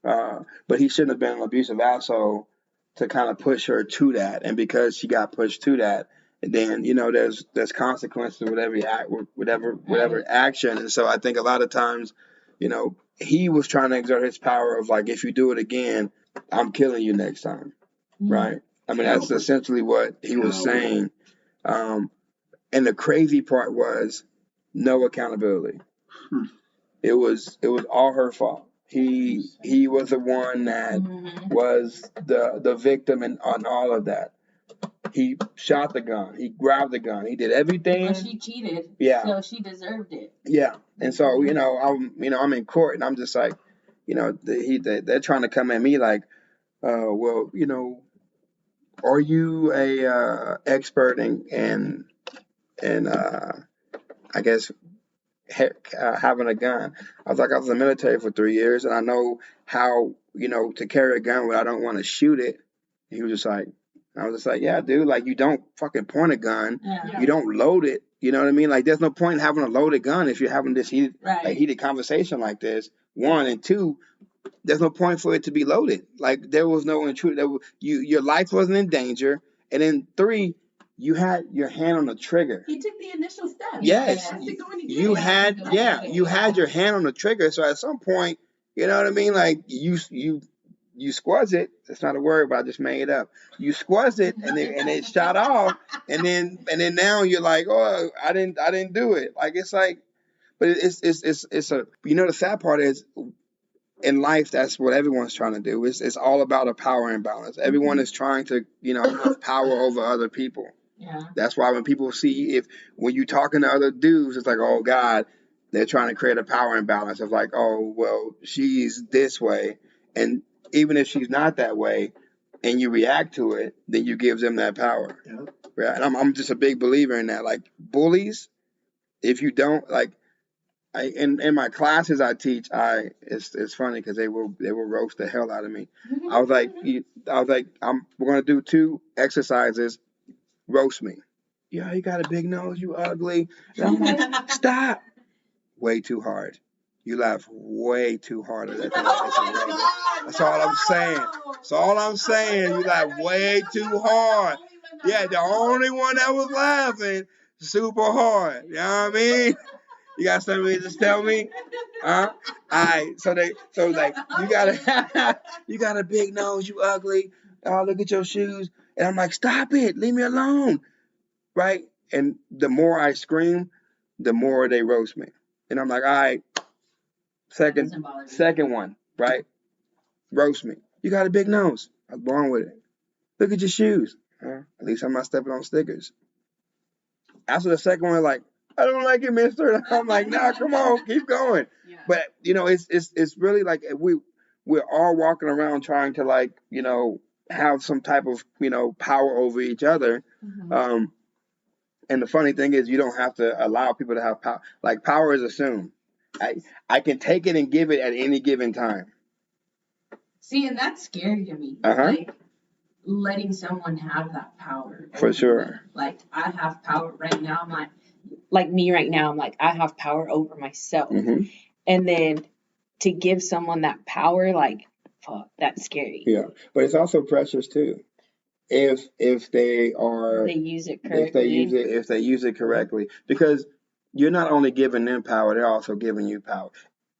but he shouldn't have been an abusive asshole to kind of push her to that. And because she got pushed to that, then there's consequences with every act, whatever action. And so I think a lot of times, he was trying to exert his power of like, if you do it again, I'm killing you next time, right? I mean, that's essentially what he was saying. And the crazy part was no accountability. It was all her fault. He was the one that was the victim on all of that. He shot the gun. He grabbed the gun. He did everything. Well, she cheated. Yeah. So she deserved it. Yeah. And so I'm in court and I'm just like, they're trying to come at me like, well, are you a expert in I guess having a gun? I was like, I was in the military for 3 years and I know how to carry a gun when I don't want to shoot it. And he was just like, I was just like, yeah, dude, like you don't fucking point a gun, you don't load it. You know what I mean? Like there's no point in having a loaded gun if you're having this heated conversation like this. One, and two, there's no point for it to be loaded. Like there was no intruder. Your life wasn't in danger. And then three, you had your hand on the trigger. He took the initial step. Yes, you had your hand on the trigger. So at some point, you know what I mean? Like you squaz it. That's not a word, but I just made it up. You squaz it, and it shot off, and then now you're like, oh, I didn't do it. Like it's like, but it's a the sad part is in life that's what everyone's trying to do. It's all about a power imbalance. Everyone is trying to have power over other people. Yeah. That's why when people see when you're talking to other dudes, it's like, oh God, they're trying to create a power imbalance of like, oh well, she's this way, and even if she's not that way, and you react to it, then you give them that power. Yeah. Right? And I'm just a big believer in that. Like bullies, if you don't like, in my classes I teach, it's funny because they will roast the hell out of me. I was like, we're gonna do 2 exercises. Roast me. Yeah, you got a big nose, you ugly. And I'm like, stop. Way too hard. You laugh way too hard at that. That's all I'm saying. That's all I'm saying. You laugh way too hard. Yeah, the only one that was laughing super hard. You know what I mean? You got something to just tell me? Huh? Alright, so like you got a big nose, you ugly. Oh, look at your shoes. And I'm like, stop it, leave me alone. Right? And the more I scream, the more they roast me. And I'm like, all right, second one, right? Roast me. You got a big nose. I was born with it. Look at your shoes. At least I'm not stepping on stickers. After the second one, like, I don't like it, mister. I'm like, nah, come on, keep going. Yeah. But, it's really like we're all walking around trying to like, have some type of, power over each other. Mm-hmm. And the funny thing is you don't have to allow people to have power. Like power is assumed. I can take it and give it at any given time. See, and that's scary to me. Like letting someone have that power. For sure. Like I have power right now. I'm like me right now. I'm like, I have power over myself. Mm-hmm. And then to give someone that power, like, fuck, that's scary. Yeah. But it's also precious too. If they use it correctly. If they use it correctly. Because you're not only giving them power, they're also giving you power.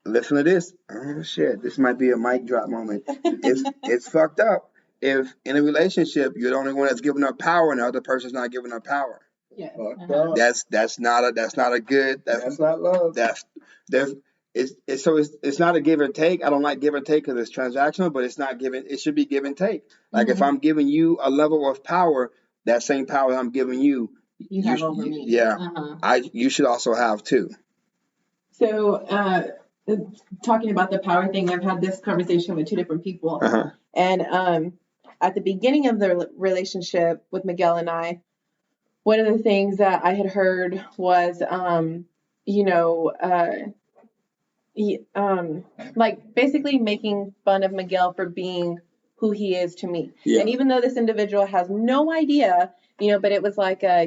Listen to this. Oh shit, this might be a mic drop moment. It's fucked up. If in a relationship you're the only one that's giving up power and the other person's not giving up power. Yeah. That's not a good. That's not love. It's not a give and take. I don't like give and take because it's transactional, but it's not giving. It should be give and take. Like if I'm giving you a level of power, that same power I'm giving you, have over me. Yeah, you should also have too. So, talking about the power thing, I've had this conversation with 2 different people, and at the beginning of the relationship with Miguel and I, one of the things that I had heard was, like basically making fun of Miguel for being who he is to me. Yeah. And even though this individual has no idea, but it was like, I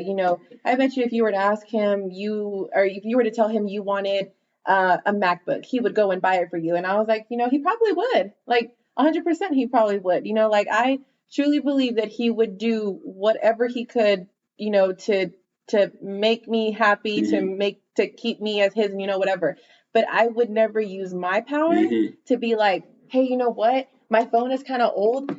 bet you if you were to ask him, if you were to tell him you wanted a MacBook, he would go and buy it for you. And I was like, he probably would. Like 100% he probably would. Like I truly believe that he would do whatever he could, to make me happy, to keep me as his, whatever. But I would never use my power to be like, hey, you know what? My phone is kind of old.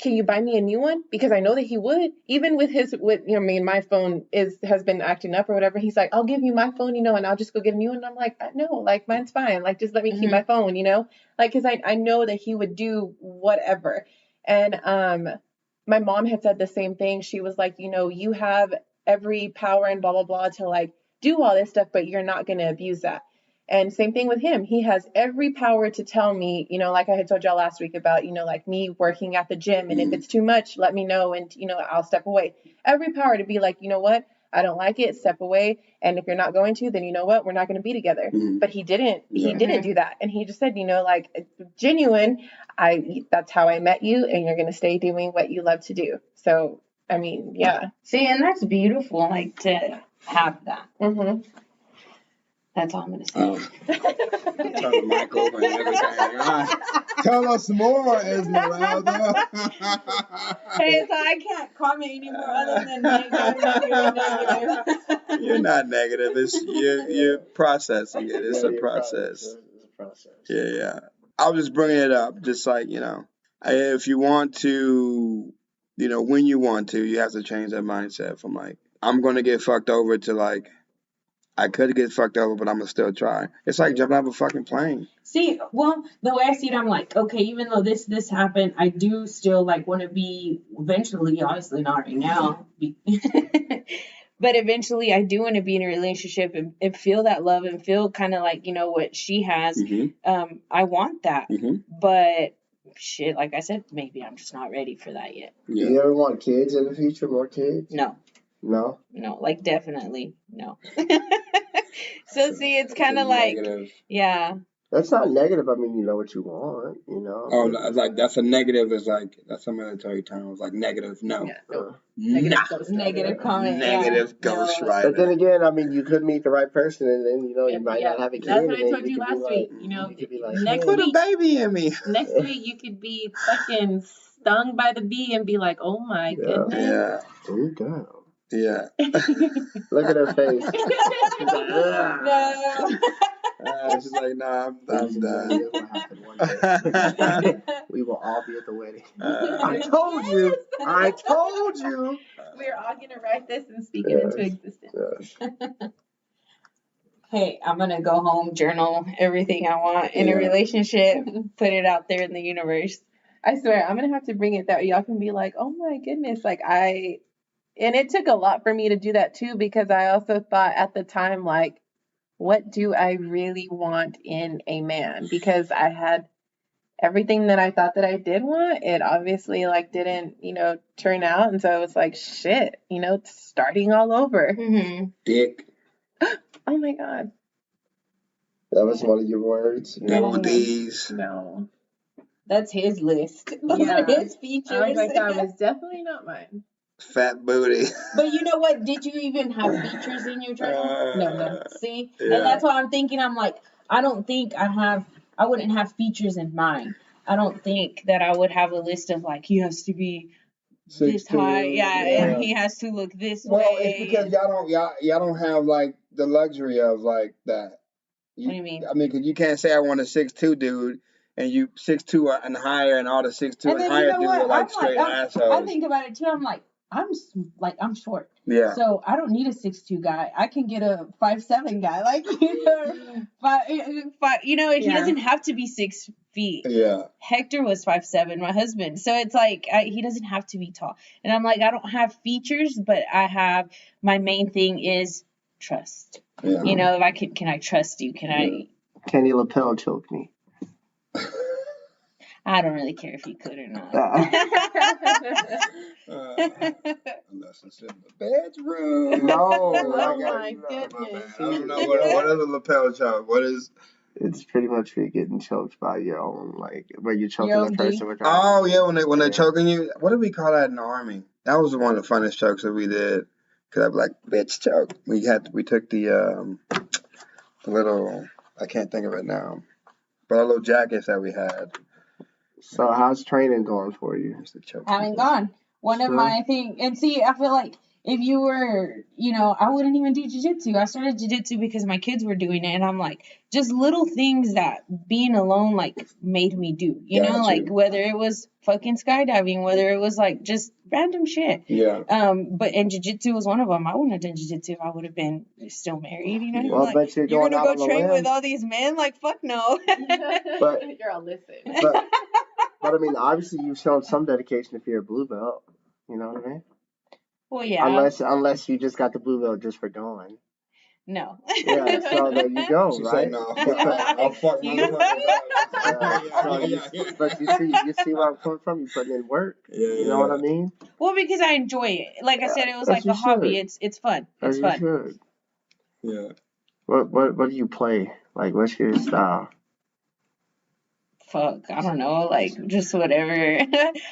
Can you buy me a new one? Because I know that he would. Even with my phone has been acting up or whatever. He's like, I'll give you my phone, and I'll just go get a new one. And I'm like, no, like mine's fine. Like just let me keep my phone, like because I know that he would do whatever. And my mom had said the same thing. She was like, you have every power and blah blah blah to like do all this stuff, but you're not going to abuse that. And same thing with him. He has every power to tell me, like I had told y'all last week about, like me working at the gym. And if it's too much, let me know. And, I'll step away. Every power to be like, you know what? I don't like it. Step away. And if you're not going to, then you know what? We're not going to be together. But he didn't. He didn't do that. And he just said, like genuine. That's how I met you. And you're going to stay doing what you love to do. So, I mean, yeah. See, and that's beautiful, like to have that. That's all I'm going to say. Turn the mic over and everything. All right. Tell us more, Esmeralda. Hey, so I can't comment anymore other than negative. You're not negative. You're processing it. It's a process. It's a process. Yeah. I was just bringing it up, just like, if you want to, when you want to, you have to change that mindset from like, I'm going to get fucked over to like, I could get fucked over, but I'm going to still try. It's like jumping out of a fucking plane. See, well, the way I see it, I'm like, okay, even though this happened, I do still like want to be eventually, obviously not right now, but eventually I do want to be in a relationship and feel that love and feel kind of like, what she has. I want that. But shit, like I said, maybe I'm just not ready for that yet. Yeah. Do you ever want kids in the future? More kids? No. No? No, like definitely no. So see, it's kind of like, yeah. That's not negative. I mean, you know what you want, Oh, no, it's like that's a negative. Is like that's a military term. It's like negative. No. Yeah, negative comment. Negative ghost rider. But then again, I mean, you could meet the right person, and then you might not have a kid. That's what I told you last week. Next put week, a baby in me. Next week you could be fucking stung by the bee and be like, oh my goodness. Yeah. Oh, damn. Yeah. Look at her face. No. She's like, nah, I'm done. We will all be at the wedding. I told you. We're all going to write this and speak it into existence. Yes. Hey, I'm going to go home, journal everything I want in a relationship, put it out there in the universe. I swear, I'm going to have to bring it that y'all can be like, oh my goodness, and it took a lot for me to do that too, because I also thought at the time, like, what do I really want in a man? Because I had everything that I thought that I did want. It obviously like didn't, turn out. And so it was like, shit, starting all over. Dick. Oh my God. That was one of your words? Double D's. No. That's his list. Those are his features. I was like, that was definitely not mine. Fat booty. But you know what? Did you even have features in your journal? No. See? Yeah. And that's why I'm thinking, I'm like, I don't think I wouldn't have features in mine. I don't think that I would have a list of like, he has to be this high. And he has to look this way. Well, it's because y'all don't have like the luxury of like that. What do you mean? I mean, cause you can't say I want a 6'2" dude. And you 6'2" and higher, and all the 6'2" and higher dudes are like straight assholes. I think about it too. I'm like, I'm short. Yeah. So I don't need a 6'2" guy. I can get a 5'7" guy. Like, he doesn't have to be 6 feet. Yeah. Hector was 5'7", my husband. So it's like, he doesn't have to be tall. And I'm like, I don't have features, but my main thing is trust. Yeah. If can I trust you? Can you lapel choke me? I don't really care if you could or not. Unless it's in the bedroom. No. Oh my goodness. I don't know what is a lapel choke. What is? It's pretty much you getting choked by your own, like, where you're choking Your the own person D. with Oh yeah, when they're yeah. choking you, what do we call that in the army? That was one of the funnest chokes that we did. Cause I'd be like, bitch choke. We took the little, I can't think of it now, but our little jackets that we had. So how's training going for you? Used to choke Haven't people. gone. One of Sure. my thing, and see, I feel like if you were, I wouldn't even do jujitsu. I started jujitsu because my kids were doing it, and I'm like, just little things that being alone like made me do. Got Like you. whether it was fucking skydiving, whether it was like just random shit. Yeah. But and jujitsu was one of them. I wouldn't have done jujitsu if I would have been still married. Yeah. Well, Like but you're you're going gonna out go on a train limb. with all these men? Like fuck no. But You're all listen. but I mean, obviously you've shown some dedication if you're a blue belt. You know what I mean? Well, yeah. Unless you just got the blue belt just for going. No. Yeah, so there you go, She right? said no. I'll fuck my But you see where I'm coming from. You putting in work. You know what I mean? Well, because I enjoy it. Like I said, it was As like you a hobby. should. It's fun. As It's you fun. should. Yeah. What do you play? Like, what's your style? Fuck, I don't know, like just whatever.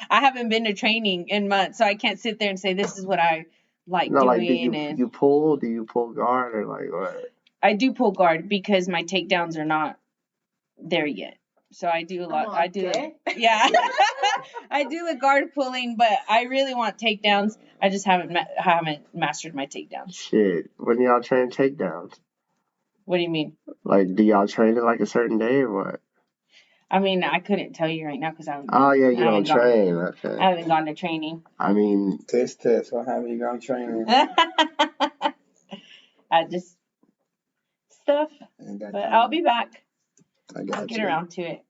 I haven't been to training in months, so I can't sit there and say this is what I like No, like, doing. do And you pull? Do you pull guard or like what? I do pull guard because my takedowns are not there yet. So I do a lot. I do, yeah. I do the guard pulling, but I really want takedowns. I just haven't mastered my takedowns. Shit, when y'all train takedowns? What do you mean? Like, do y'all train it like a certain day or what? I mean, I couldn't tell you right now because I haven't. Oh yeah, you I don't haven't gone. train. Okay. I haven't gone to training. I mean, Test. What have you gone training? I just stuff, but I'll be back. I got I'll get you. around to it.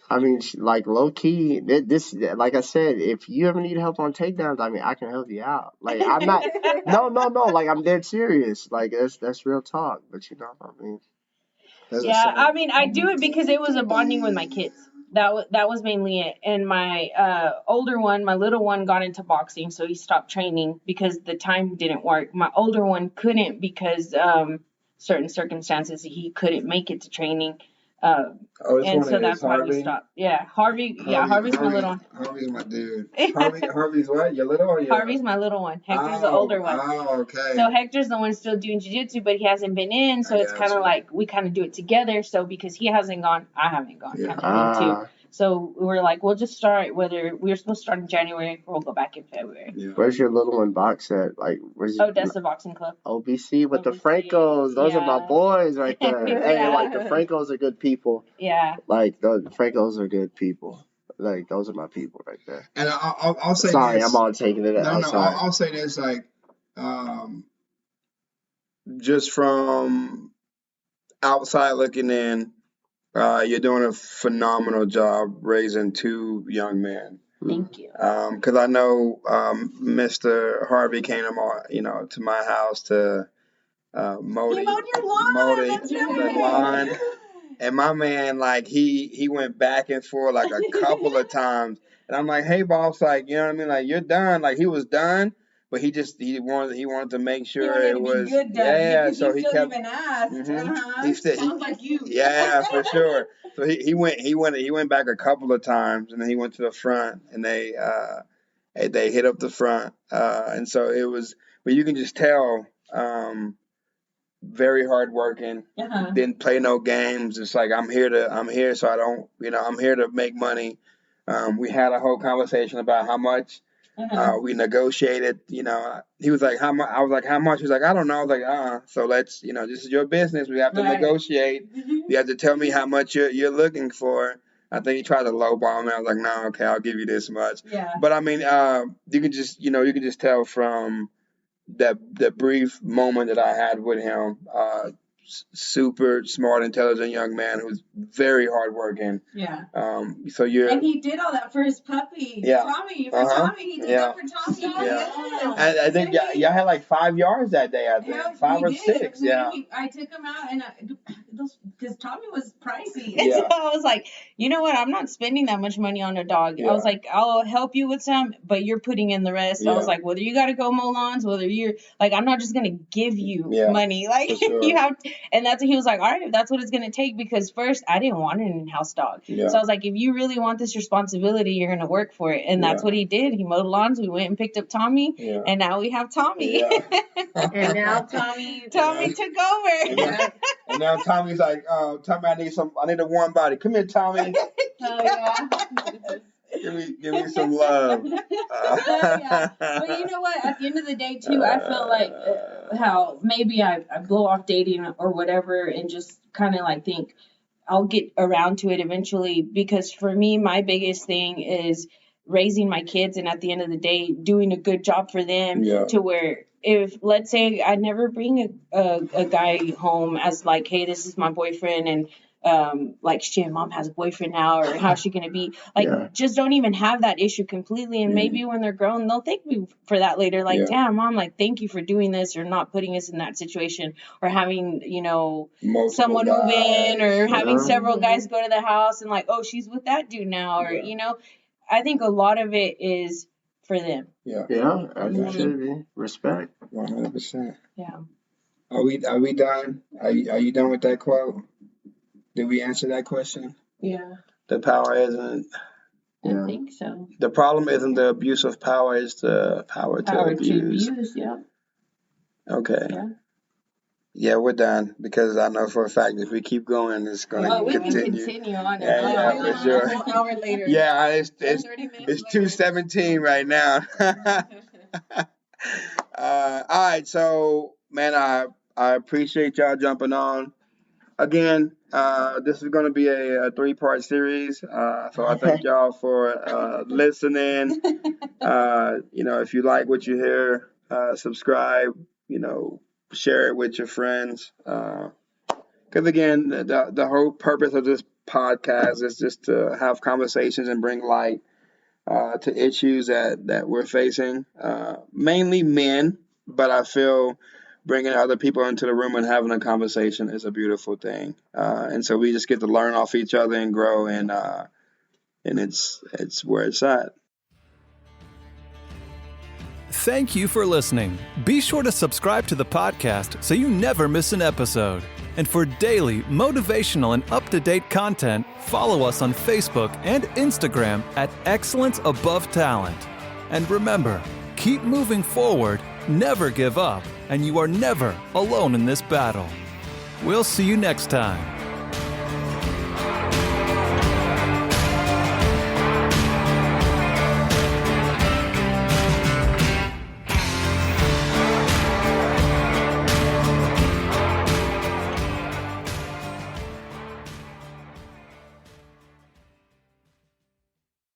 I mean, like low key, this like I said, if you ever need help on takedowns, I mean, I can help you out. Like I'm not, no, like I'm dead serious. Like that's real talk. But you know, I mean, Yeah, I mean, I do it because it was a bonding with my kids. That was mainly it. And my older one, my little one, got into boxing, so he stopped training because the time didn't work. My older one couldn't because certain circumstances he couldn't make it to training. And so that's why we stopped. Yeah, Harvey's my little one. Harvey's my dude. Harvey's what? Your little or your? Harvey's my little one. Hector's the older one. Oh, okay. So Hector's the one still doing jiu-jitsu, but he hasn't been in, so it's kind of like we kind of do it together. So because he hasn't gone, I haven't gone. Yeah. Kind of thing too. So we're like, we'll just start. Whether we're supposed to start in January, or we'll go back in February. Yeah. Where's your little one box at? Like, where's Odessa Boxing Club. OBC with the OBC, Francos? Those are my yeah. boys right there. Hey, Yeah. like the Francos are good people. Yeah. Like the Francos are good people. Like those are my people right there. And I'll say Sorry, this. I'm all taking it. No, Sorry. I'll say this, like, just from outside looking in, you're doing a phenomenal job raising two young men. Thank you. Because I know Mr. Harvey came to my house to mow He mowed your lawn. the lawn. And my man, like, he went back and forth like a couple of times. And I'm like, hey, boss, like, you know what I mean? Like, you're done. Like, he was done, but he wanted to make sure it was good done. yeah. Because So you he still kept. even asked. Mm-hmm. Sounds like you. Yeah, for sure. So he went back a couple of times, and then he went to the front, and they hit up the front, and so it was. But you can just tell. Very hardworking. Didn't play no games. It's like I'm here so I don't, I'm here to make money. We had a whole conversation about how much. We negotiated. He was like, how much? I was like, how much? He was like, I don't know. I was like, so let's, this is your business. We have to negotiate. You have to tell me how much you're looking for. I think he tried to lowball me. I was like, no, okay, I'll give you this much. Yeah. But I mean, you can just tell from that brief moment that I had with him, super smart, intelligent young man who's very hardworking. Yeah. So you're. And he did all that for his puppy. Yeah. Tommy. Tommy. He did that for Tommy. Yeah. And I think y'all had like 5 yards that day. I think 5 or 6. Yeah. I took him out, and those because Tommy was pricey. And Yeah. so I was like, you know what? I'm not spending that much money on a dog. Yeah. I was like, I'll help you with some, but you're putting in the rest. I was Yeah. like, whether you got to go mow lawns, whether you're like, I'm not just going to give you Yeah, money. Like, for sure. you have, and that's what he was like, all right, if that's what it's going to take, because first I didn't want an in-house dog. Yeah. So I was like, if you really want this responsibility, you're going to work for it. And that's Yeah. what he did. He mowed lawns. We went and picked up Tommy, Yeah. and now we have Tommy. Yeah. And now Tommy Tommy took over. Yeah. And now Tommy's like, Tommy, I need a warm body. Come here, Tommy. Oh yeah. Give me some love. Yeah. But you know what? At the end of the day, too, I feel like how maybe I blow off dating or whatever and just kind of like think I'll get around to it eventually. Because for me, my biggest thing is raising my kids, and at the end of the day, doing a good job for them. Yeah. To where if, let's say, I never bring a guy home as like, hey, this is my boyfriend, and like, shit, mom has a boyfriend now, or how's she gonna be? Like, Yeah. just don't even have that issue completely. And maybe when they're grown, they'll thank me for that later. Like, Yeah. damn, mom, like, thank you for doing this, or not putting us in that situation, or having, Multiple someone move in, or guys. having Yeah. several guys go to the house and like, oh, she's with that dude now, or Yeah. I think a lot of it is for them. Yeah. Yeah, as it should be. Respect. 100%. Yeah. Are we done? Are you done with that quote? Did we answer that question? Yeah. The power isn't. Yeah. I think so. The problem isn't the abuse of power; it's the power to Power abuse. to abuse, yeah. Okay. Yeah. Yeah, we're done because I know for a fact if we keep going, it's going to Oh, we can continue. continue on and Yeah, on. yeah, We for went sure. on a whole hour later. Yeah, it's 30 minutes later. 2:17 right now. All right, so man, I appreciate y'all jumping on. Again, this is going to be a 3-part series. So I thank y'all for listening. If you like what you hear, subscribe. Share it with your friends. Because again, the whole purpose of this podcast is just to have conversations and bring light to issues that we're facing. Mainly men, but I feel bringing other people into the room and having a conversation is a beautiful thing. And so we just get to learn off each other and grow, and it's where it's at. Thank you for listening. Be sure to subscribe to the podcast so you never miss an episode. And for daily, motivational, and up-to-date content, follow us on Facebook and Instagram at Excellence Above Talent. And remember, keep moving forward, never give up, and you are never alone in this battle. We'll see you next time.